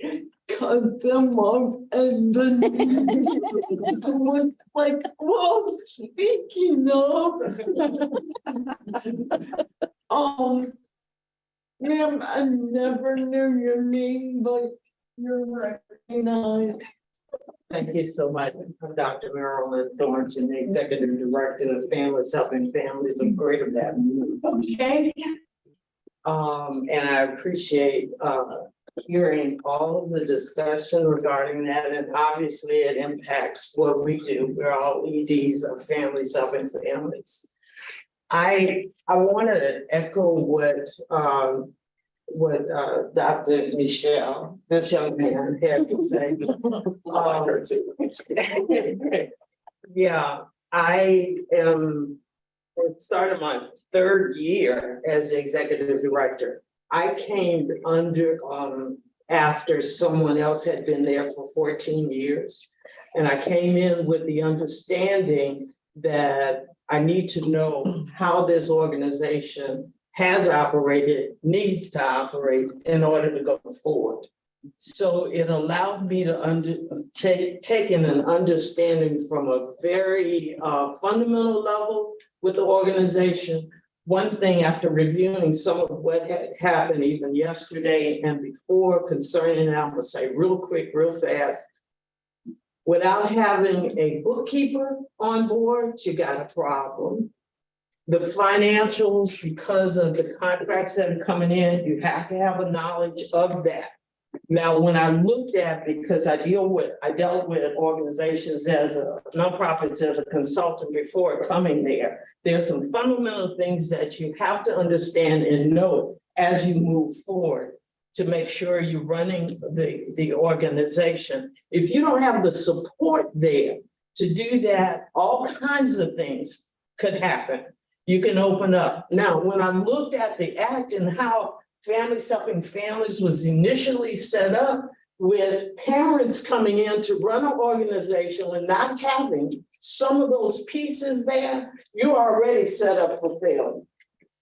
cut them off and then it was like, well, speaking of. Ma'am, I never knew your name, but you're recognized. Thank you so much. I'm Dr. Marilyn Thornton, the Executive Director of Families Helping Families of Greater Baton Rouge. Okay. And I appreciate hearing all of the discussion regarding that, and obviously it impacts what we do. We're all EDs of Families Helping Families. I want to echo what Dr. Michelle, this young man had to say. Yeah, I am started my third year as the executive director. I came under after someone else had been there for 14 years. And I came in with the understanding that I need to know how this organization has operated, needs to operate in order to go forward. So it allowed me to take in an understanding from a very fundamental level with the organization. One thing, after reviewing some of what had happened even yesterday and before concerning that, I'm gonna say real quick, real fast. Without having a bookkeeper on board, you got a problem. The financials, because of the contracts that are coming in, you have to have a knowledge of that. Now, when I looked at, because I dealt with organizations as nonprofits as a consultant before coming there, there's some fundamental things that you have to understand and know as you move forward to make sure you're running the organization. If you don't have the support there to do that, all kinds of things could happen. You can open up. Now, when I looked at the act and how Families Helping Families was initially set up with parents coming in to run an organization and not having some of those pieces there, you're already set up for failure.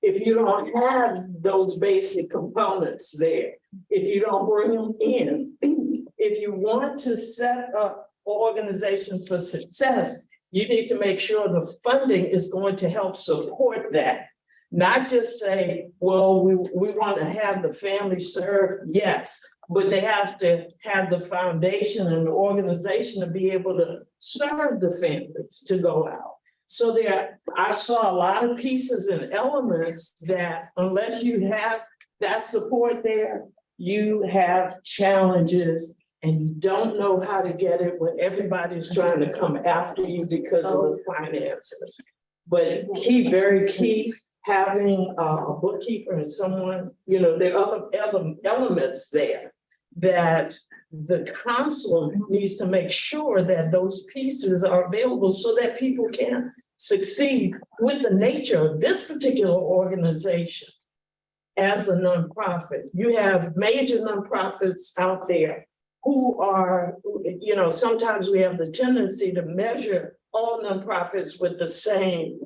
If you don't have those basic components there, if you don't bring them in, if you want to set up an organization for success, you need to make sure the funding is going to help support that. Not just say, well, we want to have the family served, yes, but they have to have the foundation and the organization to be able to serve the families to go out. So I saw a lot of pieces and elements that unless you have that support there, you have challenges and you don't know how to get it when everybody's trying to come after you because of the finances. But very key, having a bookkeeper and someone, there are other elements there that the council needs to make sure that those pieces are available so that people can succeed with the nature of this particular organization as a nonprofit. You have major nonprofits out there who are, sometimes we have the tendency to measure all nonprofits with the same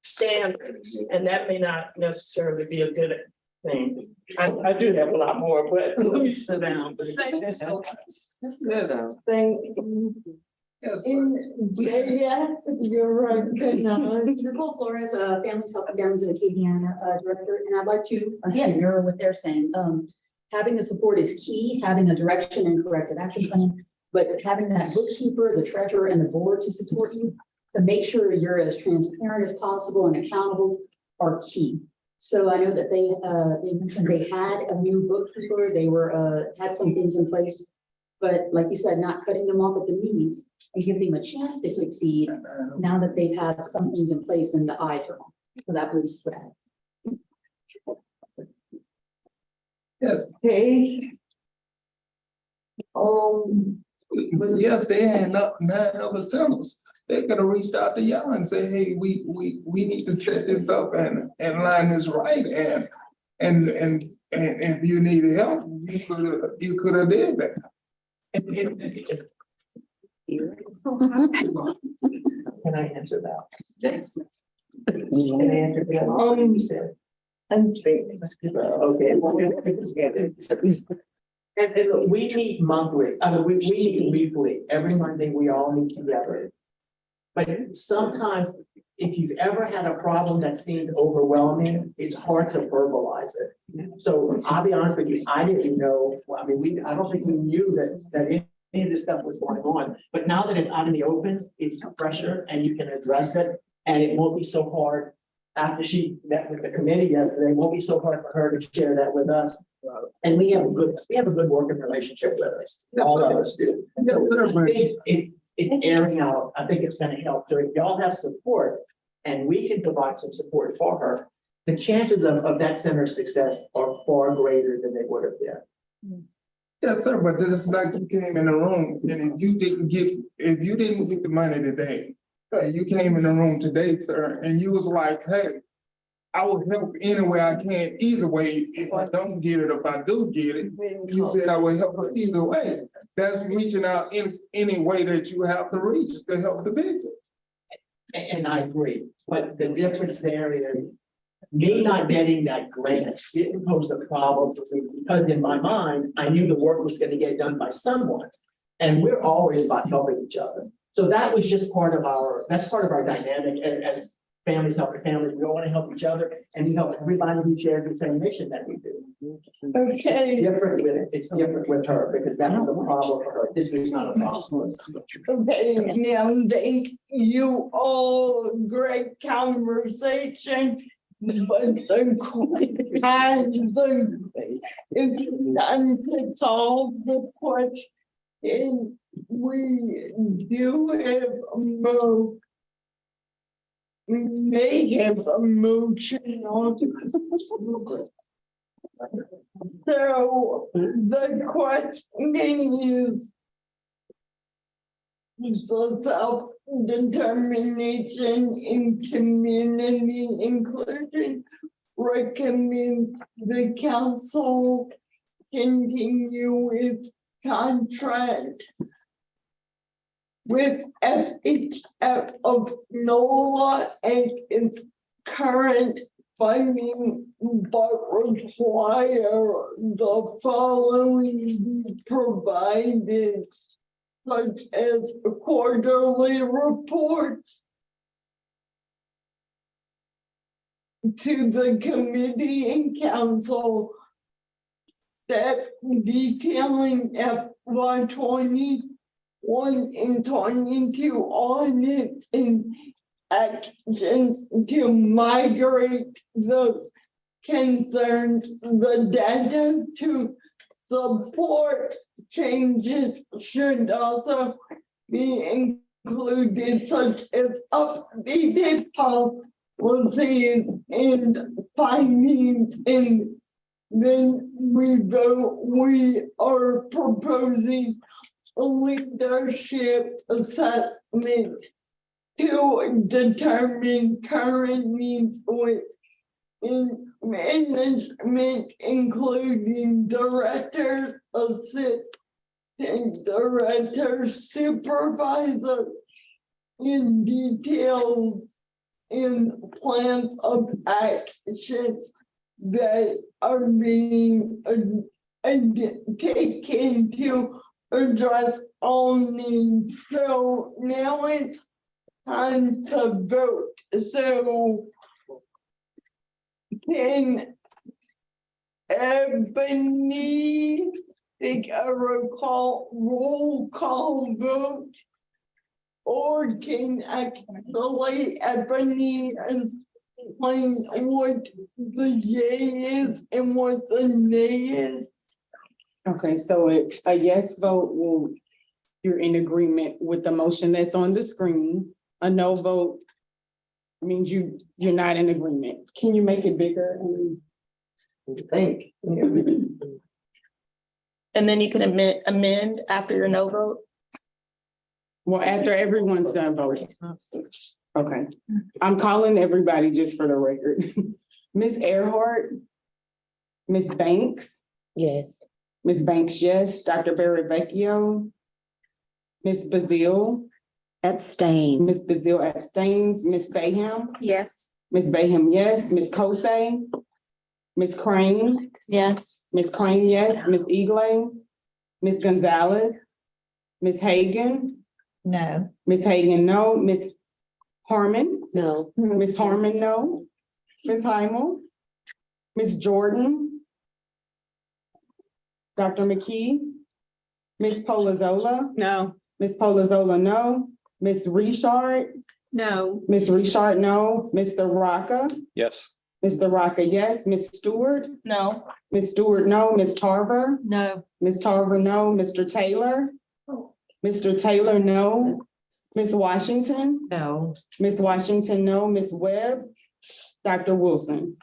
standards, and that may not necessarily be a good thing. I do have a lot more, but let me sit down. Thank you. Yeah, you're right. Nicole Flores, Families Helping Families in Acadiana Director, and I'd like to, again, mirror what they're saying. Having the support is key, having a direction and corrective action plan, but having that bookkeeper, the treasurer, and the board to support you to make sure you're as transparent as possible and accountable are key. So I know that they mentioned they had a new bookkeeper, they had some things in place, but like you said, not cutting them off at the knees and giving them a chance to succeed now that they've had some things in place and the eyes are on. So that was what I. Yes. Hey. But yes, they had 9 other centers. They could have reached out to y'all and say, hey, we need to set this up and line this right. And if you needed help, you could have did that. Can I answer that? Yes. Can I answer that? You said. Okay. And look, we meet monthly, I mean, we meet weekly, every Monday, we all meet together. But sometimes, if you've ever had a problem that seemed overwhelming, it's hard to verbalize it. So I'll be honest with you, I didn't know, I mean, I don't think we knew that any of this stuff was going on. But now that it's out in the open, it's fresher and you can address it, and it won't be so hard. After she met with the committee yesterday, it won't be so hard for her to share that with us. And we have a good working relationship with us, all of us do. So I think it's airing out, I think it's gonna help, so if y'all have support and we can provide some support for her, the chances of that center's success are far greater than they would have been. Yes, sir, but it's like you came in the room and if you didn't get the money today, you came in the room today, sir, and you was like, hey, I will help any way I can, either way. If I don't get it, if I do get it, you said I will help her either way. That's reaching out in any way that you have to reach to help the business. And I agree, but the difference there is me not getting that grant didn't pose a problem for me because in my mind, I knew the work was gonna get done by someone. And we're always about helping each other. So that was just part of our dynamic as families helping families. We all want to help each other and we help everybody who shares the same mission that we do. Okay. It's different with her because that was a problem for her. This was not a problem. Okay, now thank you all, great conversation. But the it's time to solve the question. We do have we may have a motion on. So the question is the self-determination in community inclusion recommends the council continue with contract with FHF of NOLA and its current funding, but require the following be provided, such as quarterly reports to the committee and council, step detailing FY21 and 22 audits and actions to migrate those concerns, the data to support changes should also be included, such as updated policies and findings. And then we are proposing a leadership assessment to determine current needs within management, including directors, assistant directors, supervisors, in details in plans of actions that are being taken to address all needs. So now it's time to vote. So can Ebony take a roll call vote? Or can actually Ebony explain what the yay is and what the nay is? Okay, so a yes vote will, you're in agreement with the motion that's on the screen. A no vote means you're not in agreement. Can you make it bigger? Thank you. And then you can amend after your no vote? Well, after everyone's done voting. Okay, I'm calling everybody just for the record. Ms. Earhart, Ms. Banks? Yes. Ms. Banks, yes. Dr. Barrett Vecchio? Ms. Bazil, Abstain. Ms. Bazil abstains, Ms. Bayham, Yes. Ms. Bayham, yes, Ms. Kosei, Ms. Crane, Yes. Ms. Crane, yes, Ms. Eagles, Ms. Gonzalez, Ms. Hagan, No. Ms. Hagan, no, Ms. Harmon, No. Ms. Harmon, no, Ms. Hymal, Ms. Jordan, Dr. McKee, Ms. Polazola, No. Ms. Polazola, no, Ms. Richard, No. Ms. Richard, no, Mr. Rocca, Yes. Mr. Rocca, yes, Ms. Stewart, No. Ms. Stewart, no, Ms. Tarver, No. Ms. Tarver, no, Mr. Taylor, Mr. Taylor, no, Ms. Washington, No. Ms. Washington, no, Ms. Webb, Dr. Wilson.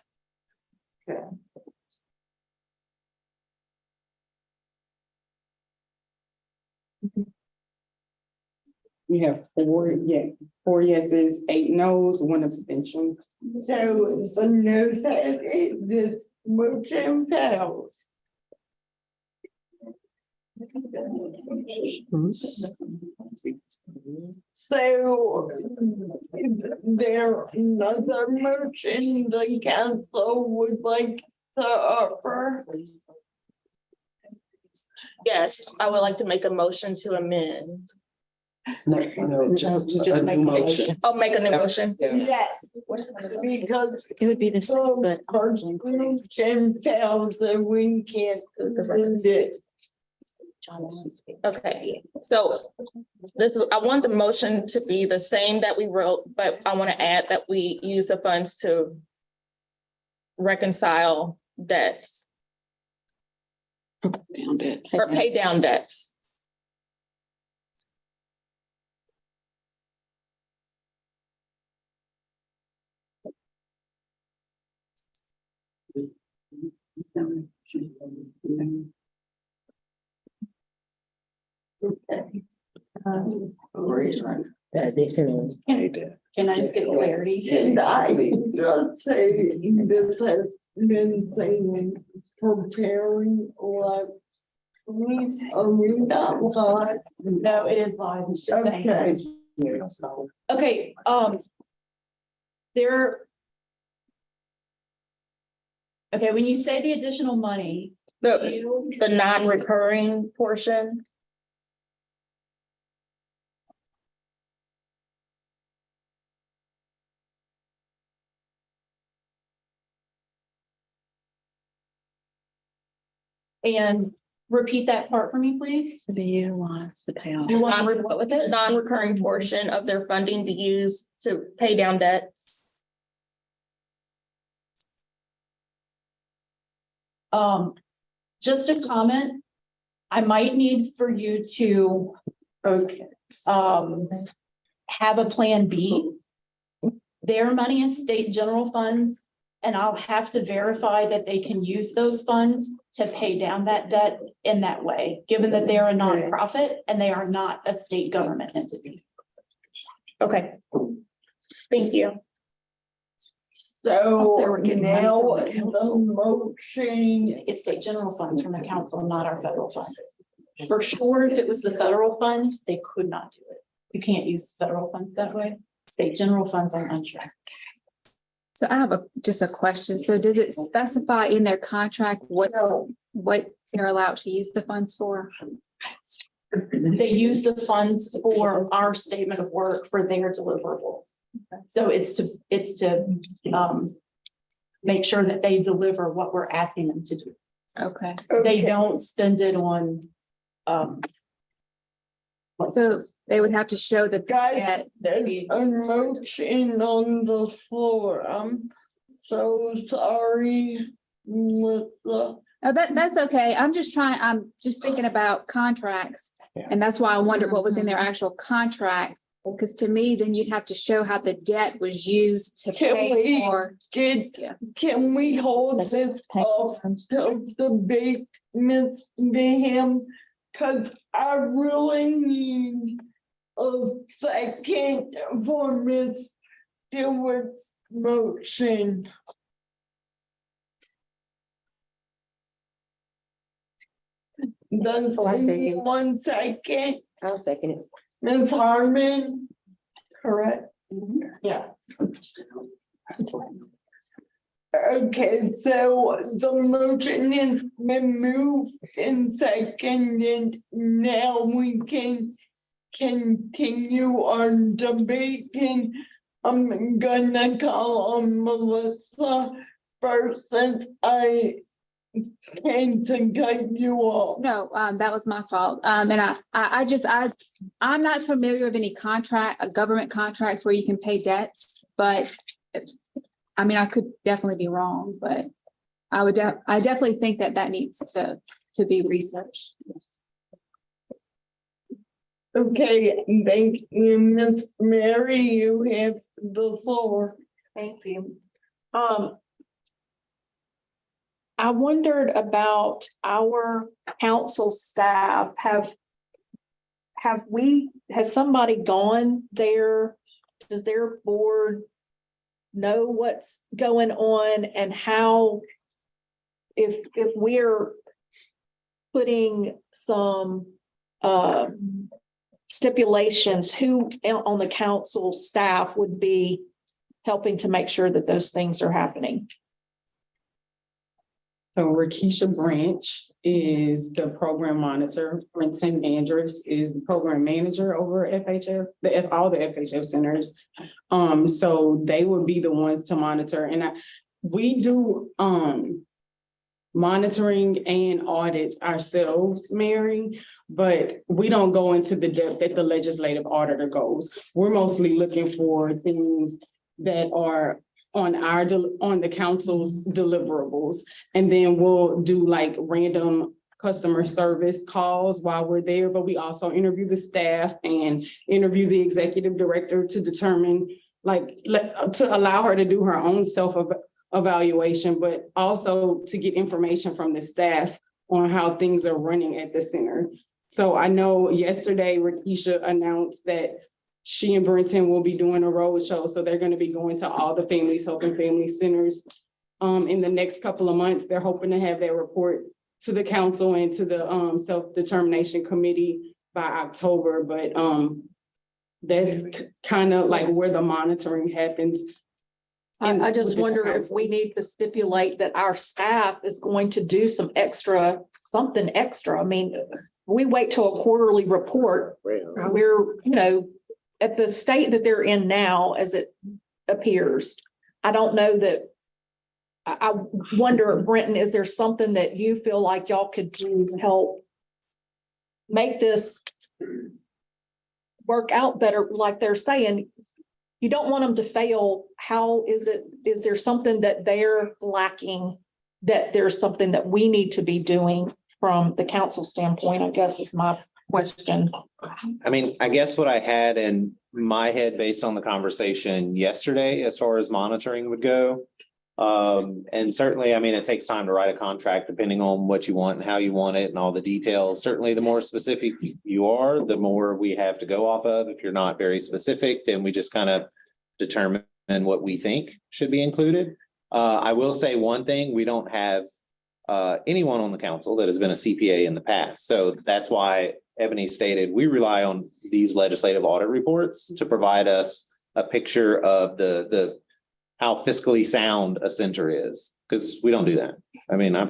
We have four yeses, 8 noes, 1 abstention. So the news that this motion fails. So is there another motion the council would like to offer? Yes, I would like to make a motion to amend. No, just a new motion. I'll make a new motion. Yes, because It would be the same, but. motion fails and we can't amend it. Okay, so I want the motion to be the same that we wrote, but I want to add that we use the funds to reconcile debts Down it. or pay down debts. Can I just get clarity? And I just say this has been saying preparing like. Are we not live? No, it is live. It's just saying. Okay. Okay, there. Okay, when you say the additional money, The non-recurring portion. and repeat that part for me, please. To be utilized to pay off. You want to, what with it? Non-recurring portion of their funding be used to pay down debts. Just a comment. I might need for you to have a plan B. Their money is state general funds, and I'll have to verify that they can use those funds to pay down that debt in that way, given that they're a nonprofit and they are not a state government entity. Okay. Thank you. So They were getting money now from the council. the motion, It's state general funds from the council, not our federal funds. For sure, if it was the federal funds, they could not do it. You can't use federal funds that way. State general funds, I'm unsure. So I have just a question. So does it specify in their contract what they're allowed to use the funds for? They use the funds for our statement of work for their deliverables. So it's to make sure that they deliver what we're asking them to do. Okay. They don't spend it on So they would have to show that. guys, there's a motion on the floor. I'm so sorry, Melissa. Oh, that's okay. I'm just thinking about contracts. And that's why I wondered what was in their actual contract. Because to me, then you'd have to show how the debt was used to pay for. Can we hold this off till the big Miss Bayham? Cause I really need a second for Miss Stewart's motion. Does anyone second? I'll second it. Ms. Harmon? Correct. Yeah. Okay, so the motion has been moved and seconded. Now we can continue our debate, and I'm gonna call on Melissa first since I came to cut you off. No, that was my fault. And I'm not familiar with any government contracts where you can pay debts, but I mean, I could definitely be wrong, but I definitely think that needs to be researched. Okay, thank you, Ms. Mary, you have the floor. Thank you. I wondered about our council staff. Has somebody gone there? Does their board know what's going on and how, if we're putting some stipulations, who on the council staff would be helping to make sure that those things are happening? So Rakesha Branch is the program monitor. Brenton Andrews is the program manager over FHF, all the FHF centers. So they would be the ones to monitor. And we do monitoring and audits ourselves, Mary, but we don't go into the depth that the legislative auditor goes. We're mostly looking for things that are on the council's deliverables. And then we'll do like random customer service calls while we're there, but we also interview the staff and interview the executive director to determine, to allow her to do her own self-evaluation, but also to get information from the staff on how things are running at the center. So I know yesterday Rakesha announced that she and Brenton will be doing a road show. So they're going to be going to all the families, helping family centers in the next couple of months. They're hoping to have their report to the council and to the self-determination committee by October. But that's kind of like where the monitoring happens. I just wonder if we need to stipulate that our staff is going to do something extra. I mean, we wait till a quarterly report. We're, at the state that they're in now, as it appears. I don't know that. I wonder, Brenton, is there something that you feel like y'all could do to help make this work out better? Like they're saying, you don't want them to fail. How is there something that they're lacking, that there's something that we need to be doing from the council standpoint, I guess is my question. I mean, I guess what I had in my head based on the conversation yesterday, as far as monitoring would go. And certainly, I mean, it takes time to write a contract depending on what you want and how you want it and all the details. Certainly, the more specific you are, the more we have to go off of. If you're not very specific, then we just kind of determine what we think should be included. I will say one thing, we don't have anyone on the council that has been a CPA in the past. So that's why Ebony stated, we rely on these legislative audit reports to provide us a picture of the how fiscally sound a center is, because we don't do that. I mean, I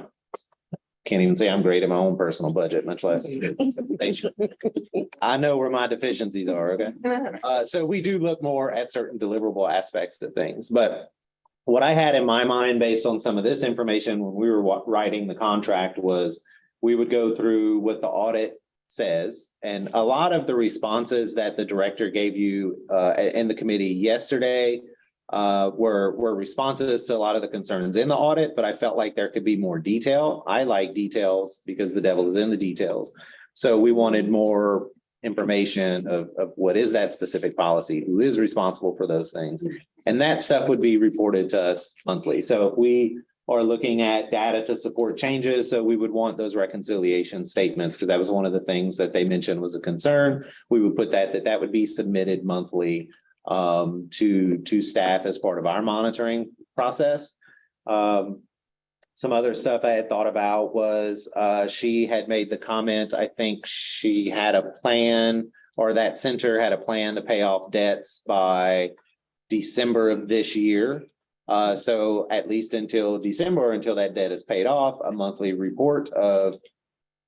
can't even say I'm great at my own personal budget, much less. I know where my deficiencies are, okay? So we do look more at certain deliverable aspects of things, but what I had in my mind based on some of this information when we were writing the contract was we would go through what the audit says, and a lot of the responses that the director gave you in the committee yesterday were responses to a lot of the concerns in the audit, but I felt like there could be more detail. I like details because the devil is in the details. So we wanted more information of what is that specific policy, who is responsible for those things. And that stuff would be reported to us monthly. So if we are looking at data to support changes, so we would want those reconciliation statements, because that was one of the things that they mentioned was a concern. We would put that would be submitted monthly to staff as part of our monitoring process. Some other stuff I had thought about was, she had made the comment, I think she had a plan, or that center had a plan to pay off debts by December of this year. So at least until December, until that debt is paid off, a monthly report of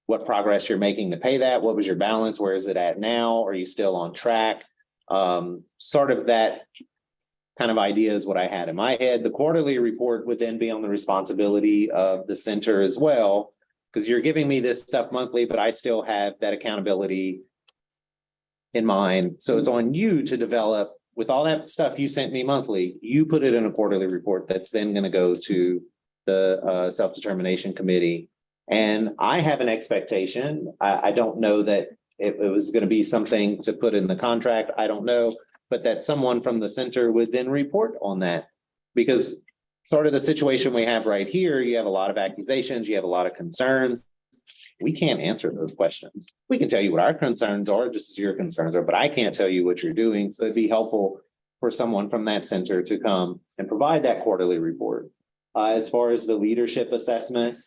what progress you're making to pay that. What was your balance? Where is it at now? Are you still on track? Sort of that kind of idea is what I had in my head. The quarterly report would then be on the responsibility of the center as well, because you're giving me this stuff monthly, but I still have that accountability in mind. So it's on you to develop, with all that stuff you sent me monthly, you put it in a quarterly report that's then going to go to the self-determination committee. And I have an expectation. I don't know that it was going to be something to put in the contract. I don't know, but that someone from the center would then report on that. Because sort of the situation we have right here, you have a lot of accusations, you have a lot of concerns. We can't answer those questions. We can tell you what our concerns are, just as your concerns are, but I can't tell you what you're doing. So it'd be helpful for someone from that center to come and provide that quarterly report. As far as the leadership assessment,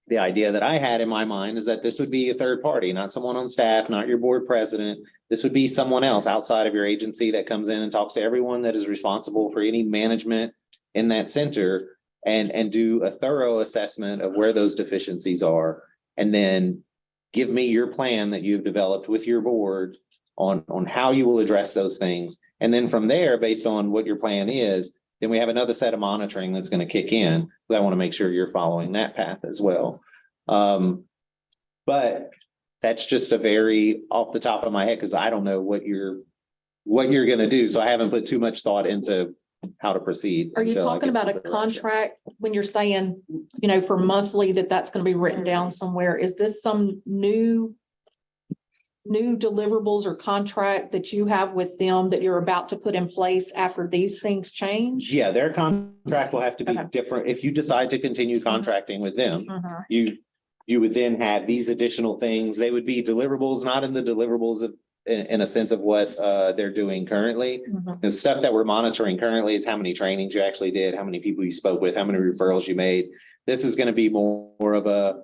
the idea that I had in my mind is that this would be a third party, not someone on staff, not your board president. This would be someone else outside of your agency that comes in and talks to everyone that is responsible for any management in that center, and do a thorough assessment of where those deficiencies are. And then give me your plan that you've developed with your board on how you will address those things. And then from there, based on what your plan is, then we have another set of monitoring that's going to kick in. I want to make sure you're following that path as well. But that's just a very off the top of my head, because I don't know what you're going to do. So I haven't put too much thought into how to proceed. Are you until I talking get about to a the direction. contract when you're saying, for monthly, that's going to be written down somewhere? Is this some new deliverables or contract that you have with them that you're about to put in place after these things change? Yeah, their contract will have to be Okay. different. If you decide to continue contracting with them, you would then have these additional things. They would be deliverables, not in the deliverables of, in a sense of what they're doing currently. The stuff that we're monitoring currently is how many trainings you actually did, how many people you spoke with, how many referrals you made. This is going to be more of a,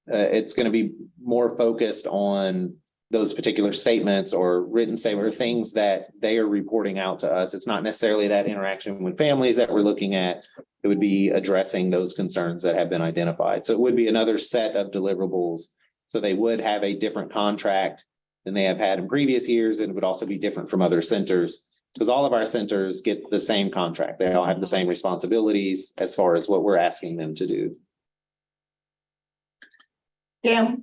it's going to be more focused on those particular statements or written statement or things that they are reporting out to us. It's not necessarily that interaction with families that we're looking at. It would be addressing those concerns that have been identified. So it would be another set of deliverables. So they would have a different contract than they have had in previous years, and it would also be different from other centers, because all of our centers get the same contract. They all have the same responsibilities as far as what we're asking them to do. Yeah.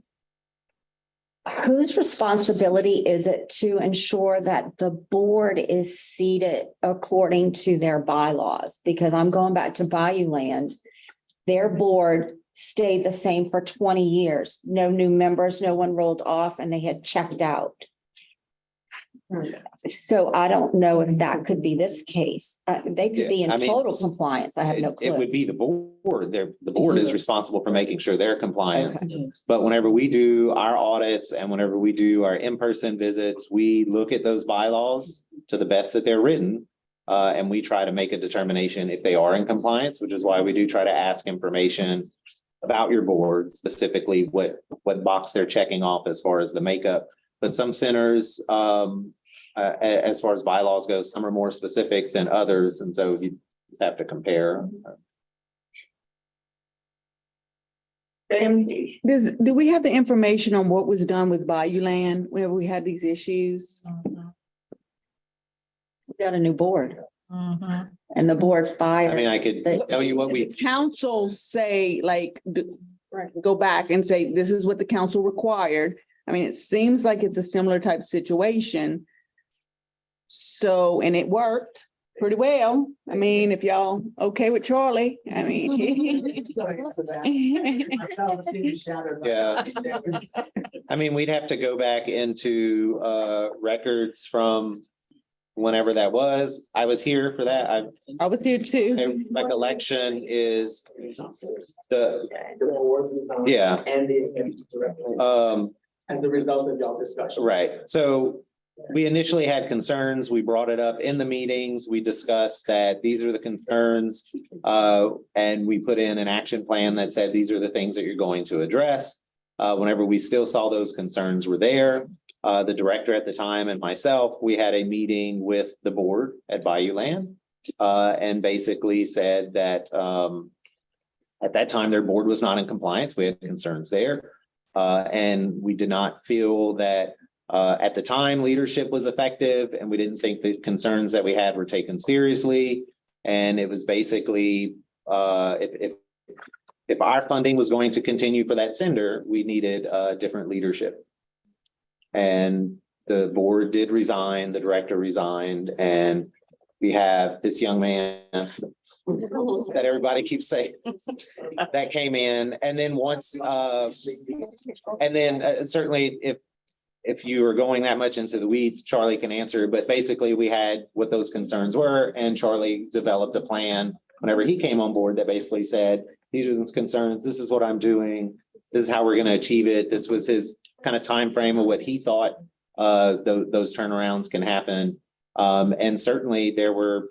Whose responsibility is it to ensure that the board is seated according to their bylaws? Because I'm going back to Bayou Land. Their board stayed the same for 20 years. No new members, no one rolled off, and they had checked out. So I don't know if that could be this case. They could be in Yeah, I mean, total compliance. I have no It would clue. be the board. The board is responsible for making sure they're compliant. But whenever we do our audits and whenever we do our in-person visits, we look at those bylaws to the best that they're written. And we try to make a determination if they are in compliance, which is why we do try to ask information about your board, specifically what box they're checking off as far as the makeup. But some centers, as far as bylaws go, some are more specific than others. And so you just have to compare. Do we have the information on what was done with Bayou Land whenever we had these issues? We got a new board Mm-hmm. and the board fired. I mean, I could tell you what Did the council say, go back and say, this is what the council required? I mean, it seems like it's a similar type of situation. So, and it worked pretty well. I mean, if y'all okay with Charlie, I mean. Yeah. I mean, we'd have to go back into records from whenever that was. I was here for that. I was here too. Recollection is yeah. And the director. As a result of y'all discussion. Right. So we initially had concerns. We brought it up in the meetings. We discussed that these are the concerns. And we put in an action plan that said, these are the things that you're going to address. Whenever we still saw those concerns were there, the director at the time and myself, we had a meeting with the board at Bayou Land. And basically said that, at that time, their board was not in compliance. We had concerns there. And we did not feel that at the time leadership was effective, and we didn't think the concerns that we had were taken seriously. And it was basically if our funding was going to continue for that center, we needed different leadership. And the board did resign, the director resigned, and we have this young man that everybody keeps saying that came in. And then once, and then certainly if you are going that much into the weeds, Charlie can answer, but basically we had what those concerns were, and Charlie developed a plan whenever he came on board that basically said, these are the concerns, this is what I'm doing, this is how we're going to achieve it. This was his kind of time frame of what he thought those turnarounds can happen. And certainly there were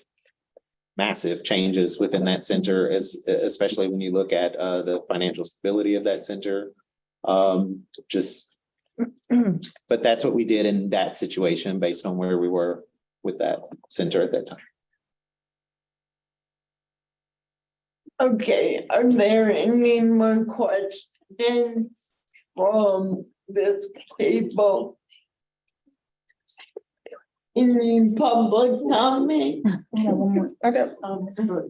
massive changes within that center, especially when you look at the financial stability of that center. But that's what we did in that situation based on where we were with that center at that time. Okay, are there any more questions from this table? Any public comment? I got one more.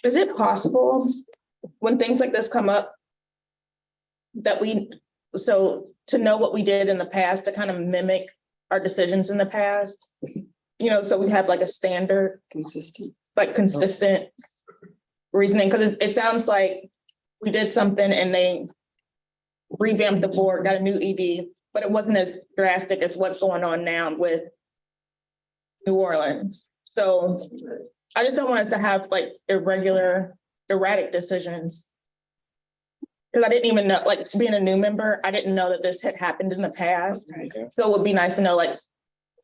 Is it possible when things like this come up that so to know what we did in the past, to kind of mimic our decisions in the past? You know, so we have like a standard. Consistent reasoning, because it sounds like we did something and they revamped the board, got a new ED, but it wasn't as drastic as what's going on now with New Orleans. So I just don't want us to have like erratic decisions. Because I didn't even know, like, being a new member, I didn't know that this had happened in the past. Okay. So it would be nice to know, like,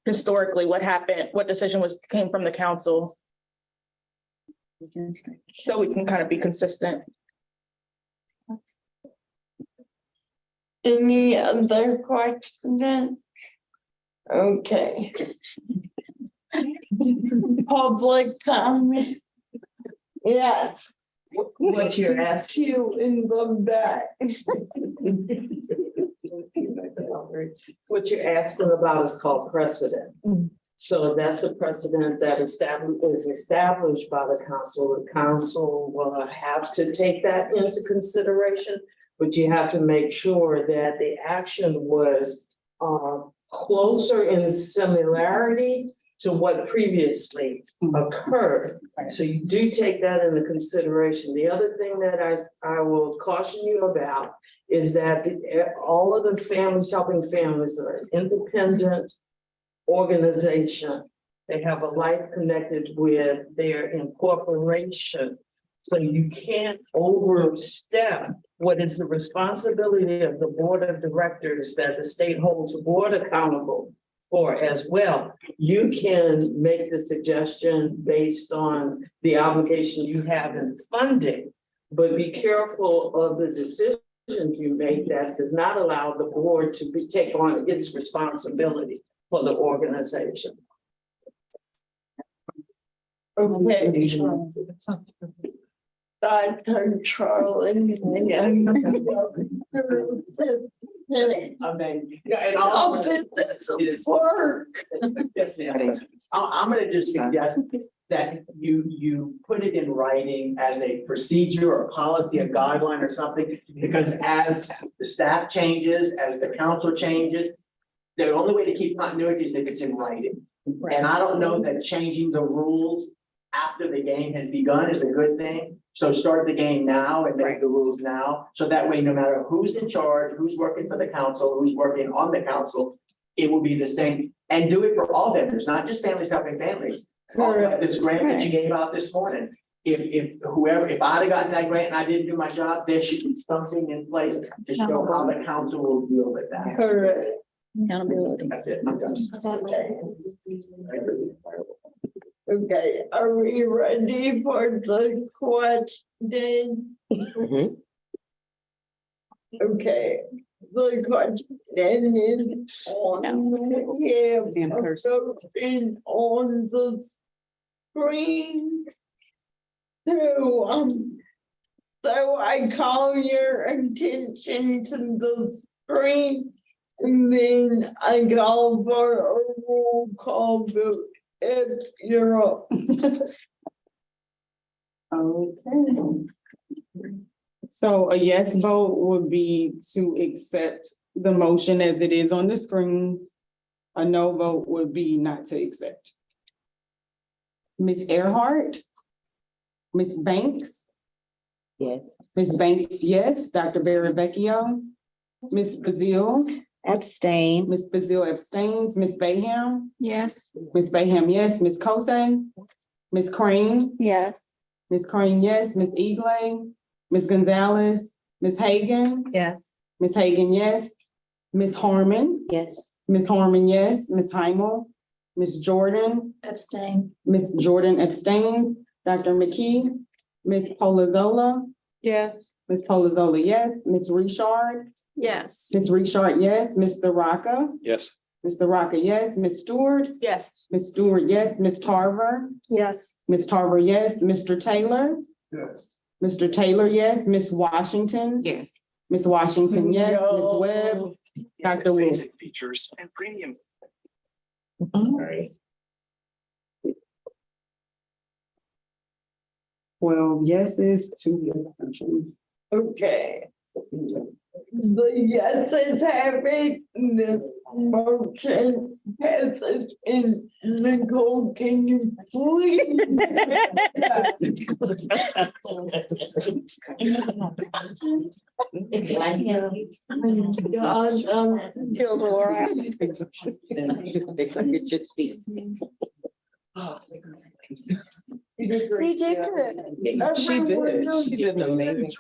historically what happened, what decision came from the council. So we can kind of be consistent. Any other questions? Okay. Public comment? Yes. What you're asking. You in the back. What you're asking about is called precedent. So that's a precedent that is established by the council. The council will have to take that into consideration, but you have to make sure that the action was closer in similarity to what previously occurred. So you do take that into consideration. The other thing that I will caution you about is that all of the families, helping families, are an independent organization. They have a life connected with their incorporation. So you can't overstep what is the responsibility of the board of directors that the state holds the board accountable for as well. You can make the suggestion based on the obligation you have in funding, but be careful of the decisions you make that does not allow the board to take on its responsibility for the organization. Okay. Dr. Charlie. I mean, yeah, and all this work. Yes, ma'am. I'm gonna just suggest that you put it in writing as a procedure or policy, a guideline or something, because as the staff changes, as the council changes, the only way to keep continuity is if it's in writing. And I don't know that changing the rules after the game has begun is a good thing. So start the game now and make the rules now. So that way, no matter who's in charge, who's working for the council, who's working on the council, it will be the same. And do it for all vendors, not just Families Helping Families. This grant that you gave out this morning. If I'd have gotten that grant and I didn't do my job, there should be something in place to show how the council will deal with that. Correct. Accountability. That's it. I'm done. Okay, are we ready for the question? Okay, the question is on here, on the screen. So I call your attention to the screen, and then I call for a roll call vote if you're up. Okay. So a yes vote would be to accept the motion as it is on the screen. A no vote would be not to accept. Ms. Earhart? Ms. Banks? Yes. Ms. Banks, yes. Dr. Barry Vecchio? Ms. Bazil? Abstain. Ms. Bazil abstains. Ms. Bayham? Yes. Ms. Bayham, yes. Ms. Kosai? Ms. Crane? Yes. Ms. Crane, yes. Ms. Eagley? Ms. Gonzalez? Ms. Hagan? Yes. Ms. Hagan, yes. Ms. Harmon? Yes. Ms. Harmon, yes. Ms. Heimel? Ms. Jordan? Abstain. Ms. Jordan abstained. Dr. McKee? Ms. Polazola? Yes. Ms. Polazola, yes. Ms. Richard? Yes. Ms. Richard, yes. Mr. Rocca? Yes. Mr. Rocca, yes. Ms. Stewart? Yes. Ms. Stewart, yes. Ms. Tarver? Yes. Ms. Tarver, yes. Mr. Taylor? Yes. Mr. Taylor, yes. Ms. Washington? Yes. Ms. Washington, yes. Ms. Webb? Dr. Wu? Features and premium. All right. 12 yeses, 2 abstentions. Okay. The yeses have it, this motion passes, and Nicole, can you please? God, You did good. She did. She did an amazing.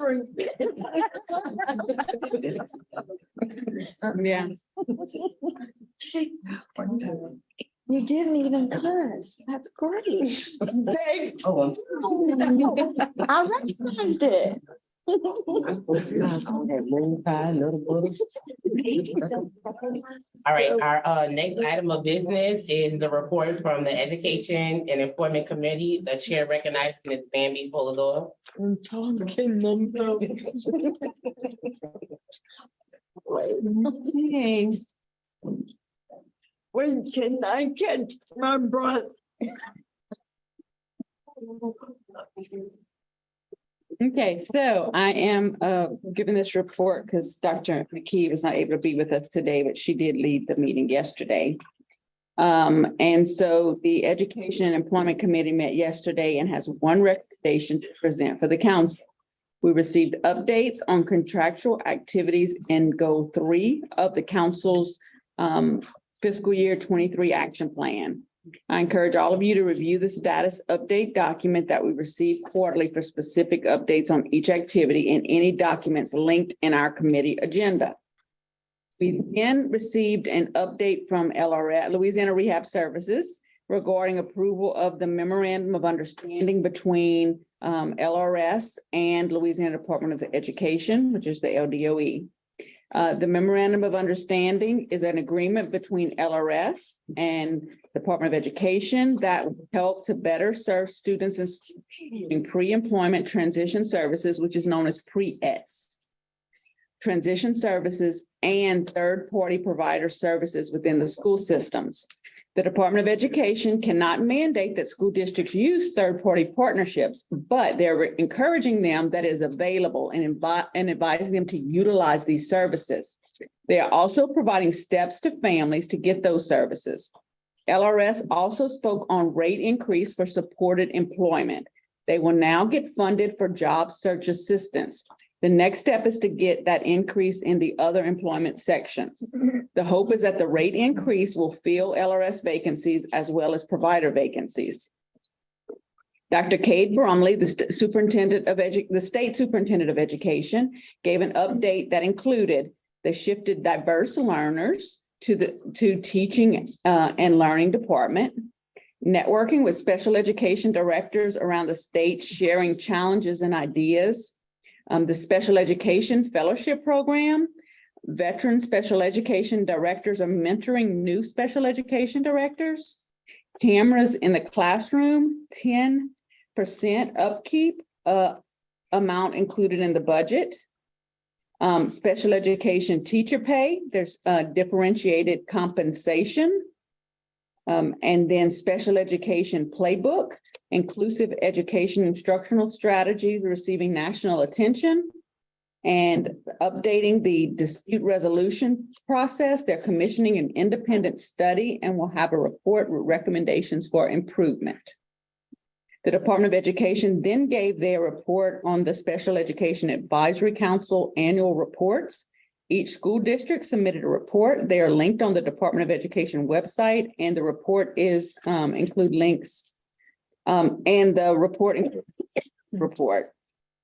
Yeah. You didn't even cuss. That's great. Oh, I recognized it. all right, our next item of business is the report from the Education and Employment Committee. The chair recognizes Ms. Bambi Polidoro. I'm talking number. When can I catch my breath? Okay, so I am giving this report because Dr. McKee was not able to be with us today, but she did lead the meeting yesterday. And so the Education and Employment Committee met yesterday and has one recommendation to present for the council. We received updates on contractual activities in Goal 3 of the council's fiscal year 23 action plan. I encourage all of you to review the status update document that we receive quarterly for specific updates on each activity and any documents linked in our committee agenda. We then received an update from LRS, Louisiana Rehab Services, regarding approval of the memorandum of understanding between LRS and Louisiana Department of Education, which is the LDOE. The memorandum of understanding is an agreement between LRS and Department of Education that will help to better serve students in pre-employment transition services, which is known as pre-ETS. Transition services and third-party provider services within the school systems. The Department of Education cannot mandate that school districts use third-party partnerships, but they're encouraging them that is available and advising them to utilize these services. They are also providing steps to families to get those services. LRS also spoke on rate increase for supported employment. They will now get funded for job search assistance. The next step is to get that increase in the other employment sections. The hope is that the rate increase will fill LRS vacancies as well as provider vacancies. Dr. Cade Brumley, the state superintendent of education, gave an update that included the shifted diverse learners to teaching and learning department. Networking with special education directors around the state, sharing challenges and ideas. The Special Education Fellowship Program. Veteran special education directors are mentoring new special education directors. Cameras in the classroom, 10% upkeep amount included in the budget. Special education teacher pay, there's differentiated compensation. And then special education playbook, inclusive education instructional strategies receiving national attention. And updating the dispute resolution process. They're commissioning an independent study and will have a report with recommendations for improvement. The Department of Education then gave their report on the Special Education Advisory Council annual reports. Each school district submitted a report. They are linked on the Department of Education website, and the report is include links. And the report includes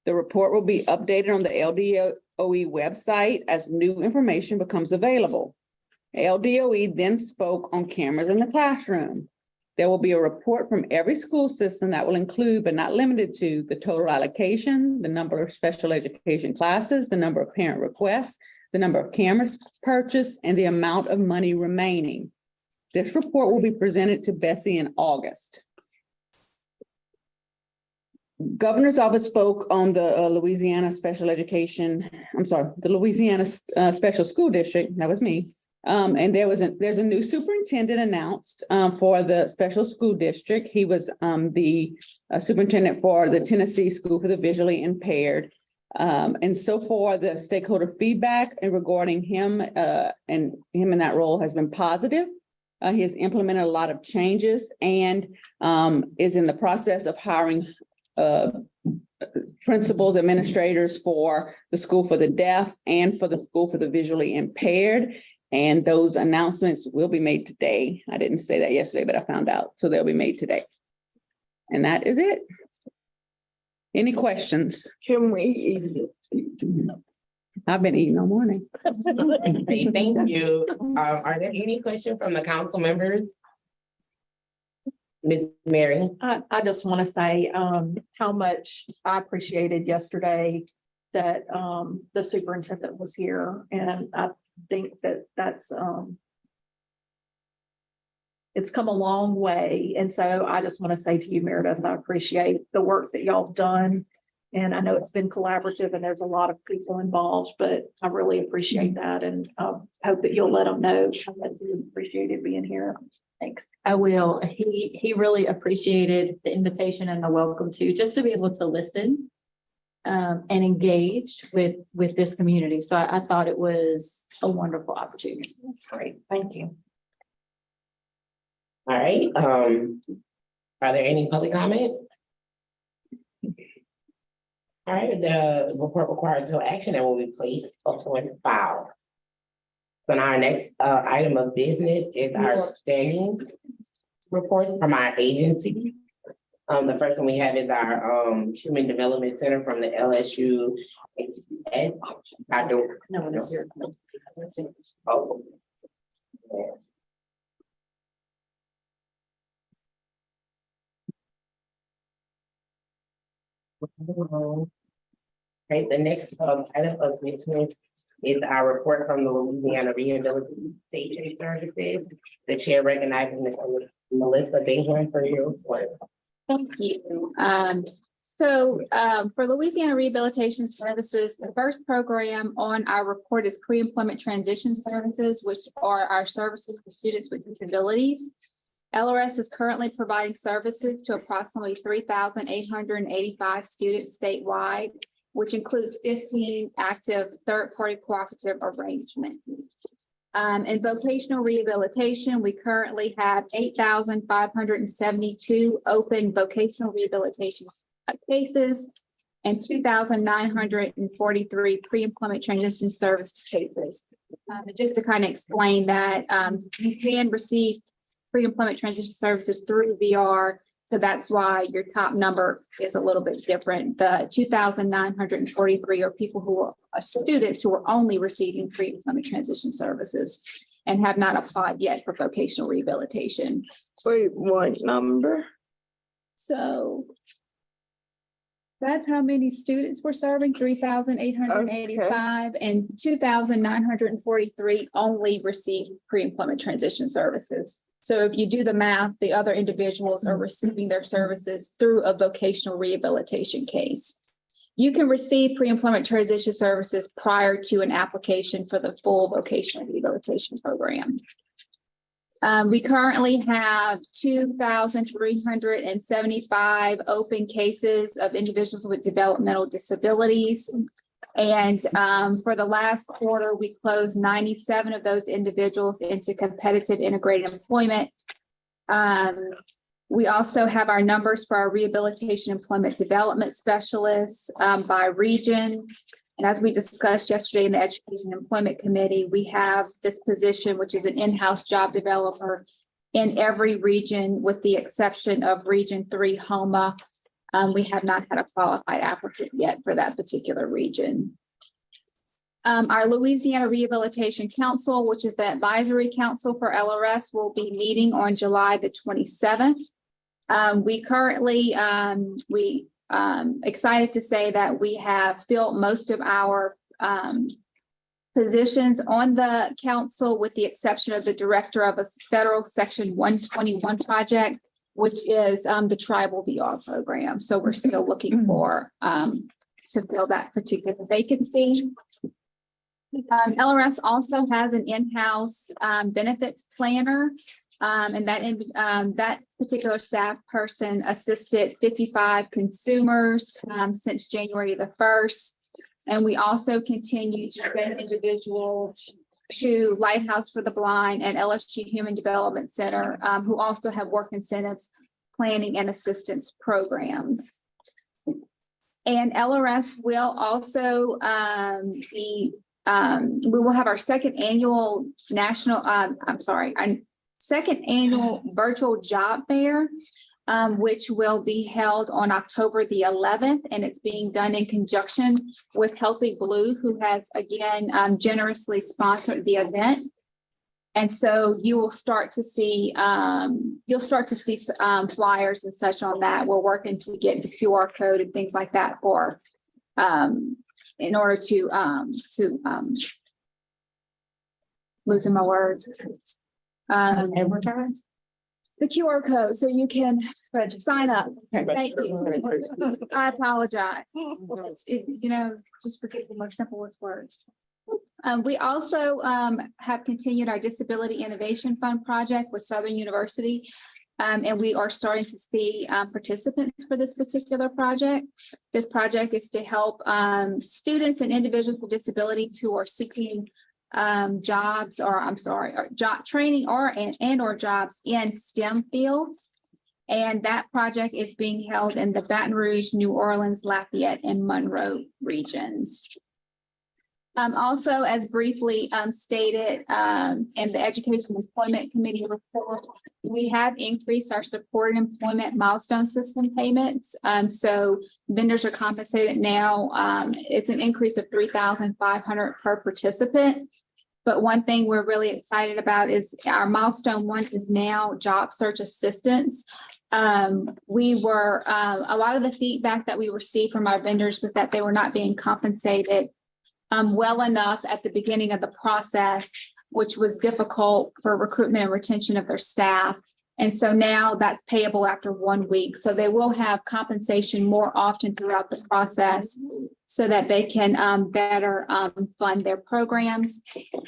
The report will be updated on the LDOE website as new information becomes available. LDOE then spoke on cameras in the classroom. There will be a report from every school system that will include, but not limited to, the total allocation, the number of special education classes, the number of parent requests, the number of cameras purchased, and the amount of money remaining. This report will be presented to Bessie in August. Governor's office spoke on the Louisiana Special Education, the Louisiana Special School District, that was me. And there's a new superintendent announced for the special school district. He was the superintendent for the Tennessee School for the Visually Impaired. And so far, the stakeholder feedback regarding him and him in that role has been positive. He has implemented a lot of changes and is in the process of hiring principals, administrators for the School for the Deaf and for the School for the Visually Impaired. And those announcements will be made today. I didn't say that yesterday, but I found out. So they'll be made today. And that is it. Any questions? Can we eat it? I've been eating all morning. Great, thank you. Are there any questions from the council members? Ms. Mary? I just want to say how much I appreciated yesterday that the superintendent was here, and I think that that's it's come a long way. And so I just want to say to you, Meredith, I appreciate the work that y'all have done. And I know it's been collaborative and there's a lot of people involved, but I really appreciate that. And hope that you'll let them know how much you appreciated being here. Thanks. I will. He really appreciated the invitation and the welcome too, just to be able to listen and engage with this community. So I thought it was a wonderful opportunity. That's great. Thank you. All right, are there any public comment? All right, the report requires no action and will be placed on file. So now our next item of business is our standing report from our agency. The first one we have is our Human Development Center from the LSU. No, it's here. Oh. Okay, the next item of business is our report from the Louisiana Rehabilitation Services. The chair recognizing Melissa Bingham for your report. Thank you. For Louisiana Rehabilitation Services, the first program on our report is Pre-Employment Transition Services, which are our services for students with disabilities. LRS is currently providing services to approximately 3,885 students statewide, which includes 15 active third-party cooperative arrangements. In vocational rehabilitation, we currently have 8,572 open vocational rehabilitation cases and 2,943 pre-employment transition service cases. Just to kind of explain that, you can receive pre-employment transition services through VR. So that's why your top number is a little bit different. The 2,943 are people who are students who are only receiving pre-employment transition services. and have not applied yet for vocational rehabilitation. Wait, what number? So that's how many students we're serving, 3,885, and 2,943 only receive pre-employment transition services. So if you do the math, the other individuals are receiving their services through a vocational rehabilitation case. You can receive pre-employment transition services prior to an application for the full vocational rehabilitation program. We currently have 2,375 open cases of individuals with developmental disabilities. And for the last quarter, we closed 97 of those individuals into competitive integrated employment. We also have our numbers for our rehabilitation employment development specialists by region. And as we discussed yesterday in the Education and Employment Committee, we have this position, which is an in-house job developer in every region, with the exception of Region 3, Homa. We have not had a qualified applicant yet for that particular region. Our Louisiana Rehabilitation Council, which is the advisory council for LRS, will be meeting on July the 27th. We currently, excited to say that we have filled most of our positions on the council, with the exception of the director of a federal Section 121 project, which is the tribal VR program. So we're still looking for to fill that particular vacancy. LRS also has an in-house benefits planner. And that particular staff person assisted 55 consumers since January the 1st. And we also continue to send individuals to Lighthouse for the Blind and LSU Human Development Center, who also have work incentives, planning, and assistance programs. And LRS will also we will have our second annual second annual virtual job fair, which will be held on October the 11th, and it's being done in conjunction with Healthy Blue, who has again generously sponsored the event. And so you will start to see flyers and such on that. We're working to get the QR code and things like that for in order to losing my words. Advertise? The QR code, so you can sign up. Thank you. I apologize. Just forget the most simplest words. We also have continued our Disability Innovation Fund project with Southern University. And we are starting to see participants for this particular project. This project is to help students and individuals with disabilities who are seeking jobs, or job training or jobs in STEM fields. And that project is being held in the Baton Rouge, New Orleans, Lafayette, and Monroe regions. Also, as briefly stated in the Education and Employment Committee report, we have increased our supported employment milestone system payments. So vendors are compensated now. It's an increase of $3,500 per participant. But one thing we're really excited about is our milestone 1 is now job search assistance. A lot of the feedback that we received from our vendors was that they were not being compensated well enough at the beginning of the process, which was difficult for recruitment and retention of their staff. And so now that's payable after 1 week. So they will have compensation more often throughout the process so that they can better fund their programs.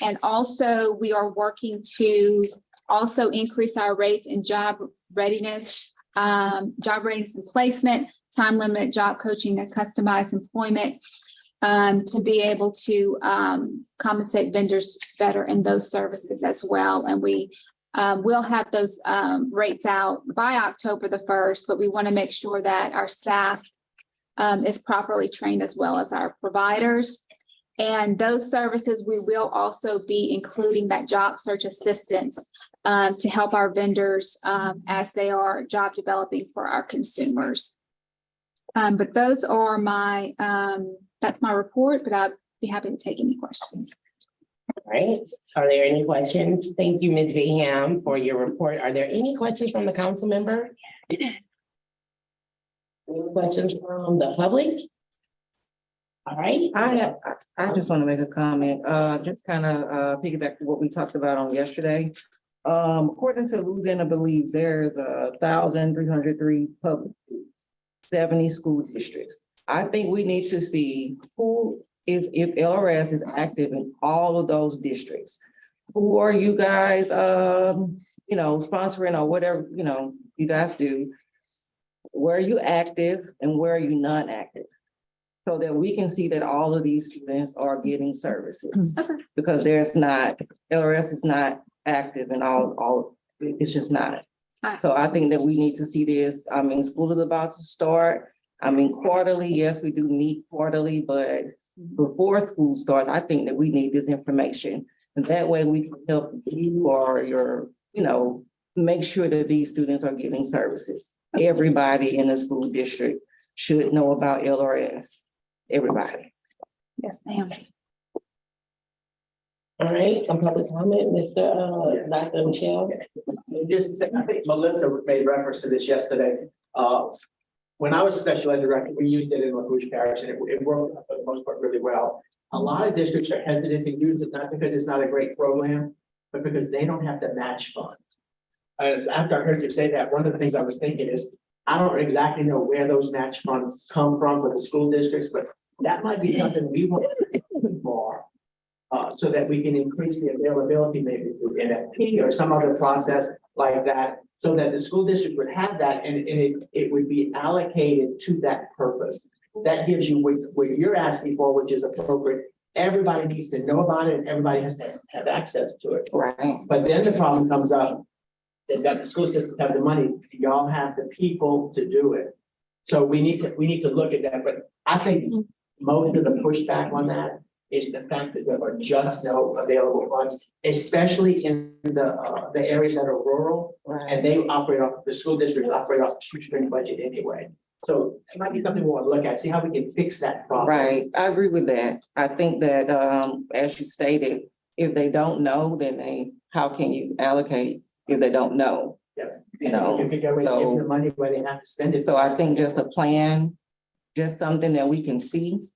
And also we are working to also increase our rates in job readiness and placement, time limited job coaching, and customized employment, to be able to compensate vendors better in those services as well. And we will have those rates out by October the 1st, but we want to make sure that our staff is properly trained as well as our providers. And those services, we will also be including that job search assistance to help our vendors as they are job developing for our consumers. But those are that's my report, but I'd be happy to take any questions. right, are there any questions? Thank you, Ms. Bayham, for your report. Are there any questions from the council member? Any questions from the public? All right. I just want to make a comment, just kind of piggyback to what we talked about on yesterday. According to Louisiana Believes, there's 1,303 public schools, 70 school districts. I think we need to see if LRS is active in all of those districts. Who are you guys, sponsoring or whatever, you guys do? Where are you active and where are you not active? So that we can see that all of these students are getting services. Because LRS is not active in all, it's just not. So I think that we need to see this. I mean, school is about to start. I mean, quarterly, yes, we do meet quarterly, but before school starts, I think that we need this information. And that way we can help you or make sure that these students are getting services. Everybody in the school district should know about LRS. Everybody. Yes, ma'am. All right, some public comment, Dr. Michelle. Just to say, I think Melissa made reference to this yesterday. When I was special ed director, we used it in LaFouche Parish and it worked for the most part really well. A lot of districts are hesitant to use it, not because it's not a great program, but because they don't have the match funds. And after I heard you say that, one of the things I was thinking is, I don't exactly know where those match funds come from for the school districts, but that might be something we want to for. So that we can increase the availability maybe through NFP or some other process like that, so that the school district would have that and it would be allocated to that purpose. That gives you what you're asking for, which is appropriate. Everybody needs to know about it and everybody has to have access to it. Right. But then the problem comes up that the school systems have the money, y'all have the people to do it. So we need to look at that, but I think most of the pushback on that is the fact that there are just no available funds, especially in the areas that are rural. And they the school districts operate off a shoestring budget anyway. So it might be something we want to look at, see how we can fix that problem. Right, I agree with that. I think that, as you stated, if they don't know, then how can you allocate if they don't know? Yeah. You know, You figure out where to give the money where they have to spend it. So I think just a plan, just something that we can see,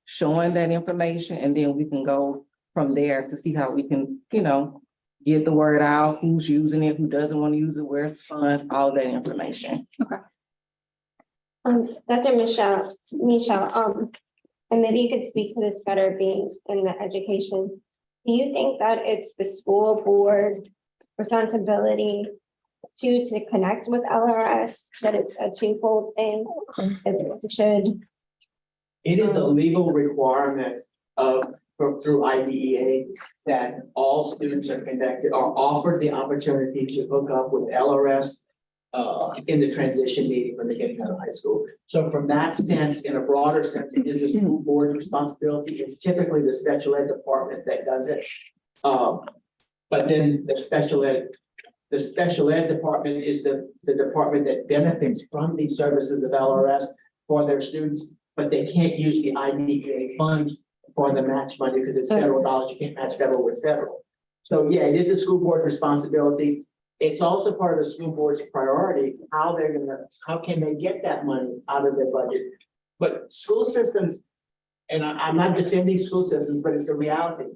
showing that information, and then we can go from there to see how we can, get the word out, who's using it, who doesn't want to use it, where's the funds, all of that information. Okay. Dr. Michelle, and maybe you could speak to this better being in the education. Do you think that it's the school board responsibility to connect with LRS, that it's a twofold thing? It should. It is a legal requirement through IDEA that all students are offered the opportunity to hook up with LRS in the transition meeting when they're getting out of high school. So from that sense, in a broader sense, it is the school board's responsibility. It's typically the special ed department that does it. But then the special ed department is the department that benefits from these services of LRS for their students, but they can't use the IDEA funds for the match money because it's federal dollars. You can't match federal with federal. So yeah, it is the school board's responsibility. It's also part of the school board's priority, how can they get that money out of their budget? But school systems, and I'm not defending school systems, but it's the reality.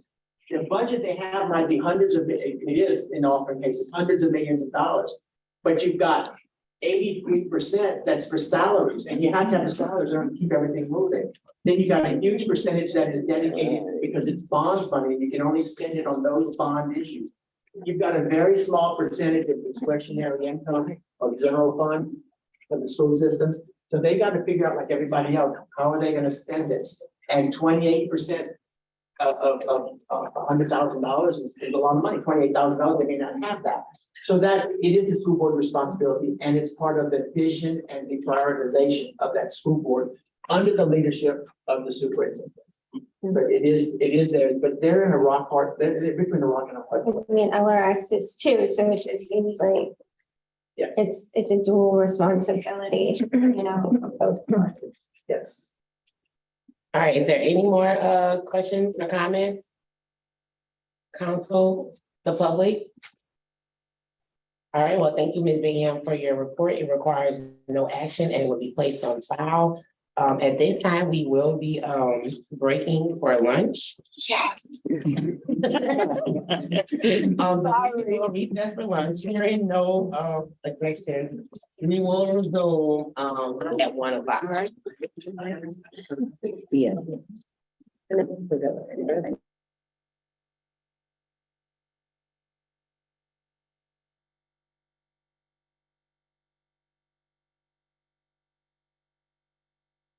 The budget they have might be it is in often cases, hundreds of millions of dollars, but you've got 83% that's for salaries, and you have to have the salaries to keep everything moving. Then you got a huge percentage that is dedicated because it's bond money, and you can only spend it on those bond issues. You've got a very small percentage of discretionary income or general fund for the school systems. So they got to figure out, like everybody else, how are they going to spend this? And 28% of $100,000 is a lot of money. $28,000, they may not have that. So that it is the school board responsibility, and it's part of the vision and the prioritization of that school board under the leadership of the superintendent. So it is there, but they're in a rock hard, they're between a rock and a hard place. I mean, LRS is too, so it just seems like yes, it's a dual responsibility, of both parties. Yes. All right, is there any more questions or comments? council, the public? All right, well, thank you, Ms. Bingham, for your report. It requires no action and will be placed on file. At this time, we will be breaking for lunch. Yes. We will recess for lunch. Hearing no objection, we will resume at 1 o'clock. Yeah.